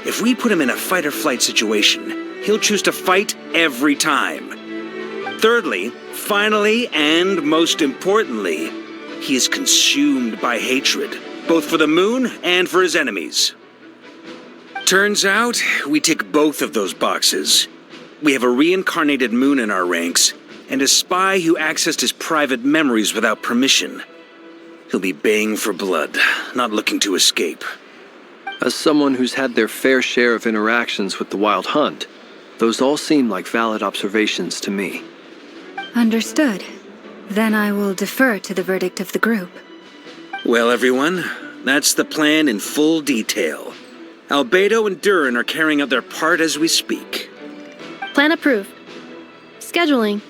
If we put him in a fight-or-flight situation, he'll choose to fight every time. Thirdly, finally, and most importantly, he is consumed by hatred, both for the moon and for his enemies. Turns out, we tick both of those boxes. We have a reincarnated moon in our ranks, and a spy who accessed his private memories without permission. He'll be baying for blood, not looking to escape. As someone who's had their fair share of interactions with the Wild Hunt, those all seem like valid observations to me. Understood. Then I will defer to the verdict of the group. Well, everyone, that's the plan in full detail. Albedo and Durin are carrying out their part as we speak. Plan approved. Scheduling.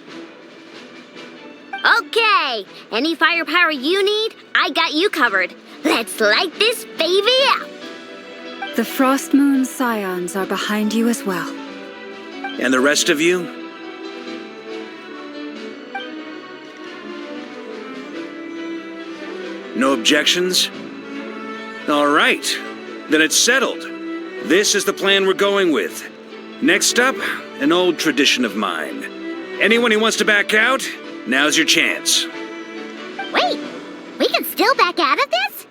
Okay, any firepower you need, I got you covered. Let's light this baby up. The Frost Moon Scions are behind you as well. And the rest of you? No objections? All right, then it's settled. This is the plan we're going with. Next up, an old tradition of mine. Anyone who wants to back out, now's your chance. Wait, we can still back out of this?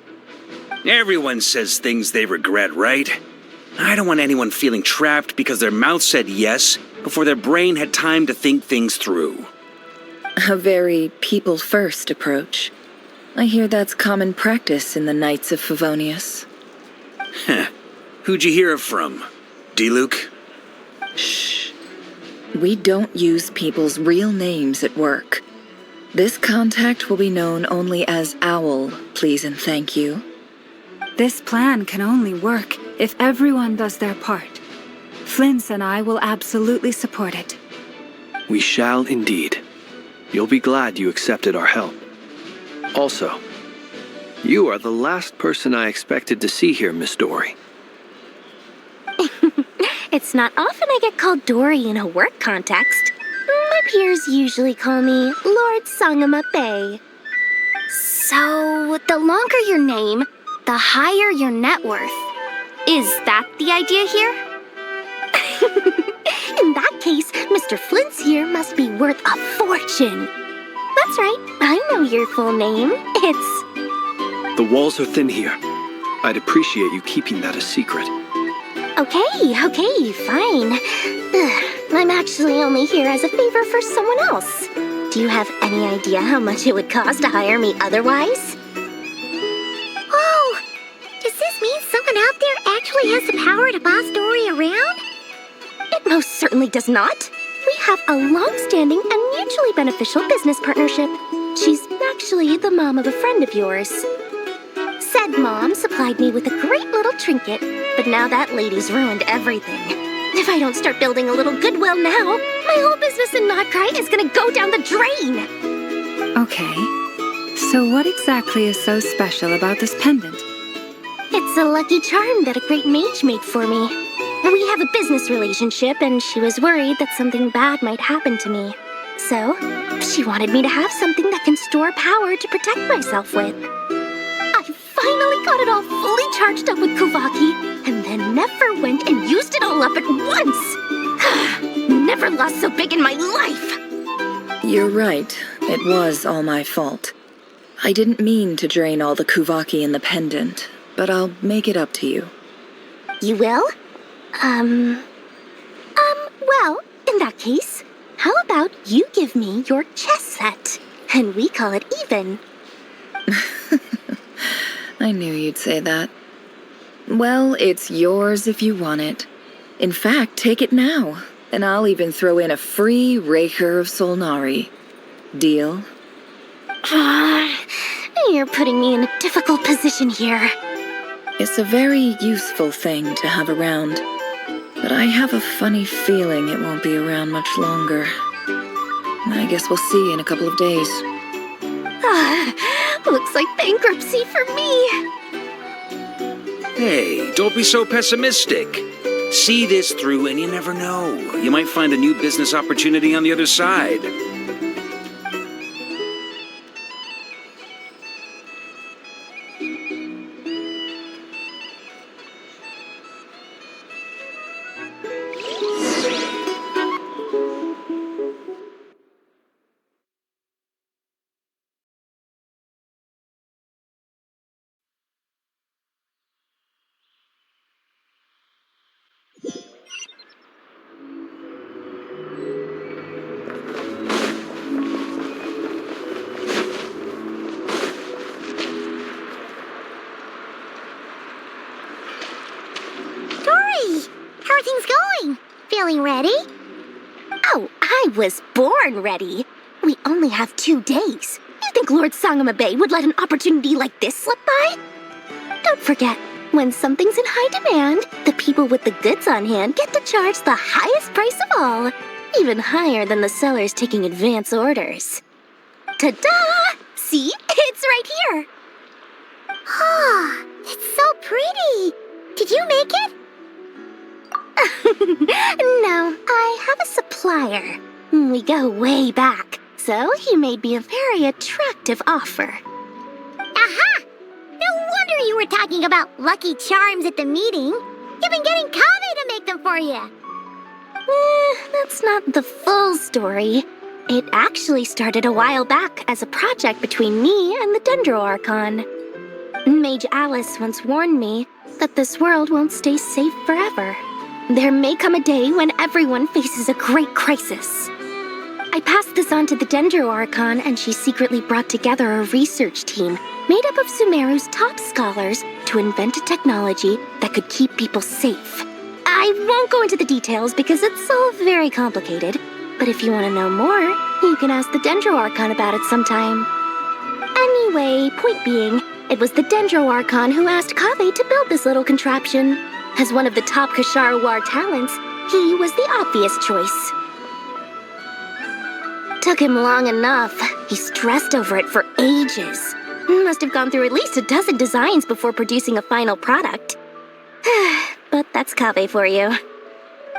Everyone says things they regret, right? I don't want anyone feeling trapped because their mouth said yes before their brain had time to think things through. A very people-first approach. I hear that's common practice in the Knights of Favonius. Heh. Who'd you hear it from? D-Luke? Shh. We don't use people's real names at work. This contact will be known only as Owl, please and thank you. This plan can only work if everyone does their part. Flint's and I will absolutely support it. We shall indeed. You'll be glad you accepted our help. Also, you are the last person I expected to see here, Miss Dory. It's not often I get called Dory in a work context. My peers usually call me Lord Sangama Bay. So, the longer your name, the higher your net worth. Is that the idea here? In that case, Mr. Flint's here must be worth a fortune. That's right, I know your full name. It's... The walls are thin here. I'd appreciate you keeping that a secret. Okay, fine. I'm actually only here as a favor for someone else. Do you have any idea how much it would cost to hire me otherwise? Oh, does this mean someone out there actually has the power to boss Dory around? It most certainly does not. We have a long-standing and mutually beneficial business partnership. She's actually the mom of a friend of yours. Said mom supplied me with a great little trinket, but now that lady's ruined everything. If I don't start building a little goodwill now, my whole business in Notcry is gonna go down the drain! Okay, so what exactly is so special about this pendant? It's a lucky charm that a great mage made for me. We have a business relationship, and she was worried that something bad might happen to me. So, she wanted me to have something that can store power to protect myself with. I finally got it all fully charged up with Kuvaki, and then never went and used it all up at once! Never lost so big in my life! You're right. It was all my fault. I didn't mean to drain all the Kuvaki in the pendant, but I'll make it up to you. You will? Well, in that case, how about you give me your chess set, and we call it even? I knew you'd say that. Well, it's yours if you want it. In fact, take it now, and I'll even throw in a free Raker of Solnari. Deal? You're putting me in a difficult position here. It's a very useful thing to have around, but I have a funny feeling it won't be around much longer. I guess we'll see in a couple of days. Looks like bankruptcy for me. Hey, don't be so pessimistic. See this through and you never know. You might find a new business opportunity on the other side. How are things going? Feeling ready? Oh, I was born ready. We only have 2 days. You think Lord Sangama Bay would let an opportunity like this slip by? Don't forget, when something's in high demand, the people with the goods on hand get to charge the highest price of all, even higher than the sellers taking advance orders. Ta-da! See? It's right here. Ah, it's so pretty. Did you make it? No, I have a supplier. We go way back, so he made me a very attractive offer. Aha! No wonder you were talking about Lucky Charms at the meeting. You've been getting Kaveh to make them for you. That's not the full story. It actually started a while back as a project between me and the Dendro Archon. Mage Alice once warned me that this world won't stay safe forever. There may come a day when everyone faces a great crisis. I passed this on to the Dendro Archon, and she secretly brought together a research team made up of Sumeru's top scholars to invent a technology that could keep people safe. I won't go into the details because it's all very complicated, but if you want to know more, you can ask the Dendro Archon about it sometime. Anyway, point being, it was the Dendro Archon who asked Kaveh to build this little contraption. As one of the top Kasharu War talents, he was the obvious choice. Took him long enough. He stressed over it for ages. Must have gone through at least a dozen designs before producing a final product. But that's Kaveh for you.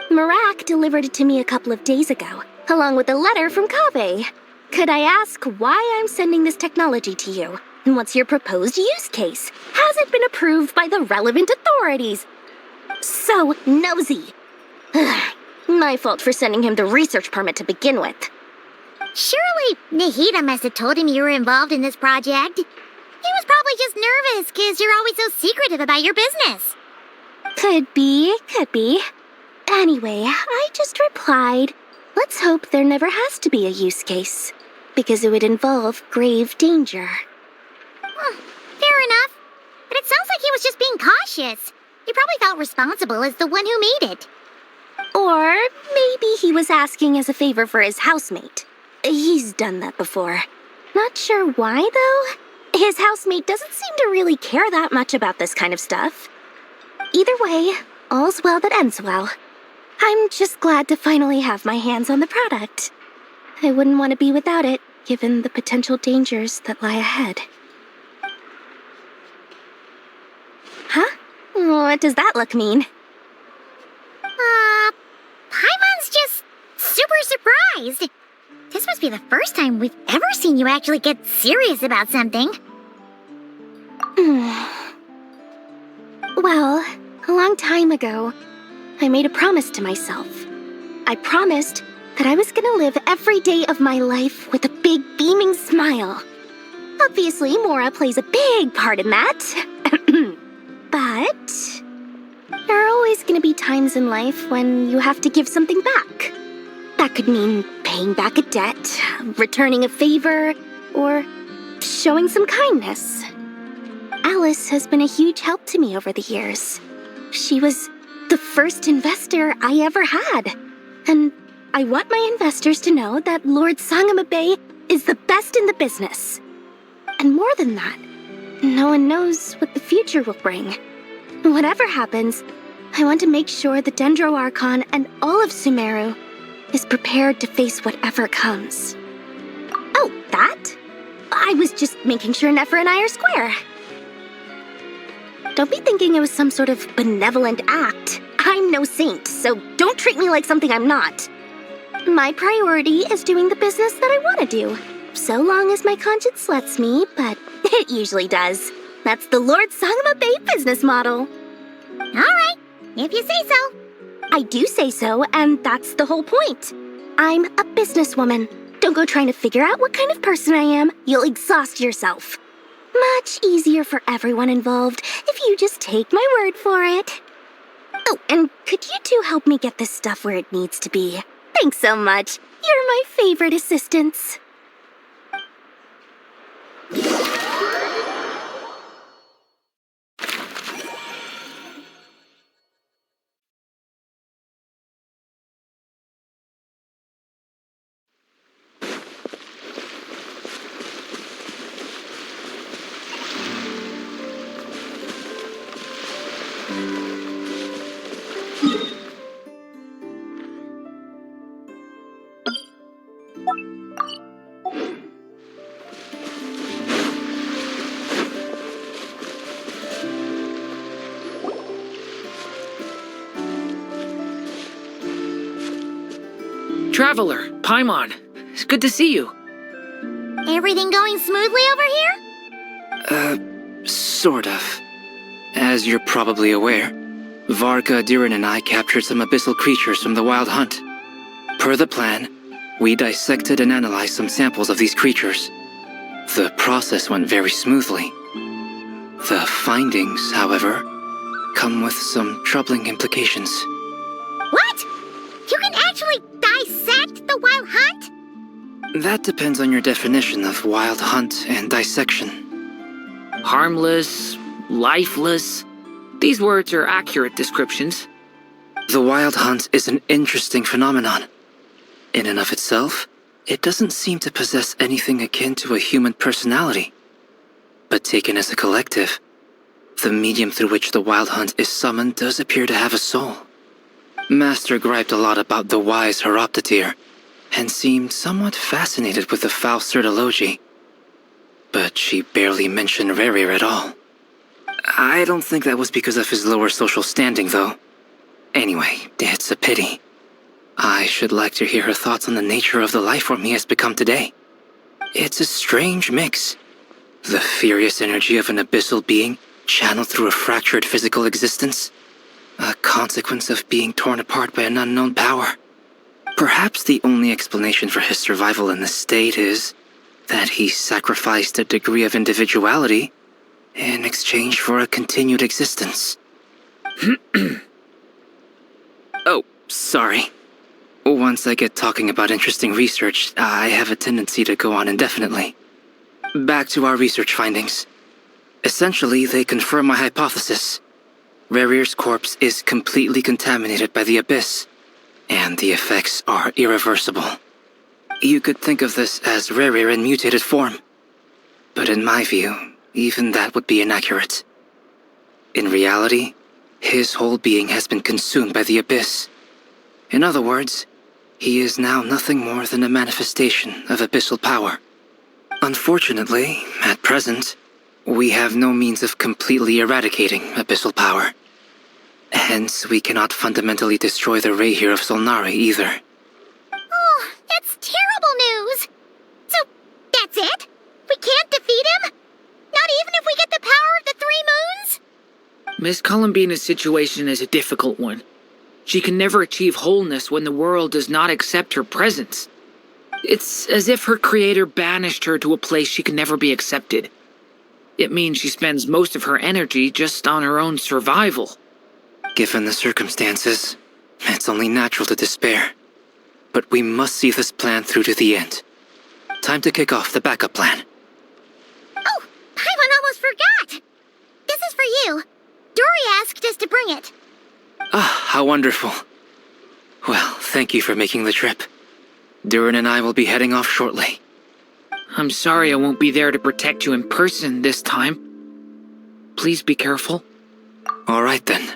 Marak delivered it to me a couple of days ago, along with a letter from Kaveh. Could I ask why I'm sending this technology to you? And what's your proposed use case? Has it been approved by the relevant authorities? So nosy. My fault for sending him the research permit to begin with. Surely Nahida must have told him you were involved in this project. He was probably just nervous because you're always so secretive about your business. Could be. Anyway, I just replied, let's hope there never has to be a use case, because it would involve grave danger. Fair enough. But it sounds like he was just being cautious. He probably felt responsible as the one who made it. Or maybe he was asking as a favor for his housemate. He's done that before. Not sure why, though. His housemate doesn't seem to really care that much about this kind of stuff. Either way, all's well that ends well. I'm just glad to finally have my hands on the product. I wouldn't want to be without it, given the potential dangers that lie ahead. Huh? What does that look mean? Paimon's just super surprised. This must be the first time we've ever seen you actually get serious about something. Well, a long time ago, I made a promise to myself. I promised that I was gonna live every day of my life with a big beaming smile. Obviously, Mora plays a big part in that. But there are always gonna be times in life when you have to give something back. That could mean paying back a debt, returning a favor, or showing some kindness. Alice has been a huge help to me over the years. She was the first investor I ever had. And I want my investors to know that Lord Sangama Bay is the best in the business. And more than that, no one knows what the future will bring. Whatever happens, I want to make sure the Dendro Archon and all of Sumeru is prepared to face whatever comes. Oh, that? I was just making sure Nefer and I are square. Don't be thinking it was some sort of benevolent act. I'm no saint, so don't treat me like something I'm not. My priority is doing the business that I want to do, so long as my conscience lets me, but it usually does. That's the Lord Sangama Bay business model. All right, if you say so. I do say so, and that's the whole point. I'm a businesswoman. Don't go trying to figure out what kind of person I am. You'll exhaust yourself. Much easier for everyone involved if you just take my word for it. Oh, and could you two help me get this stuff where it needs to be? Thanks so much. You're my favorite assistants. traveler, Paimon. It's good to see you. Everything going smoothly over here? Sort of. As you're probably aware, Varka, Durin, and I captured some abyssal creatures from the Wild Hunt. Per the plan, we dissected and analyzed some samples of these creatures. The process went very smoothly. The findings, however, come with some troubling implications. What? You can actually dissect the Wild Hunt? That depends on your definition of Wild Hunt and dissection. Harmless, lifeless. These words are accurate descriptions. The Wild Hunt is an interesting phenomenon. In and of itself, it doesn't seem to possess anything akin to a human personality. But taken as a collective, the medium through which the Wild Hunt is summoned does appear to have a soul. Master griped a lot about the wise Horoptatyr, and seemed somewhat fascinated with the foul Certology. But she barely mentioned Rerir at all. I don't think that was because of his lower social standing, though. Anyway, it's a pity. I should like to hear her thoughts on the nature of the life form he has become today. It's a strange mix. The furious energy of an abyssal being channeled through a fractured physical existence. A consequence of being torn apart by an unknown power. Perhaps the only explanation for his survival in this state is that he sacrificed a degree of individuality in exchange for a continued existence. Oh, sorry. Once I get talking about interesting research, I have a tendency to go on indefinitely. Back to our research findings. Essentially, they confirm my hypothesis. Rerir's corpse is completely contaminated by the Abyss, and the effects are irreversible. You could think of this as Rerir in mutated form. But in my view, even that would be inaccurate. In reality, his whole being has been consumed by the Abyss. In other words, he is now nothing more than a manifestation of abyssal power. Unfortunately, at present, we have no means of completely eradicating abyssal power. Hence, we cannot fundamentally destroy the Reir of Solnari either. Oh, that's terrible news! So, that's it? We can't defeat him? Not even if we get the power of the Three Moons? Miss Columbina's situation is a difficult one. She can never achieve wholeness when the world does not accept her presence. It's as if her creator banished her to a place she can never be accepted. It means she spends most of her energy just on her own survival. Given the circumstances, it's only natural to despair. But we must see this plan through to the end. Time to kick off the backup plan. Oh, Paimon almost forgot! This is for you. Dory asked us to bring it. Ah, how wonderful. Well, thank you for making the trip. Durin and I will be heading off shortly. I'm sorry I won't be there to protect you in person this time. Please be careful. All right then.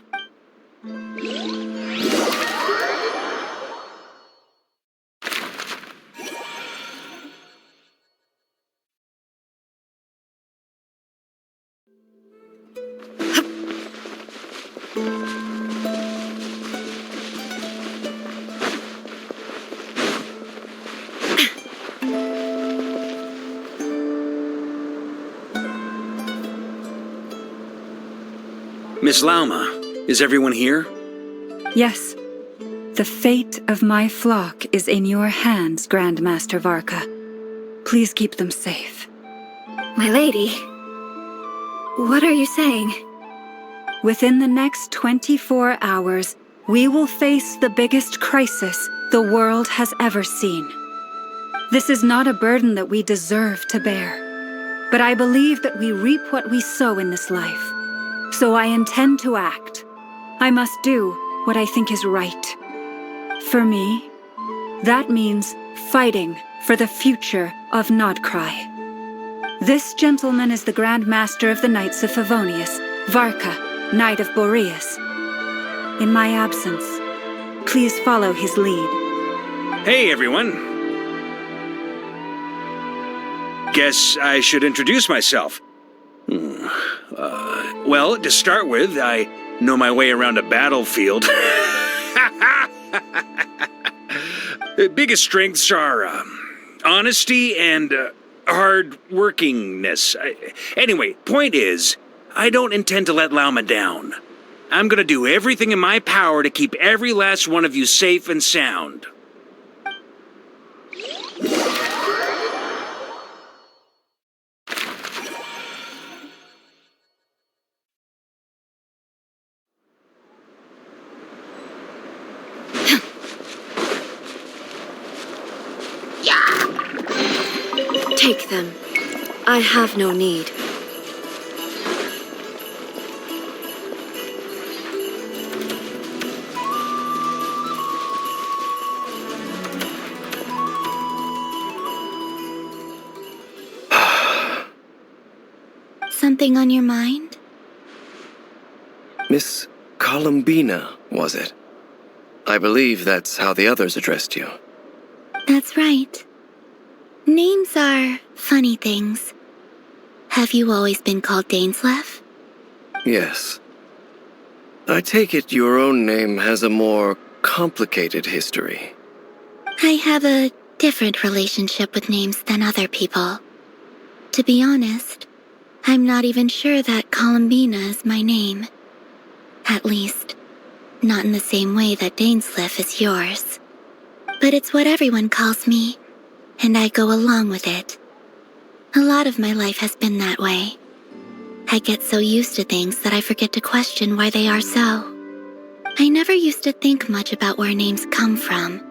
Miss Lauma, is everyone here? Yes. The fate of my flock is in your hands, Grandmaster Varka. Please keep them safe. My lady, what are you saying? Within the next 24 hours, we will face the biggest crisis the world has ever seen. This is not a burden that we deserve to bear, but I believe that we reap what we sow in this life. So I intend to act. I must do what I think is right. For me, that means fighting for the future of Nodcry. This gentleman is the Grand Master of the Knights of Favonius, Varka, Knight of Boreas. In my absence, please follow his lead. Hey, everyone. Guess I should introduce myself. Well, to start with, I know my way around a battlefield. Biggest strengths are honesty and hard-workingness. Anyway, point is, I don't intend to let Lauma down. I'm gonna do everything in my power to keep every last one of you safe and sound. Take them. I have no need. Something on your mind? Miss Columbina, was it? I believe that's how the others addressed you. That's right. Names are funny things. Have you always been called Dainsleif? Yes. I take it your own name has a more complicated history. I have a different relationship with names than other people. To be honest, I'm not even sure that Columbina is my name. At least, not in the same way that Dainsleif is yours. But it's what everyone calls me, and I go along with it. A lot of my life has been that way. I get so used to things that I forget to question why they are so. I never used to think much about where names come from,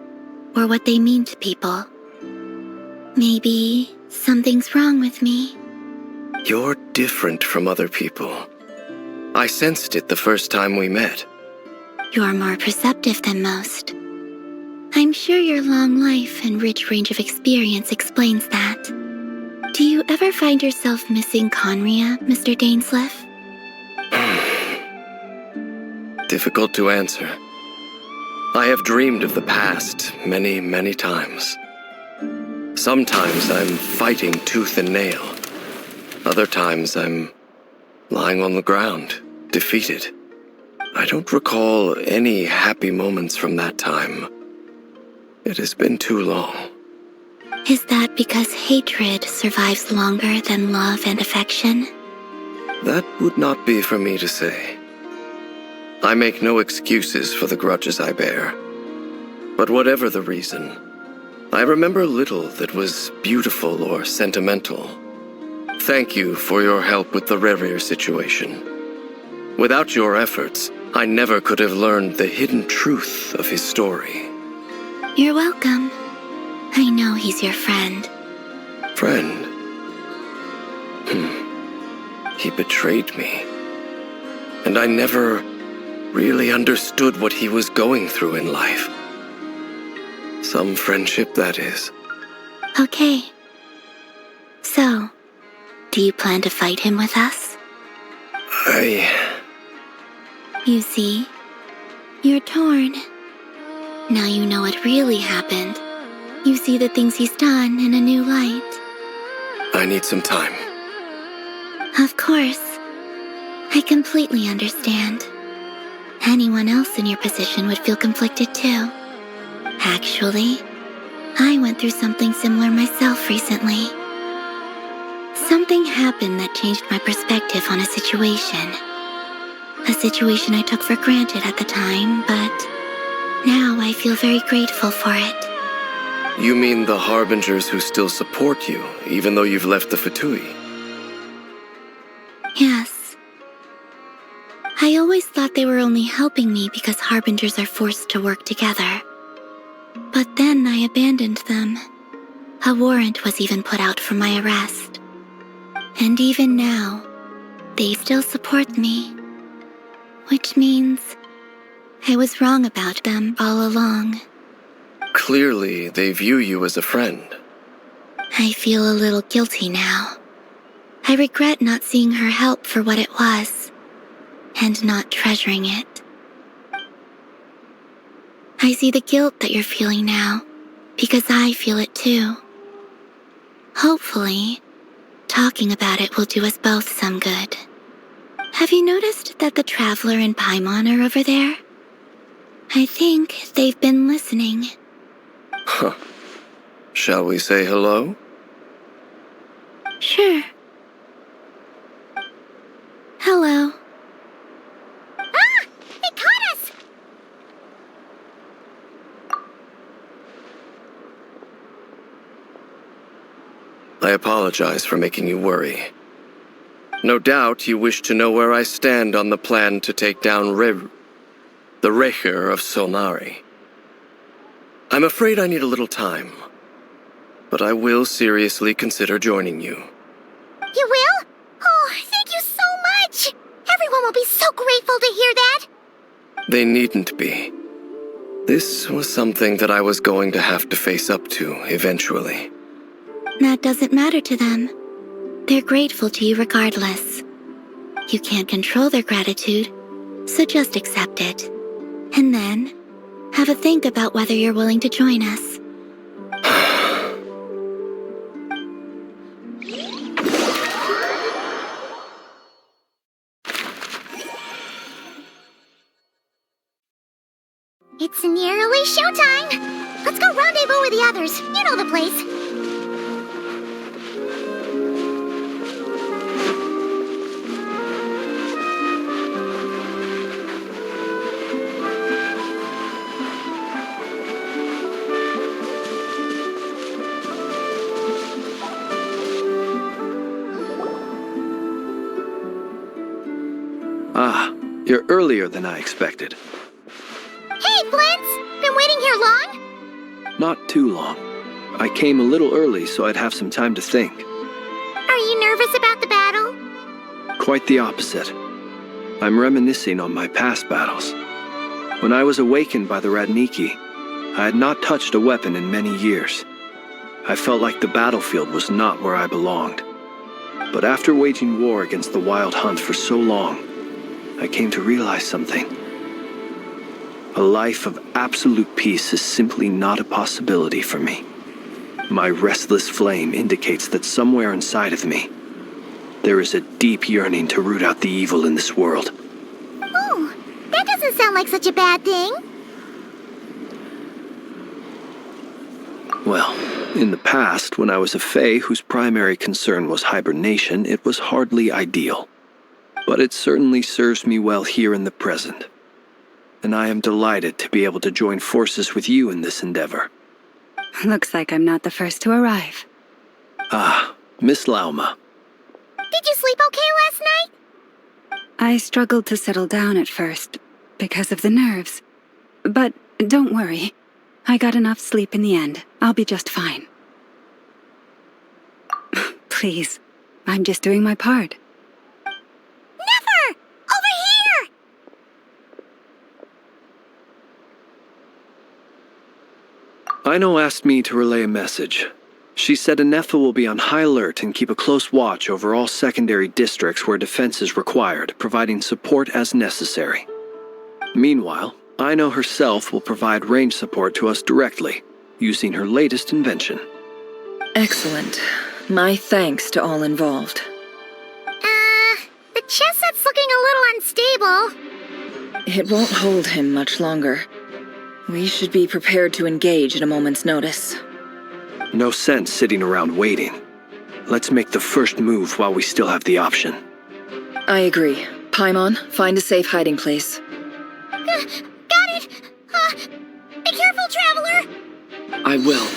or what they mean to people. Maybe something's wrong with me. You're different from other people. I sensed it the first time we met. You're more perceptive than most. I'm sure your long life and rich range of experience explains that. Do you ever find yourself missing Conria, Mr. Dainsleif? Difficult to answer. I have dreamed of the past many, many times. Sometimes I'm fighting tooth and nail. Other times I'm lying on the ground, defeated. I don't recall any happy moments from that time. It has been too long. Is that because hatred survives longer than love and affection? That would not be for me to say. I make no excuses for the grudges I bear. But whatever the reason, I remember little that was beautiful or sentimental. Thank you for your help with the Rerir situation. Without your efforts, I never could have learned the hidden truth of his story. You're welcome. I know he's your friend. Friend? He betrayed me. And I never really understood what he was going through in life. Some friendship, that is. Okay. So, do you plan to fight him with us? You see, you're torn. Now you know what really happened. You see the things he's done in a new light. I need some time. Of course. I completely understand. Anyone else in your position would feel conflicted too. Actually, I went through something similar myself recently. Something happened that changed my perspective on a situation. A situation I took for granted at the time, but now I feel very grateful for it. You mean the Harbingers who still support you, even though you've left the Fatui? Yes. I always thought they were only helping me because Harbingers are forced to work together. But then I abandoned them. A warrant was even put out for my arrest. And even now, they still support me. Which means I was wrong about them all along. Clearly, they view you as a friend. I feel a little guilty now. I regret not seeing her help for what it was, and not treasuring it. I see the guilt that you're feeling now, because I feel it too. Hopefully, talking about it will do us both some good. Have you noticed that the Traveler and Paimon are over there? I think they've been listening. Huh. Shall we say hello? Sure. Hello. Ah! They caught us! I apologize for making you worry. No doubt you wish to know where I stand on the plan to take down the Raker of Solnari. I'm afraid I need a little time, but I will seriously consider joining you. You will? Oh, thank you so much! Everyone will be so grateful to hear that! They needn't be. This was something that I was going to have to face up to eventually. That doesn't matter to them. They're grateful to you regardless. You can't control their gratitude, so just accept it. And then, have a think about whether you're willing to join us. It's nearly showtime! Let's go rendezvous with the others. You know the place. Ah, you're earlier than I expected. Hey, Flint's! Been waiting here long? Not too long. I came a little early so I'd have some time to think. Are you nervous about the battle? Quite the opposite. I'm reminiscing on my past battles. When I was awakened by the Radniki, I had not touched a weapon in many years. I felt like the battlefield was not where I belonged. But after waging war against the Wild Hunt for so long, I came to realize something. A life of absolute peace is simply not a possibility for me. My restless flame indicates that somewhere inside of me, there is a deep yearning to root out the evil in this world. Oh, that doesn't sound like such a bad thing. Well, in the past, when I was a Fae whose primary concern was hibernation, it was hardly ideal. But it certainly serves me well here in the present. And I am delighted to be able to join forces with you in this endeavor. Looks like I'm not the first to arrive. Ah, Miss Lauma. Did you sleep okay last night? I struggled to settle down at first, because of the nerves. But don't worry. I got enough sleep in the end. I'll be just fine. Please, I'm just doing my part. Never! Over here! Ino asked me to relay a message. She said Anefa will be on high alert and keep a close watch over all secondary districts where defense is required, providing support as necessary. Meanwhile, Ino herself will provide range support to us directly, using her latest invention. Excellent. My thanks to all involved. The chess set's looking a little unstable. It won't hold him much longer. We should be prepared to engage at a moment's notice. No sense sitting around waiting. Let's make the first move while we still have the option. I agree. Paimon, find a safe hiding place. Got it! Be careful, Traveler! I will.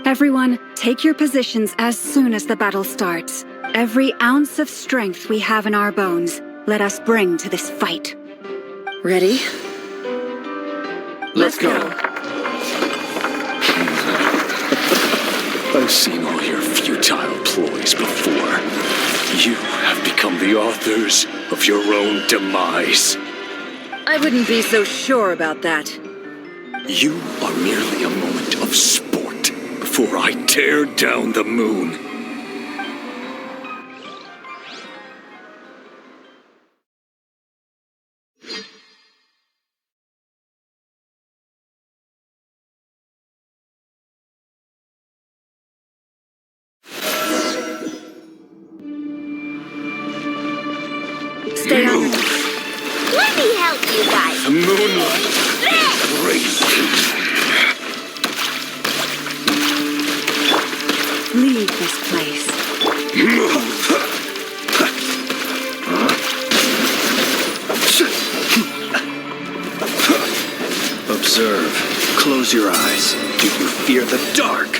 Everyone, take your positions as soon as the battle starts. Every ounce of strength we have in our bones, let us bring to this fight. Ready? Let's go. I've seen all your futile ploys before. You have become the authors of your own demise. I wouldn't be so sure about that. You are merely a moment of sport before I tear down the moon. Stay on. Let me help you guys. The moonlight raised Leave this place. Observe. Close your eyes. Do you fear the dark?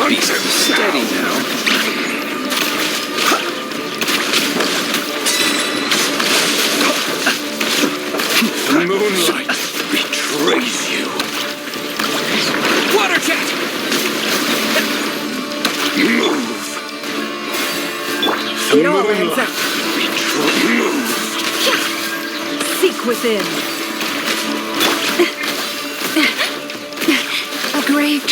Be steady now. The moonlight betrays you. Water jet! Move. The It all adds moonlight up. Move. Seek within. A grave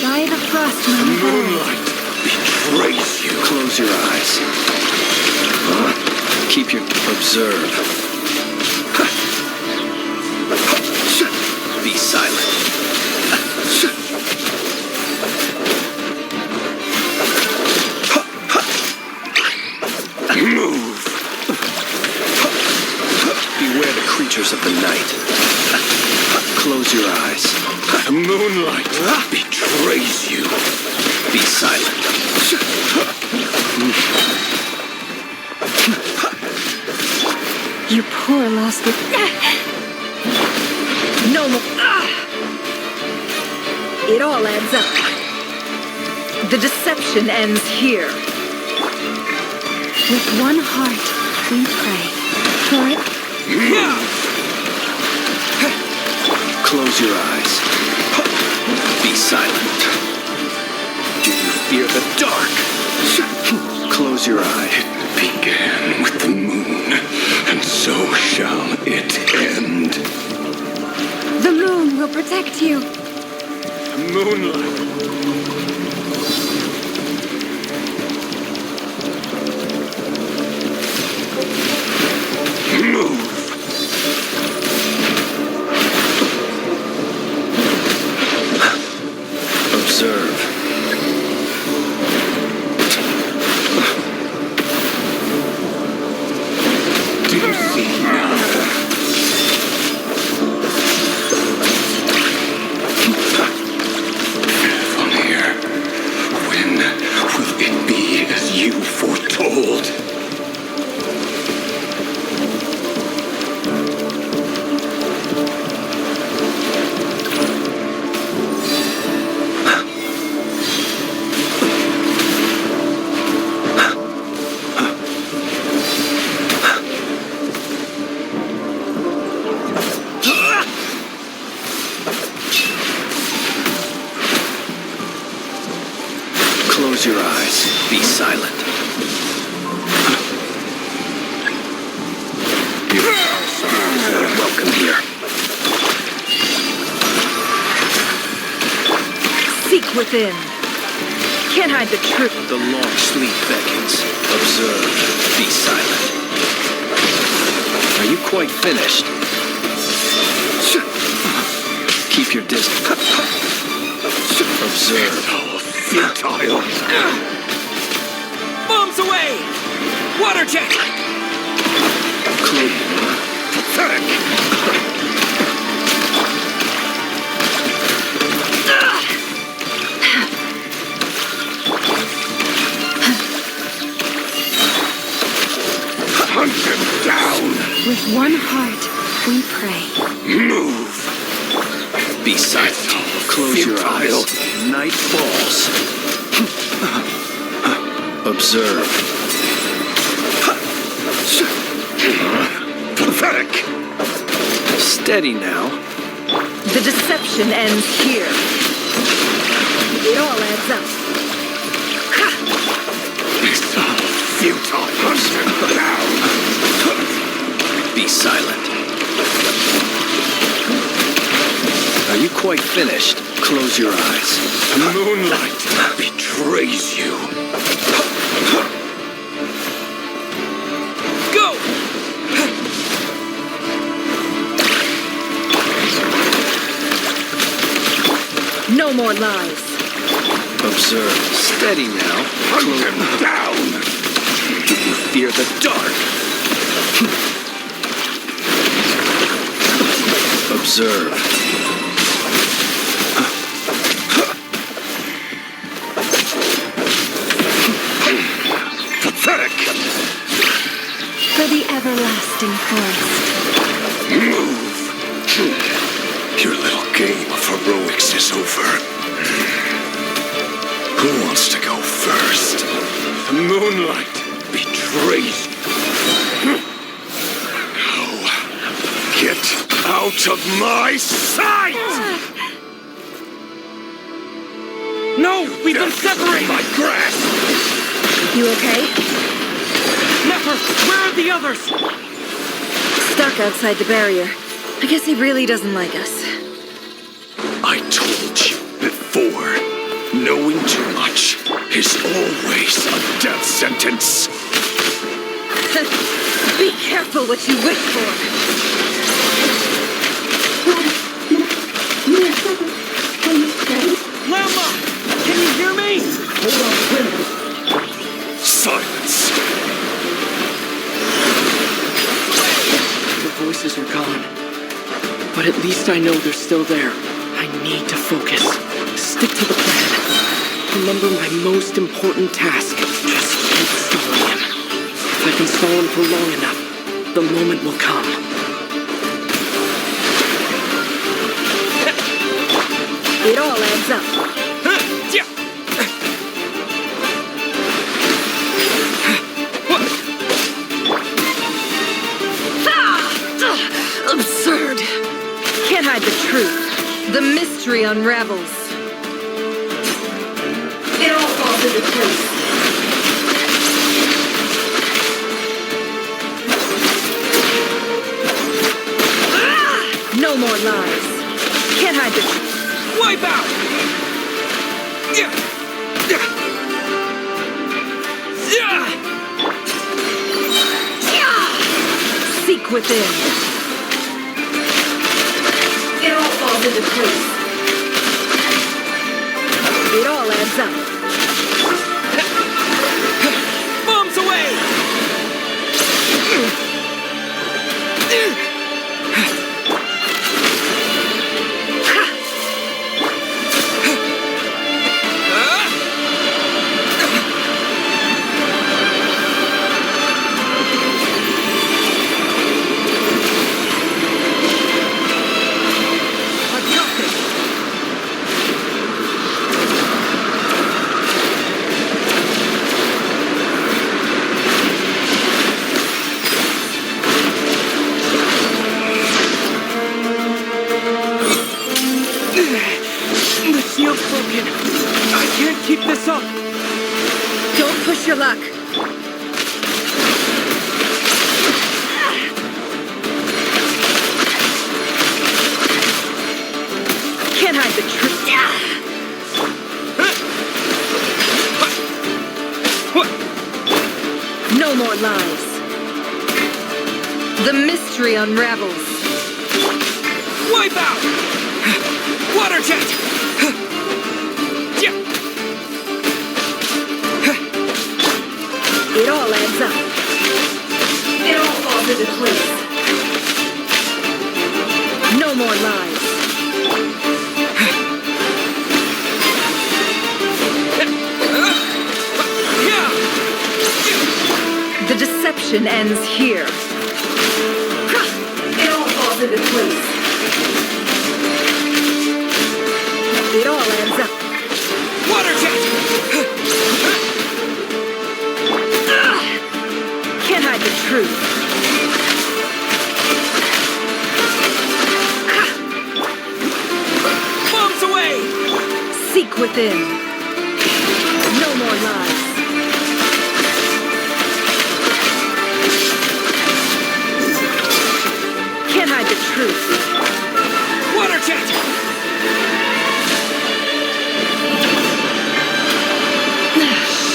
by the frost The moon. moonlight betrays you. Close your eyes. Keep your... Observe. Be silent. Move. Beware the creatures of the night. Close your eyes. The moonlight betrays you. Be silent. You poor lost it. No more. It all adds up. The deception ends here. With one heart, we pray. For it. Close your eyes. Be silent. Do you fear the dark? Close your eye. It began with the moon, and so shall it end. The moon will protect you. The moonlight. Move. Observe. Do you see now? From here, when will it be as you foretold? Close your eyes. Be silent. You're welcome here. Seek within. Can't hide the truth. The long sleep beckons. Observe. Be silent. Are you quite finished? Keep your distance. Observe. Futile. Bombs away! Water jet! Pathetic. Hunt him down. With one heart, we pray. Move. Be silent. Close your eyes. Night falls. Observe. Pathetic. Steady now. The deception ends here. It all adds up. It's all futile. Hunt him down. Be silent. Are you quite finished? Close your eyes. The moonlight betrays you. Go! No more lies. Observe. Steady now. Hunt him down. Do you fear the dark? Observe. Pathetic! For the everlasting forest. Move! Your little game of heroics is over. Who wants to go first? The moonlight betrays you. Now, get out of my sight! No! We've been separated! My grasp! You okay? Never! Where are the others? Stuck outside the barrier. I guess he really doesn't like us. I told you before, knowing too much is always a death sentence. Be careful what you wish for. Lamma! Can you hear me? Silence. The voices are gone. But at least I know they're still there. I need to focus. Stick to the plan. Remember my most important task. Just keep stalling him. If I can stall him for long enough, the moment will come. It all adds up. Absurd! Can't hide the truth. The mystery unravels. It all falls into place. No more lies. Can't hide the truth. Wipe out! Seek within. It all falls into place. It all adds up. Bombs away! The shield's broken. I can't keep this up. Don't push your luck. Can't hide the truth. No more lies. The mystery unravels. Wipe out! Water jet! It all adds up. It all falls into place. No more lies. The deception ends here. It all falls into place. It all adds up. Water jet! Can't hide the truth. Bombs away! Seek within. No more lies. Can't hide the truth. Water jet!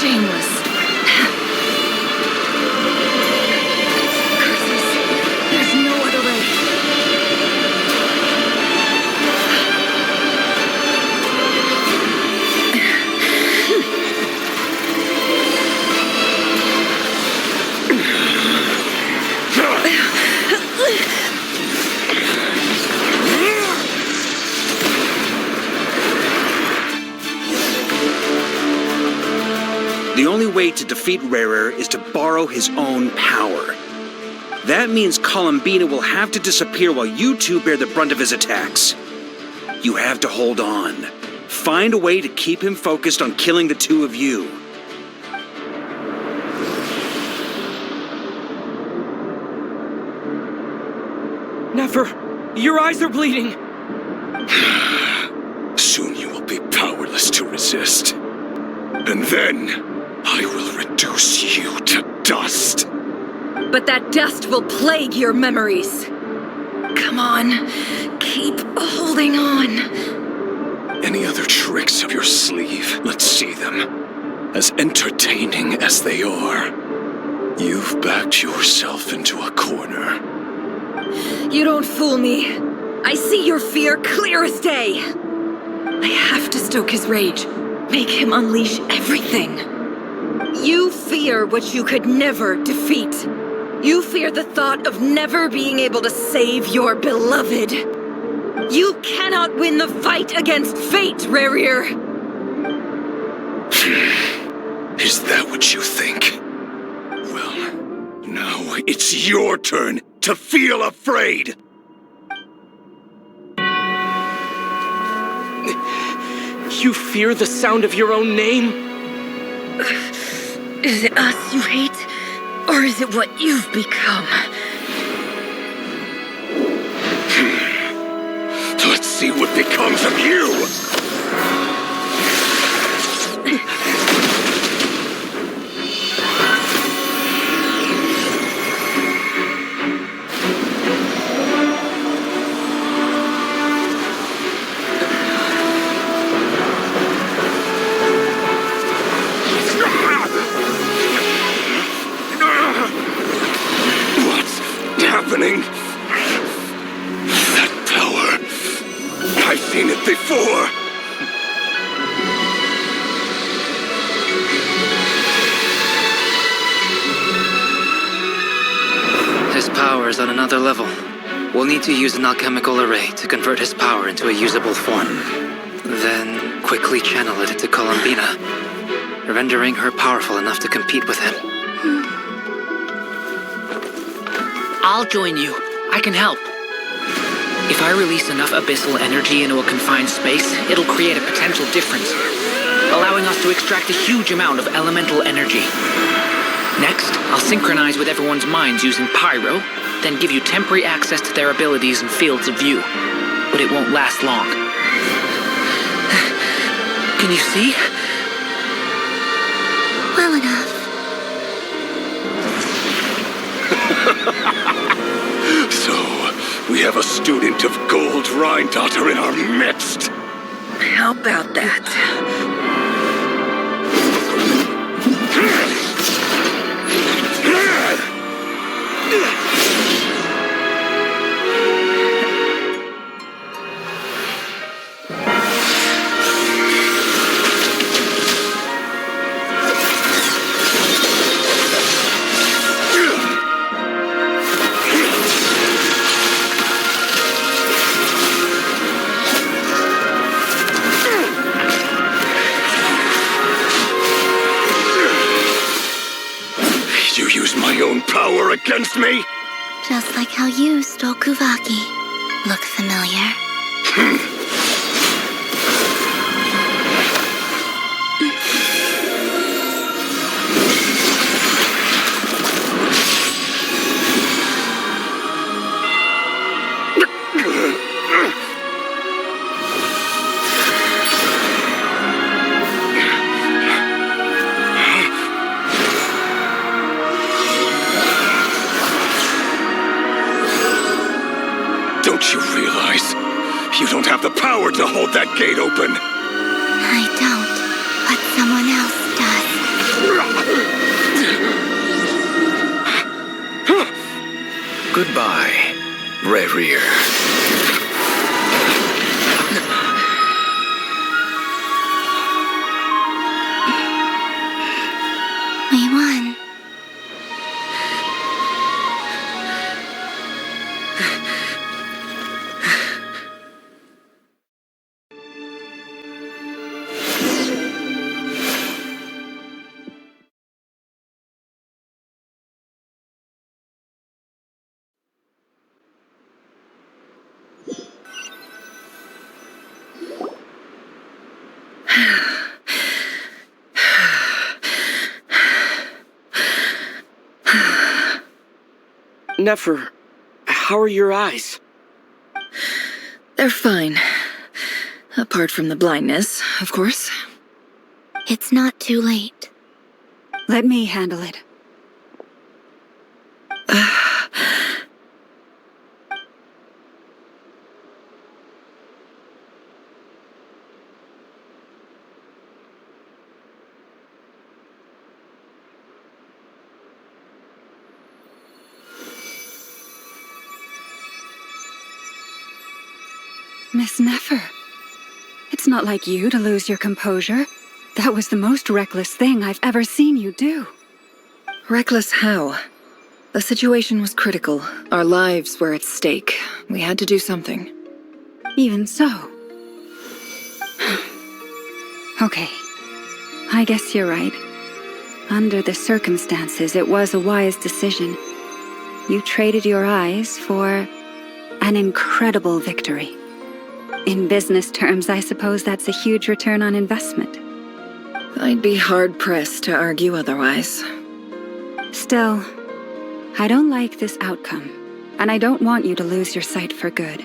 Shameless. Curses. There's no other way. The only way to defeat Rarer is to borrow his own power. That means Columbina will have to disappear while you two bear the brunt of his attacks. You have to hold on. Find a way to keep him focused on killing the two of you. Never! Your eyes are bleeding! Soon you will be powerless to resist. And then, I will reduce you to dust. But that dust will plague your memories. Come on, keep holding on. Any other tricks up your sleeve? Let's see them. As entertaining as they are, you've backed yourself into a corner. You don't fool me. I see your fear clear as day. I have to stoke his rage, make him unleash everything. You fear what you could never defeat. You fear the thought of never being able to save your beloved. You cannot win the fight against fate, Rarir. Is that what you think? Well, now it's your turn to feel afraid! You fear the sound of your own name? Is it us you hate? Or is it what you've become? Let's see what becomes of you! Happening? That power. I've seen it before. His power is on another level. We'll need to use an alchemical array to convert his power into a usable form. Then quickly channel it into Columbina, rendering her powerful enough to compete with him. I'll join you. I can help. If I release enough abyssal energy into a confined space, it'll create a potential difference, allowing us to extract a huge amount of elemental energy. Next, I'll synchronize with everyone's minds using Pyro, then give you temporary access to their abilities and fields of view. But it won't last long. Can you see? Well enough. So, we have a student of Gold Rhine-Daughter in our midst. How about that? Power against me? Just like how you stole Kuvaki. Look familiar? Don't you realize? You don't have the power to hold that gate open. I don't, but someone else does. Goodbye, Rarir. We won. Nefer, how are your eyes? They're fine. Apart from the blindness, of course. It's not too late. Let me handle it. Miss Nefer, it's not like you to lose your composure. That was the most reckless thing I've ever seen you do. Reckless how? The situation was critical. Our lives were at stake. We had to do something. Even so. Okay. I guess you're right. Under the circumstances, it was a wise decision. You traded your eyes for an incredible victory. In business terms, I suppose that's a huge return on investment. I'd be hard-pressed to argue otherwise. Still, I don't like this outcome, and I don't want you to lose your sight for good.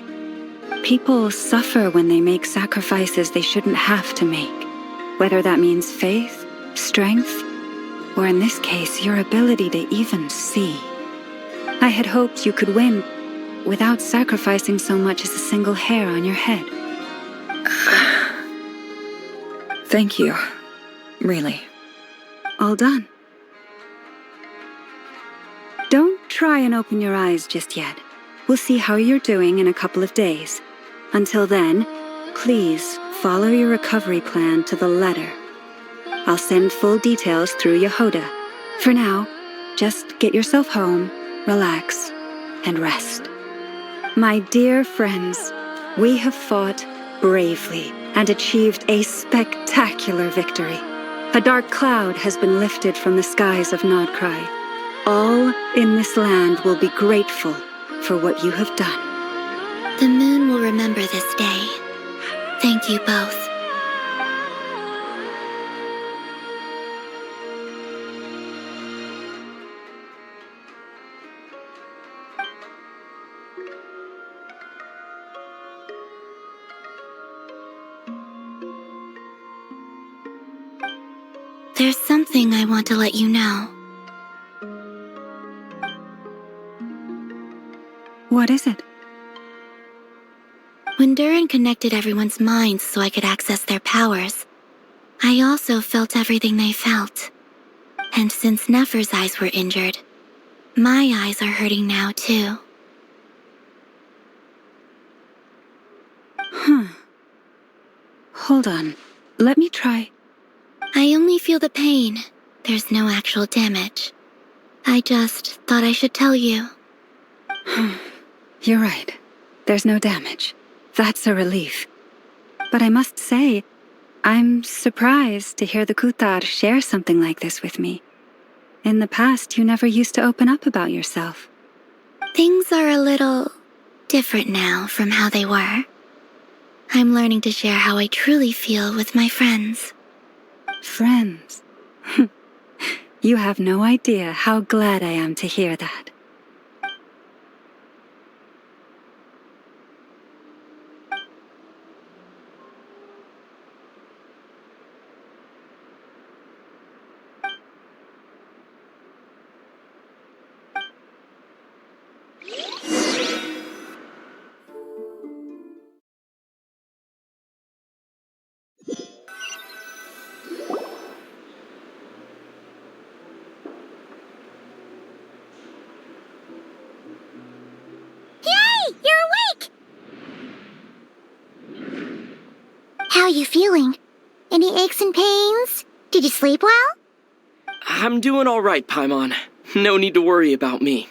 People suffer when they make sacrifices they shouldn't have to make, whether that means faith, strength, or in this case, your ability to even see. I had hoped you could win without sacrificing so much as a single hair on your head. Thank you. Really. All done. Don't try and open your eyes just yet. We'll see how you're doing in a couple of days. Until then, please follow your recovery plan to the letter. I'll send full details through Yehoda. For now, just get yourself home, relax, and rest. My dear friends, we have fought bravely and achieved a spectacular victory. A dark cloud has been lifted from the skies of Nodcry. All in this land will be grateful for what you have done. The moon will remember this day. Thank you both. There's something I want to let you know. What is it? When Durin connected everyone's minds so I could access their powers, I also felt everything they felt. And since Nefer's eyes were injured, my eyes are hurting now too. Hold on. Let me try. I only feel the pain. There's no actual damage. I just thought I should tell you. You're right. There's no damage. That's a relief. But I must say, I'm surprised to hear the Kutar share something like this with me. In the past, you never used to open up about yourself. Things are a little different now from how they were. I'm learning to share how I truly feel with my friends. Friends? You have no idea how glad I am to hear that. How are you feeling? Any aches and pains? Did you sleep well? I'm doing all right, Paimon. No need to worry about me.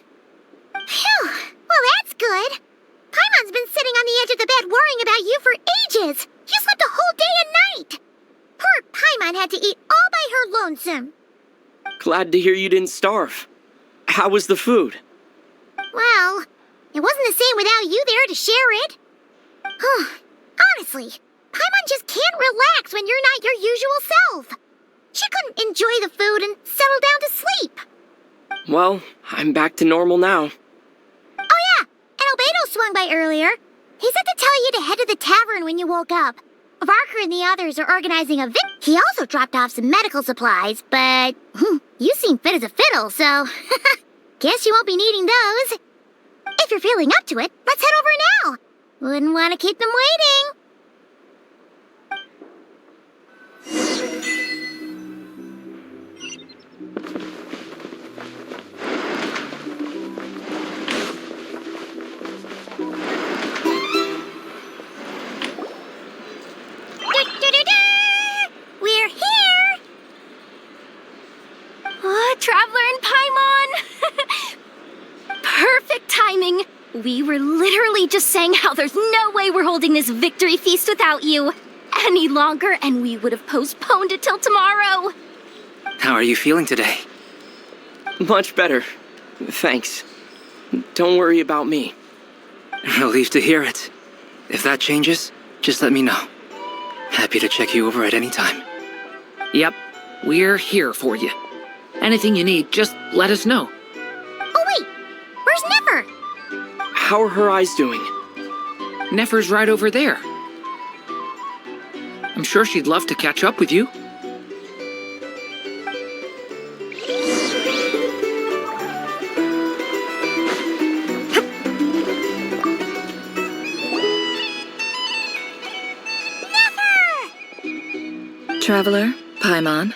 Phew! Well, that's good. Paimon's been sitting on the edge of the bed worrying about you for ages. You slept a whole day and night. Poor Paimon had to eat all by her lonesome. Glad to hear you didn't starve. How was the food? Well, it wasn't the same without you there to share it. Honestly, Paimon just can't relax when you're not your usual self. She couldn't enjoy the food and settle down to sleep. Well, I'm back to normal now. swung by earlier. He said to tell you to head to the tavern when you woke up. Varker and the others are organizing a He also dropped off some medical supplies, but you seem fit as a fiddle, so guess you won't be needing those. If you're feeling up to it, let's head over now. Wouldn't want to keep them waiting. We're here! Oh, Traveler and Paimon! Perfect timing! We were literally just saying how there's no way we're holding this victory feast without you any longer, and we would have postponed it till tomorrow. How are you feeling today? Much better. Thanks. Don't worry about me. Relieved to hear it. If that changes, just let me know. Happy to check you over at any time. Yep, we're here for you. Anything you need, just let us know. Oh wait, where's Nefer? How are her eyes doing? Nefer's right over there. I'm sure she'd love to catch up with you. Traveler, Paimon,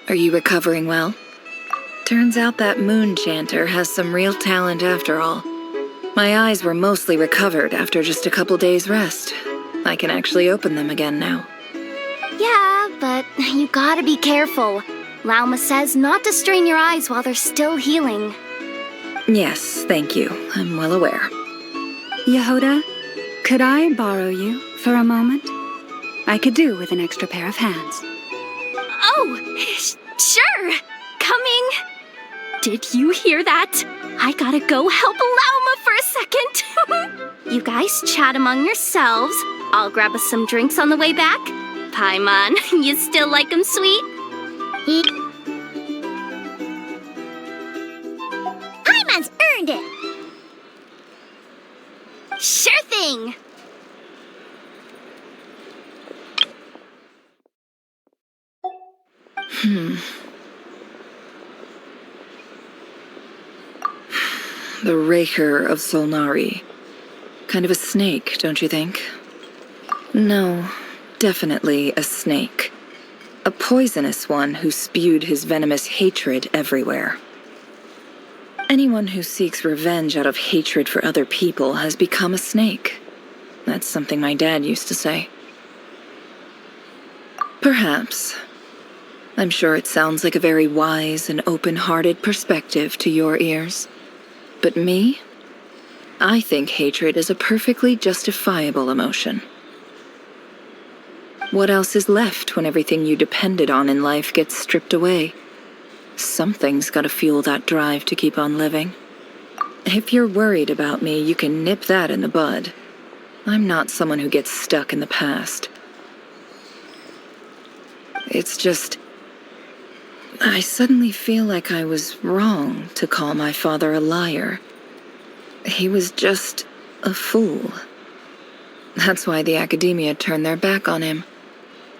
are you recovering well? Turns out that moon chanter has some real talent after all. My eyes were mostly recovered after just a couple days' rest. I can actually open them again now. Yeah, but you gotta be careful. Lauma says not to strain your eyes while they're still healing. Yes, thank you. I'm well aware. Yehoda, could I borrow you for a moment? I could do with an extra pair of hands. Oh, sure. Coming. Did you hear that? I gotta go help Lauma for a second. You guys chat among yourselves. I'll grab us some drinks on the way back. Paimon, you still like 'em sweet? Paimon's earned it. Sure thing. The Raker of Solnari. Kind of a snake, don't you think? No, definitely a snake. A poisonous one who spewed his venomous hatred everywhere. Anyone who seeks revenge out of hatred for other people has become a snake. That's something my dad used to say. Perhaps. I'm sure it sounds like a very wise and open-hearted perspective to your ears. But me? I think hatred is a perfectly justifiable emotion. What else is left when everything you depended on in life gets stripped away? Something's gotta fuel that drive to keep on living. If you're worried about me, you can nip that in the bud. I'm not someone who gets stuck in the past. It's just... I suddenly feel like I was wrong to call my father a liar. He was just a fool. That's why the Academia turned their back on him,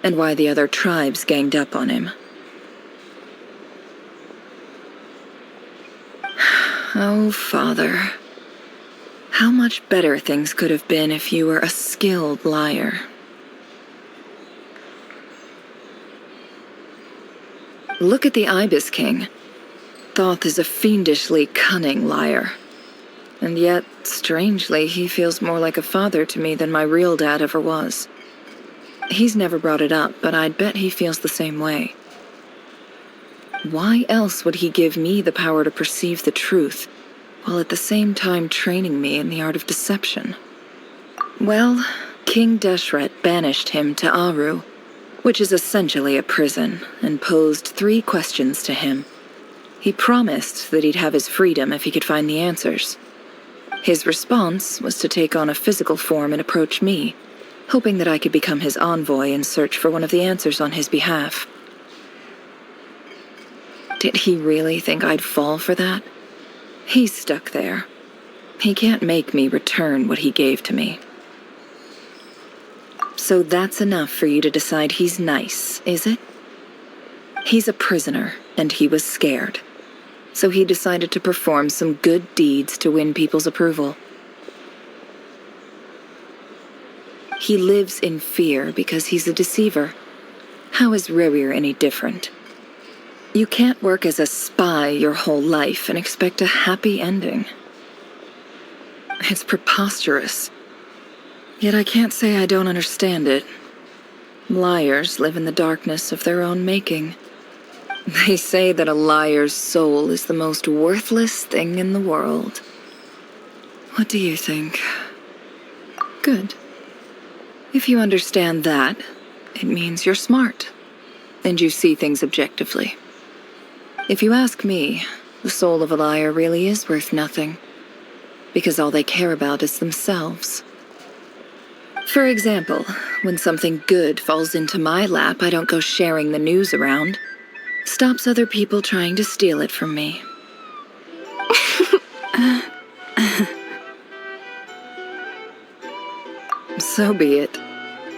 and why the other tribes ganged up on him. Oh, Father. How much better things could have been if you were a skilled liar. Look at the Ibis King. Thoth is a fiendishly cunning liar. And yet, strangely, he feels more like a father to me than my real dad ever was. He's never brought it up, but I'd bet he feels the same way. Why else would he give me the power to perceive the truth, while at the same time training me in the art of deception? Well, King Deshret banished him to Aru, which is essentially a prison, and posed 3 questions to him. He promised that he'd have his freedom if he could find the answers. His response was to take on a physical form and approach me, hoping that I could become his envoy and search for one of the answers on his behalf. Did he really think I'd fall for that? He's stuck there. He can't make me return what he gave to me. So that's enough for you to decide he's nice, is it? He's a prisoner, and he was scared. So he decided to perform some good deeds to win people's approval. He lives in fear because he's a deceiver. How is Rerir any different? You can't work as a spy your whole life and expect a happy ending. It's preposterous. Yet I can't say I don't understand it. Liars live in the darkness of their own making. They say that a liar's soul is the most worthless thing in the world. What do you think? Good. If you understand that, it means you're smart, and you see things objectively. If you ask me, the soul of a liar really is worth nothing, because all they care about is themselves. For example, when something good falls into my lap, I don't go sharing the news around. Stops other people trying to steal it from me. So be it.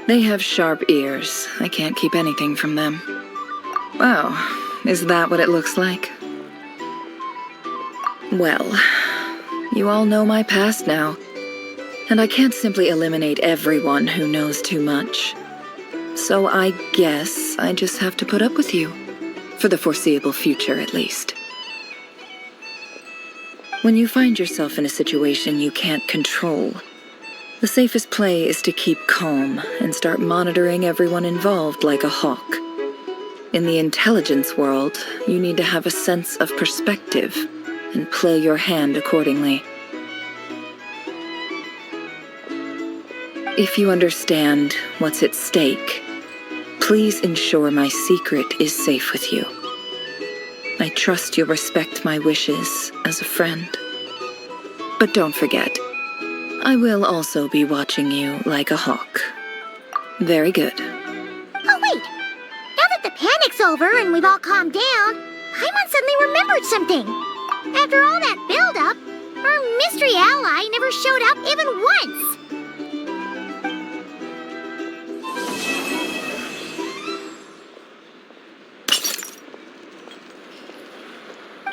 They have sharp ears. I can't keep anything from them. Wow, is that what it looks like? Well, you all know my past now, and I can't simply eliminate everyone who knows too much. So I guess I just have to put up with you. For the foreseeable future, at least. When you find yourself in a situation you can't control, the safest play is to keep calm and start monitoring everyone involved like a hawk. In the intelligence world, you need to have a sense of perspective and play your hand accordingly. If you understand what's at stake, please ensure my secret is safe with you. I trust you'll respect my wishes as a friend. But don't forget, I will also be watching you like a hawk. Very good. Oh, wait! Now that the panic's over and we've all calmed down, Paimon suddenly remembered something. After all that build-up, our mystery ally never showed up even once.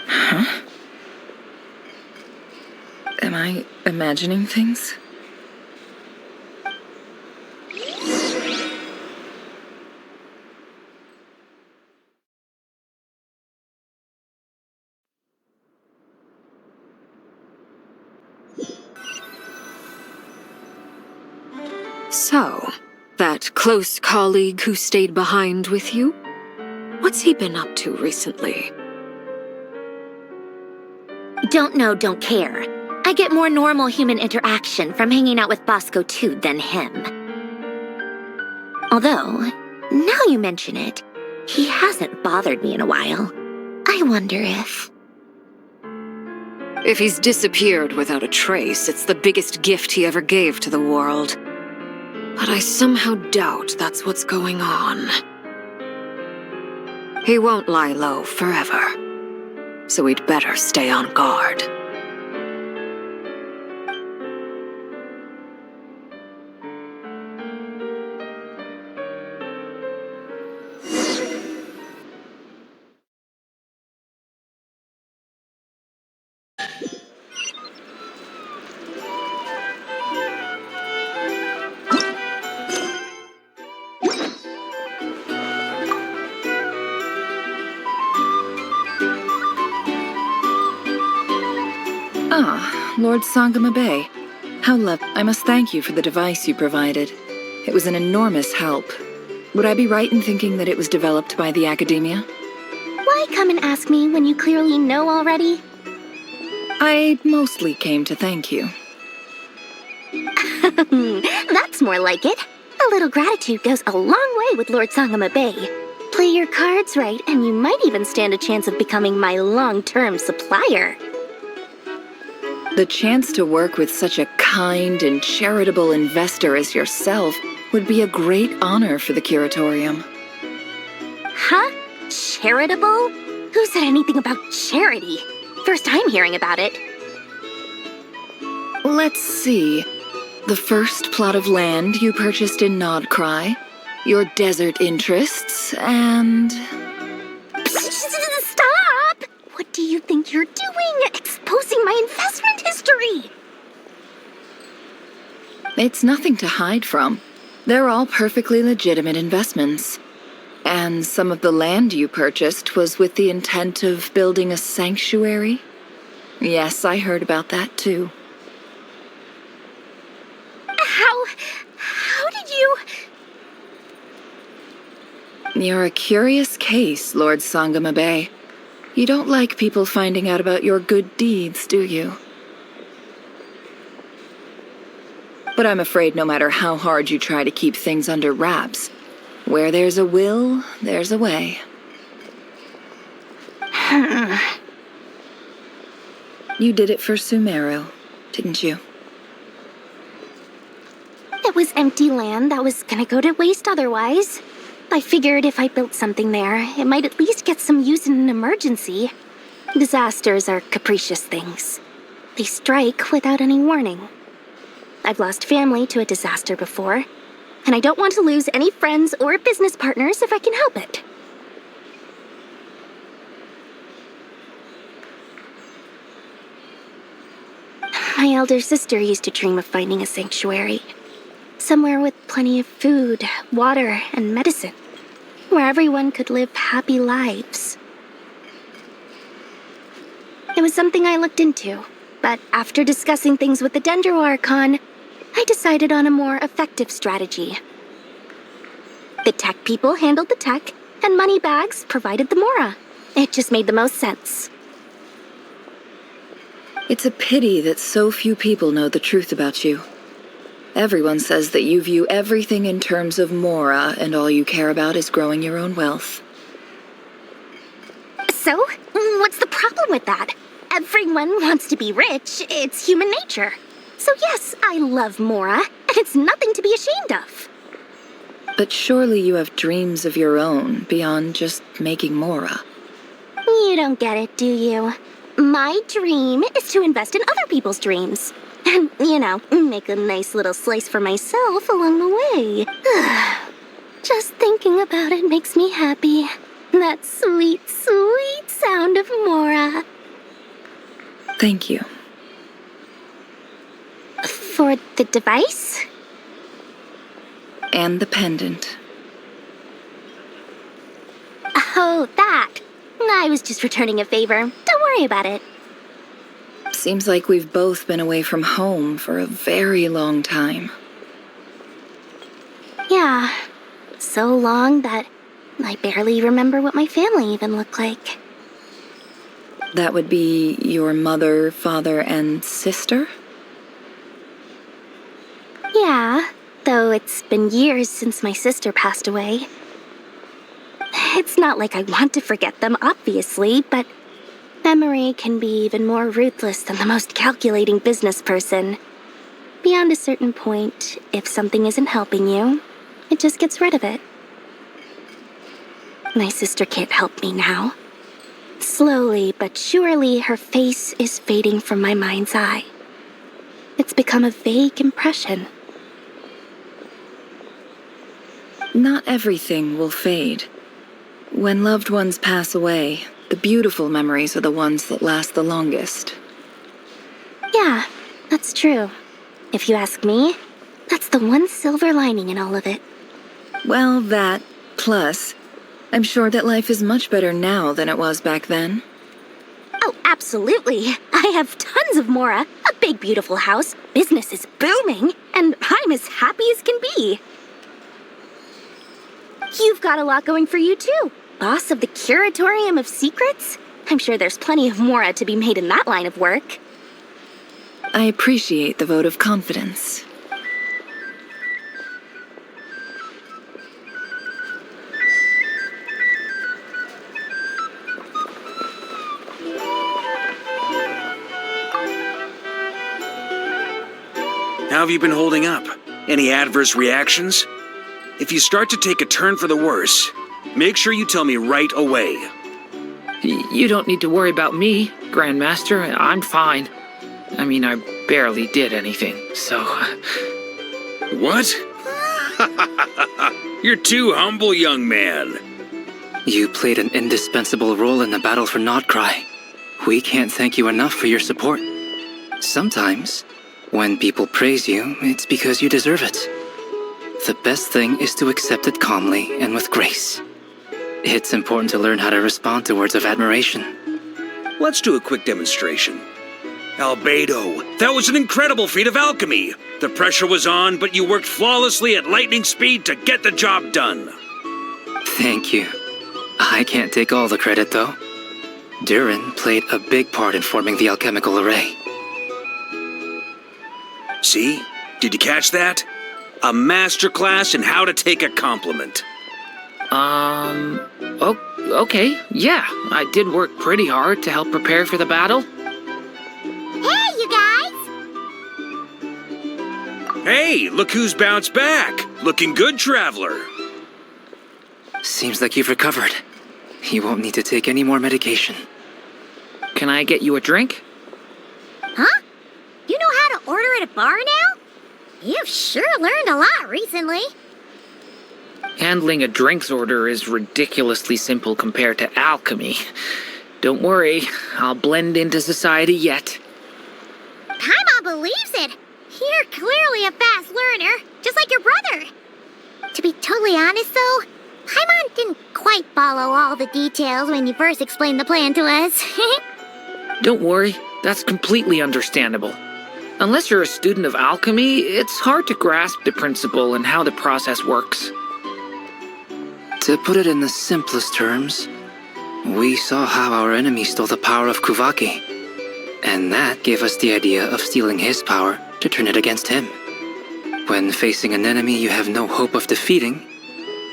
Huh? Am I imagining things? So, that close colleague who stayed behind with you? What's he been up to recently? Don't know, don't care. I get more normal human interaction from hanging out with Bosco too than him. Although, now you mention it, he hasn't bothered me in a while. I wonder if... If he's disappeared without a trace, it's the biggest gift he ever gave to the world. But I somehow doubt that's what's going on. He won't lie low forever, so we'd better stay on guard. Ah, Lord Sangama Bay. How lovely. I must thank you for the device you provided. It was an enormous help. Would I be right in thinking that it was developed by the Academia? Why come and ask me when you clearly know already? I mostly came to thank you. That's more like it. A little gratitude goes a long way with Lord Sangama Bay. Play your cards right, and you might even stand a chance of becoming my long-term supplier. The chance to work with such a kind and charitable investor as yourself would be a great honor for the Curatorium. Huh? Charitable? Who said anything about charity? First I'm hearing about it. Let's see. The first plot of land you purchased in Nodcry, your desert interests, and... Stop! What do you think you're doing? Exposing my investment history! It's nothing to hide from. They're all perfectly legitimate investments. And some of the land you purchased was with the intent of building a sanctuary? Yes, I heard about that too. How did you... You're a curious case, Lord Sangamabe. You don't like people finding out about your good deeds, do you? But I'm afraid no matter how hard you try to keep things under wraps, where there's a will, there's a way. You did it for Sumeru, didn't you? It was empty land that was gonna go to waste otherwise. I figured if I built something there, it might at least get some use in an emergency. Disasters are capricious things. They strike without any warning. I've lost family to a disaster before, and I don't want to lose any friends or business partners if I can help it. My elder sister used to dream of finding a sanctuary. Somewhere with plenty of food, water, and medicine. Where everyone could live happy lives. It was something I looked into, but after discussing things with the Dendro Archon, I decided on a more effective strategy. The tech people handled the tech, and Moneybags provided the Mora. It just made the most sense. It's a pity that so few people know the truth about you. Everyone says that you view everything in terms of Mora, and all you care about is growing your own wealth. So, what's the problem with that? Everyone wants to be rich. It's human nature. So yes, I love Mora, and it's nothing to be ashamed of. But surely you have dreams of your own, beyond just making Mora. You don't get it, do you? My dream is to invest in other people's dreams. And, make a nice little slice for myself along the way. Just thinking about it makes me happy. That sweet, sweet sound of Mora. Thank you. For the device? And the pendant. Oh, that. I was just returning a favor. Don't worry about it. Seems like we've both been away from home for a very long time. Yeah. So long that I barely remember what my family even looked like. That would be your mother, father, and sister? Yeah, though it's been years since my sister passed away. It's not like I want to forget them, obviously, but memory can be even more ruthless than the most calculating business person. Beyond a certain point, if something isn't helping you, it just gets rid of it. My sister can't help me now. Slowly but surely, her face is fading from my mind's eye. It's become a vague impression. Not everything will fade. When loved ones pass away, the beautiful memories are the ones that last the longest. Yeah, that's true. If you ask me, that's the one silver lining in all of it. Well, that, plus, I'm sure that life is much better now than it was back then. Oh, absolutely. I have tons of Mora, a big beautiful house, business is booming, and I'm as happy as can be. You've got a lot going for you too. Boss of the Curatorium of Secrets? I'm sure there's plenty of Mora to be made in that line of work. I appreciate the vote of confidence. How have you been holding up? Any adverse reactions? If you start to take a turn for the worse, make sure you tell me right away. You don't need to worry about me, Grandmaster. I'm fine. I mean, I barely did anything, so... What? You're too humble, young man. You played an indispensable role in the battle for Nodcry. We can't thank you enough for your support. Sometimes, when people praise you, it's because you deserve it. The best thing is to accept it calmly and with grace. It's important to learn how to respond to words of admiration. Let's do a quick demonstration. Albedo, that was an incredible feat of alchemy. The pressure was on, but you worked flawlessly at lightning speed to get the job done. Thank you. I can't take all the credit, though. Durin played a big part in forming the alchemical array. See? Did you catch that? A masterclass in how to take a compliment. Okay, yeah. I did work pretty hard to help prepare for the battle. Hey, you guys! Hey, look who's bounced back. Looking good, traveler. Seems like you've recovered. You won't need to take any more medication. Can I get you a drink? Huh? You know how to order at a bar now? You've sure learned a lot recently. Handling a drinks order is ridiculously simple compared to alchemy. Don't worry, I'll blend into society yet. Paimon believes it. You're clearly a fast learner, just like your brother. To be totally honest, though, Paimon didn't quite follow all the details when you first explained the plan to us. Don't worry, that's completely understandable. Unless you're a student of alchemy, it's hard to grasp the principle and how the process works. To put it in the simplest terms, we saw how our enemy stole the power of Kuvaki, and that gave us the idea of stealing his power to turn it against him. When facing an enemy you have no hope of defeating,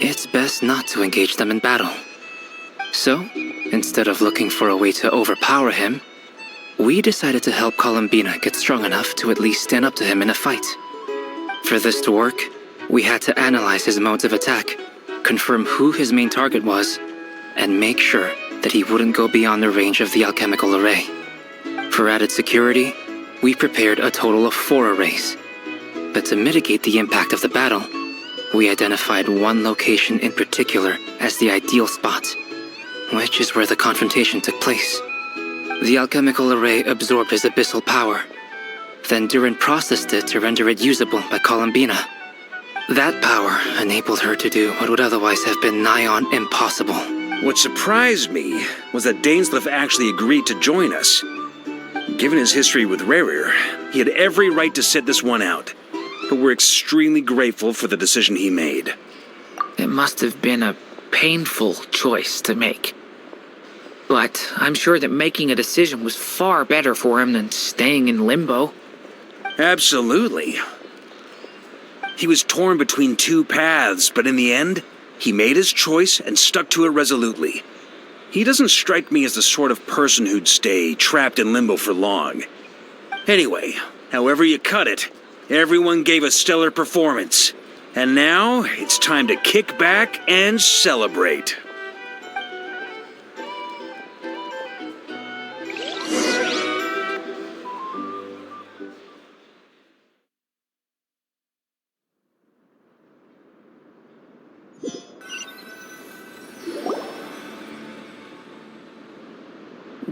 it's best not to engage them in battle. So, instead of looking for a way to overpower him, we decided to help Columbina get strong enough to at least stand up to him in a fight. For this to work, we had to analyze his modes of attack, confirm who his main target was, and make sure that he wouldn't go beyond the range of the alchemical array. For added security, we prepared a total of 4 arrays. But to mitigate the impact of the battle, we identified one location in particular as the ideal spot, which is where the confrontation took place. The alchemical array absorbed his abyssal power. Then Durin processed it to render it usable by Columbina. That power enabled her to do what would otherwise have been nigh on impossible. What surprised me was that Dainsleif actually agreed to join us. Given his history with Rerir, he had every right to sit this one out. But we're extremely grateful for the decision he made. It must have been a painful choice to make. But I'm sure that making a decision was far better for him than staying in limbo. Absolutely. He was torn between 2 paths, but in the end, he made his choice and stuck to it resolutely. He doesn't strike me as the sort of person who'd stay trapped in limbo for long. Anyway, however you cut it, everyone gave a stellar performance. And now, it's time to kick back and celebrate.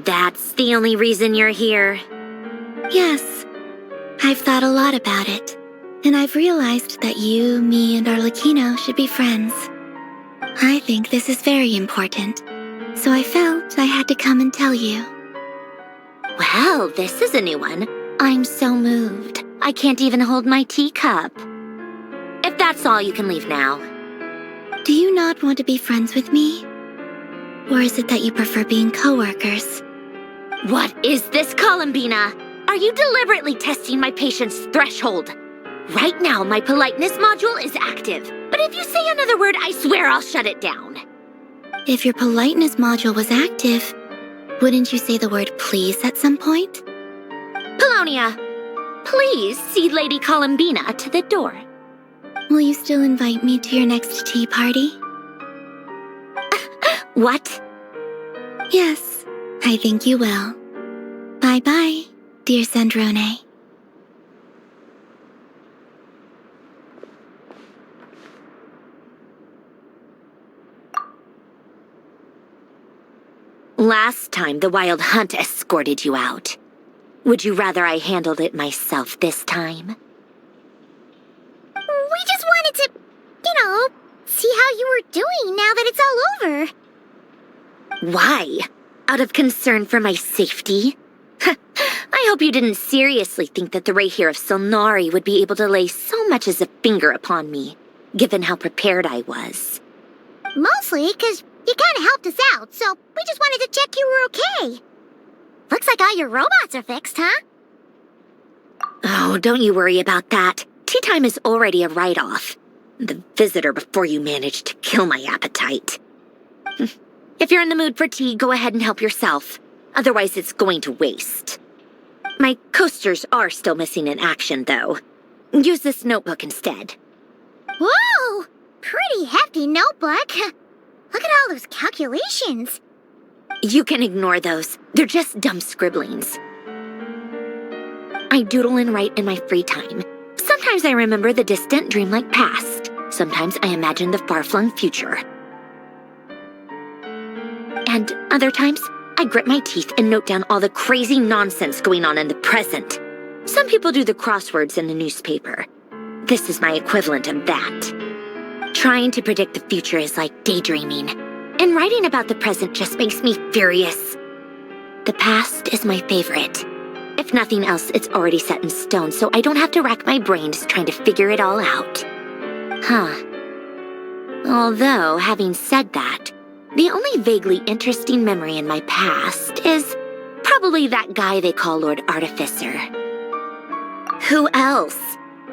That's the only reason you're here. Yes, I've thought a lot about it. And I've realized that you, me, and Arlecchino should be friends. I think this is very important. So I felt I had to come and tell you. Well, this is a new one. I'm so moved. I can't even hold my teacup. If that's all, you can leave now. Do you not want to be friends with me? Or is it that you prefer being co-workers? What is this, Columbina? Are you deliberately testing my patience threshold? Right now, my politeness module is active. But if you say another word, I swear I'll shut it down. If your politeness module was active, wouldn't you say the word please at some point? Polonia, please see Lady Columbina to the door. Will you still invite me to your next tea party? What? Yes, I think you will. Bye-bye, dear Sandrone. Last time, the Wild Hunt escorted you out. Would you rather I handled it myself this time? We just wanted to, see how you were doing now that it's all over. Why? Out of concern for my safety? I hope you didn't seriously think that the Rahier of Solnari would be able to lay so much as a finger upon me, given how prepared I was. Mostly because you kind of helped us out, so we just wanted to check you were okay. Looks like all your robots are fixed, huh? Oh, don't you worry about that. Tea time is already a write-off. The visitor before you managed to kill my appetite. If you're in the mood for tea, go ahead and help yourself. Otherwise, it's going to waste. My coasters are still missing in action, though. Use this notebook instead. Whoa! Pretty hefty notebook. Look at all those calculations. You can ignore those. They're just dumb scribblings. I doodle and write in my free time. Sometimes I remember the distant, dreamlike past. Sometimes I imagine the far-flung future. And other times, I grit my teeth and note down all the crazy nonsense going on in the present. Some people do the crosswords in the newspaper. This is my equivalent of that. Trying to predict the future is like daydreaming, and writing about the present just makes me furious. The past is my favorite. If nothing else, it's already set in stone, so I don't have to rack my brains trying to figure it all out. Although, having said that, the only vaguely interesting memory in my past is probably that guy they call Lord Artificer. Who else?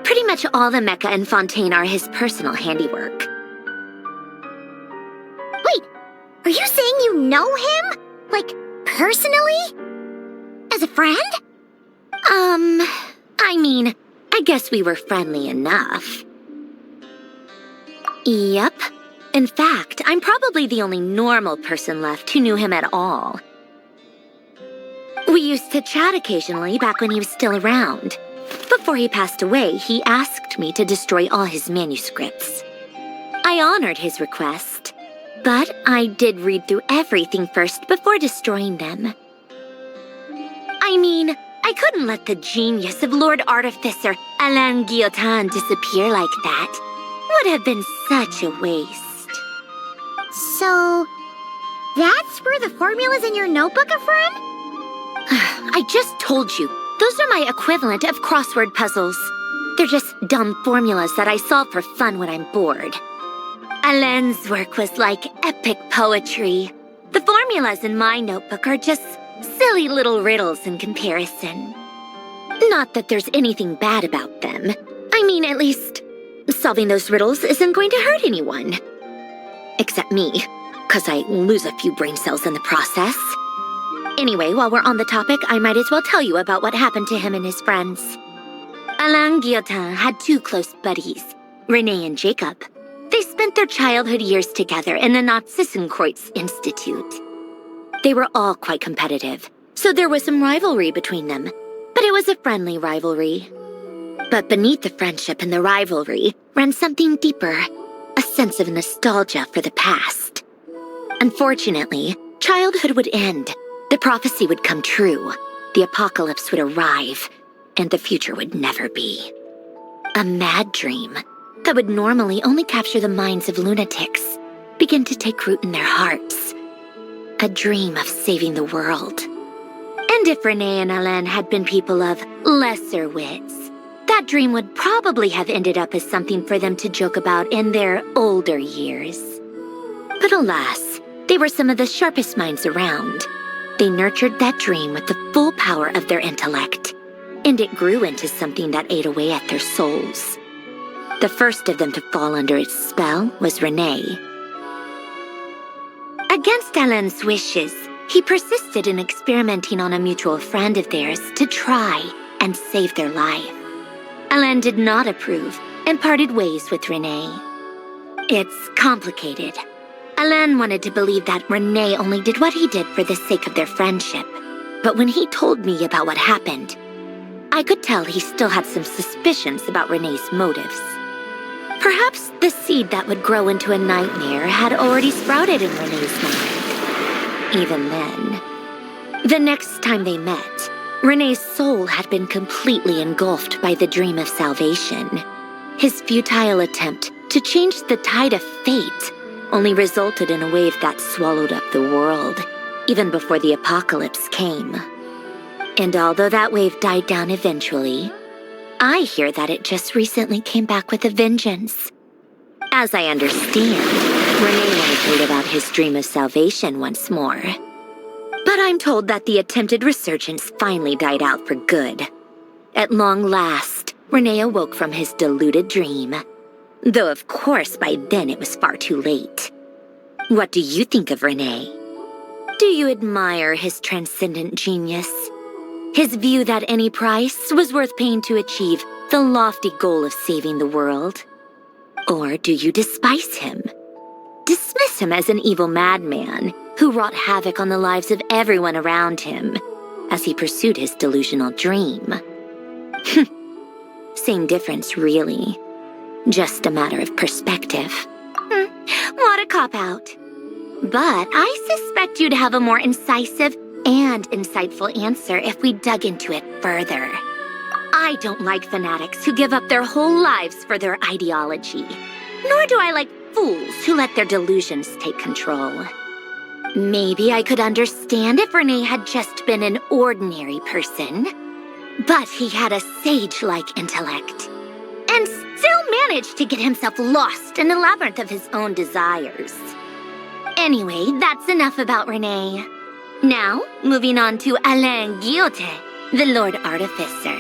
Pretty much all the Mecha and Fontaine are his personal handiwork. Wait, are you saying you know him? Like, personally? As a friend? I guess we were friendly enough. Yep. In fact, I'm probably the only normal person left who knew him at all. We used to chat occasionally back when he was still around. Before he passed away, he asked me to destroy all his manuscripts. I honored his request, but I did read through everything first before destroying them. I couldn't let the genius of Lord Artificer Alain Guillotin disappear like that. Would have been such a waste. So, that's where the formulas in your notebook are from? I just told you. Those are my equivalent of crossword puzzles. They're just dumb formulas that I solve for fun when I'm bored. Alain's work was like epic poetry. The formulas in my notebook are just silly little riddles in comparison. Not that there's anything bad about them. At least, solving those riddles isn't going to hurt anyone. Except me, because I lose a few brain cells in the process. Anyway, while we're on the topic, I might as well tell you about what happened to him and his friends. Alain Guillotin had two close buddies, René and Jacob. They spent their childhood years together in the Narzissenkreuz Institute. They were all quite competitive, so there was some rivalry between them, but it was a friendly rivalry. But beneath the friendship and the rivalry ran something deeper, a sense of nostalgia for the past. Unfortunately, childhood would end. The prophecy would come true, the apocalypse would arrive, and the future would never be. A mad dream that would normally only capture the minds of lunatics began to take root in their hearts. A dream of saving the world. And if René and Alain had been people of lesser wits, that dream would probably have ended up as something for them to joke about in their older years. But alas, they were some of the sharpest minds around. They nurtured that dream with the full power of their intellect, and it grew into something that ate away at their souls. The first of them to fall under its spell was René. Against Alain's wishes, he persisted in experimenting on a mutual friend of theirs to try and save their life. Alain did not approve and parted ways with René. It's complicated. Alain wanted to believe that René only did what he did for the sake of their friendship. But when he told me about what happened, I could tell he still had some suspicions about René's motives. Perhaps the seed that would grow into a nightmare had already sprouted in René's mind. even then. The next time they met, Renee's soul had been completely engulfed by the dream of salvation. His futile attempt to change the tide of fate only resulted in a wave that swallowed up the world, even before the apocalypse came. And although that wave died down eventually, I hear that it just recently came back with a vengeance. As I understand, Renee wanted to live out his dream of salvation once more. But I'm told that the attempted resurgence finally died out for good. At long last, Renee awoke from his deluded dream. Though of course by then it was far too late. What do you think of Renee? Do you admire his transcendent genius? His view that any price was worth paying to achieve the lofty goal of saving the world? Or do you despise him? Dismiss him as an evil madman who wrought havoc on the lives of everyone around him as he pursued his delusional dream? Same difference, really. Just a matter of perspective. What a cop-out. But I suspect you'd have a more incisive and insightful answer if we dug into it further. I don't like fanatics who give up their whole lives for their ideology. Nor do I like fools who let their delusions take control. Maybe I could understand if Renee had just been an ordinary person. But he had a sage-like intellect. And still managed to get himself lost in the labyrinth of his own desires. Anyway, that's enough about Renee. Now, moving on to Alain Guillotin, the Lord Artificer.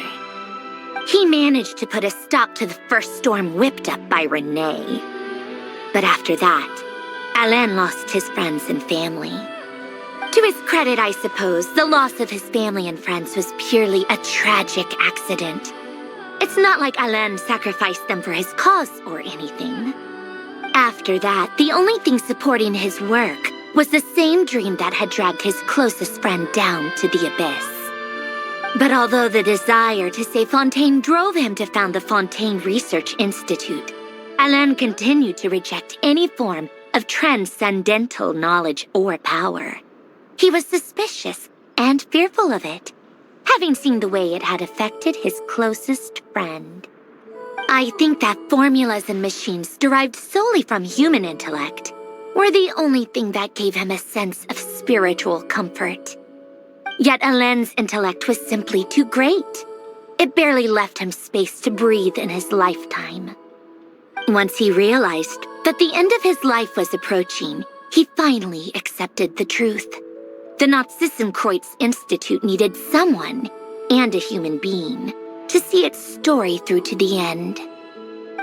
He managed to put a stop to the first storm whipped up by Renee. But after that, Alain lost his friends and family. To his credit, I suppose, the loss of his family and friends was purely a tragic accident. It's not like Alain sacrificed them for his cause or anything. After that, the only thing supporting his work was the same dream that had dragged his closest friend down to the abyss. But although the desire to save Fontaine drove him to found the Fontaine Research Institute, Alain continued to reject any form of transcendental knowledge or power. He was suspicious and fearful of it, having seen the way it had affected his closest friend. I think that formulas and machines derived solely from human intellect were the only thing that gave him a sense of spiritual comfort. Yet Alain's intellect was simply too great. It barely left him space to breathe in his lifetime. Once he realized that the end of his life was approaching, he finally accepted the truth. The Nazissenkreuz Institute needed someone, and a human being, to see its story through to the end.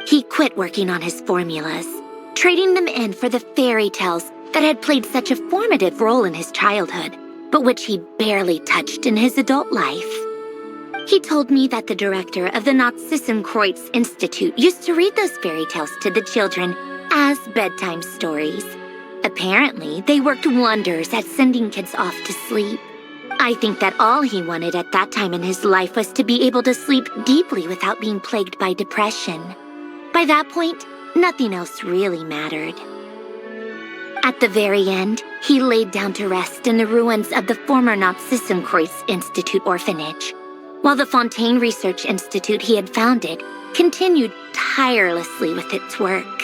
He quit working on his formulas, trading them in for the fairy tales that had played such a formative role in his childhood, but which he barely touched in his adult life. He told me that the director of the Nazissenkreuz Institute used to read those fairy tales to the children as bedtime stories. Apparently, they worked wonders at sending kids off to sleep. I think that all he wanted at that time in his life was to be able to sleep deeply without being plagued by depression. By that point, nothing else really mattered. At the very end, he laid down to rest in the ruins of the former Nazissenkreuz Institute orphanage, while the Fontaine Research Institute he had founded continued tirelessly with its work.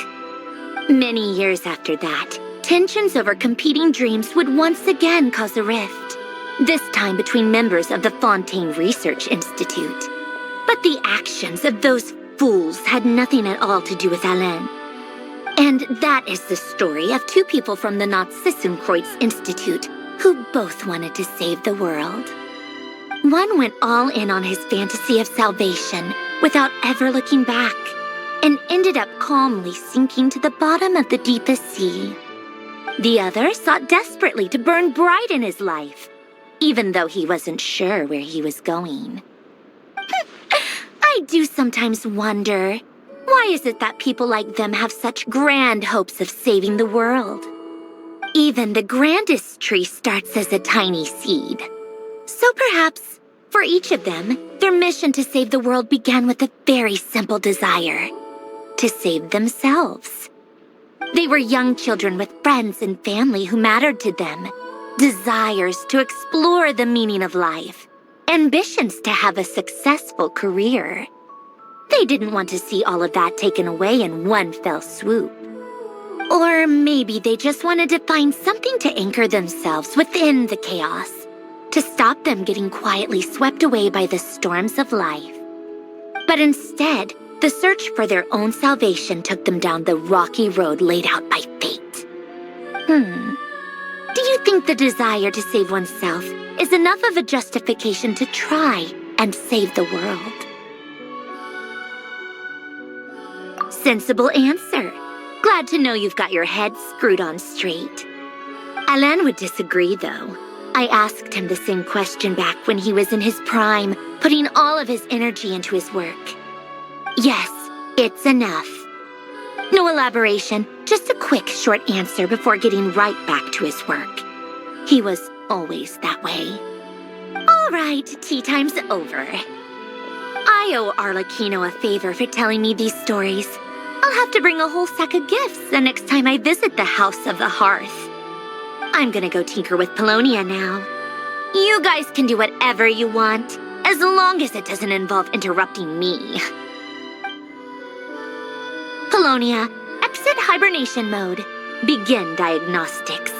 Many years after that, tensions over competing dreams would once again cause a rift, this time between members of the Fontaine Research Institute. But the actions of those fools had nothing at all to do with Alain. And that is the story of two people from the Nazissenkreuz Institute who both wanted to save the world. One went all in on his fantasy of salvation without ever looking back, and ended up calmly sinking to the bottom of the deepest sea. The other sought desperately to burn bright in his life, even though he wasn't sure where he was going. I do sometimes wonder, why is it that people like them have such grand hopes of saving the world? Even the grandest tree starts as a tiny seed. So perhaps, for each of them, their mission to save the world began with a very simple desire: to save themselves. They were young children with friends and family who mattered to them, desires to explore the meaning of life, ambitions to have a successful career. They didn't want to see all of that taken away in one fell swoop. Or maybe they just wanted to find something to anchor themselves within the chaos, to stop them getting quietly swept away by the storms of life. But instead, the search for their own salvation took them down the rocky road laid out by fate. Do you think the desire to save oneself is enough of a justification to try and save the world? Sensible answer. Glad to know you've got your head screwed on straight. Alain would disagree, though. I asked him the same question back when he was in his prime, putting all of his energy into his work. Yes, it's enough. No elaboration, just a quick, short answer before getting right back to his work. He was always that way. All right, tea time's over. I owe Arlecchino a favor for telling me these stories. I'll have to bring a whole sack of gifts the next time I visit the House of the Hearth. I'm gonna go tinker with Polonia now. You guys can do whatever you want, as long as it doesn't involve interrupting me. Polonia, exit hibernation mode. Begin diagnostics.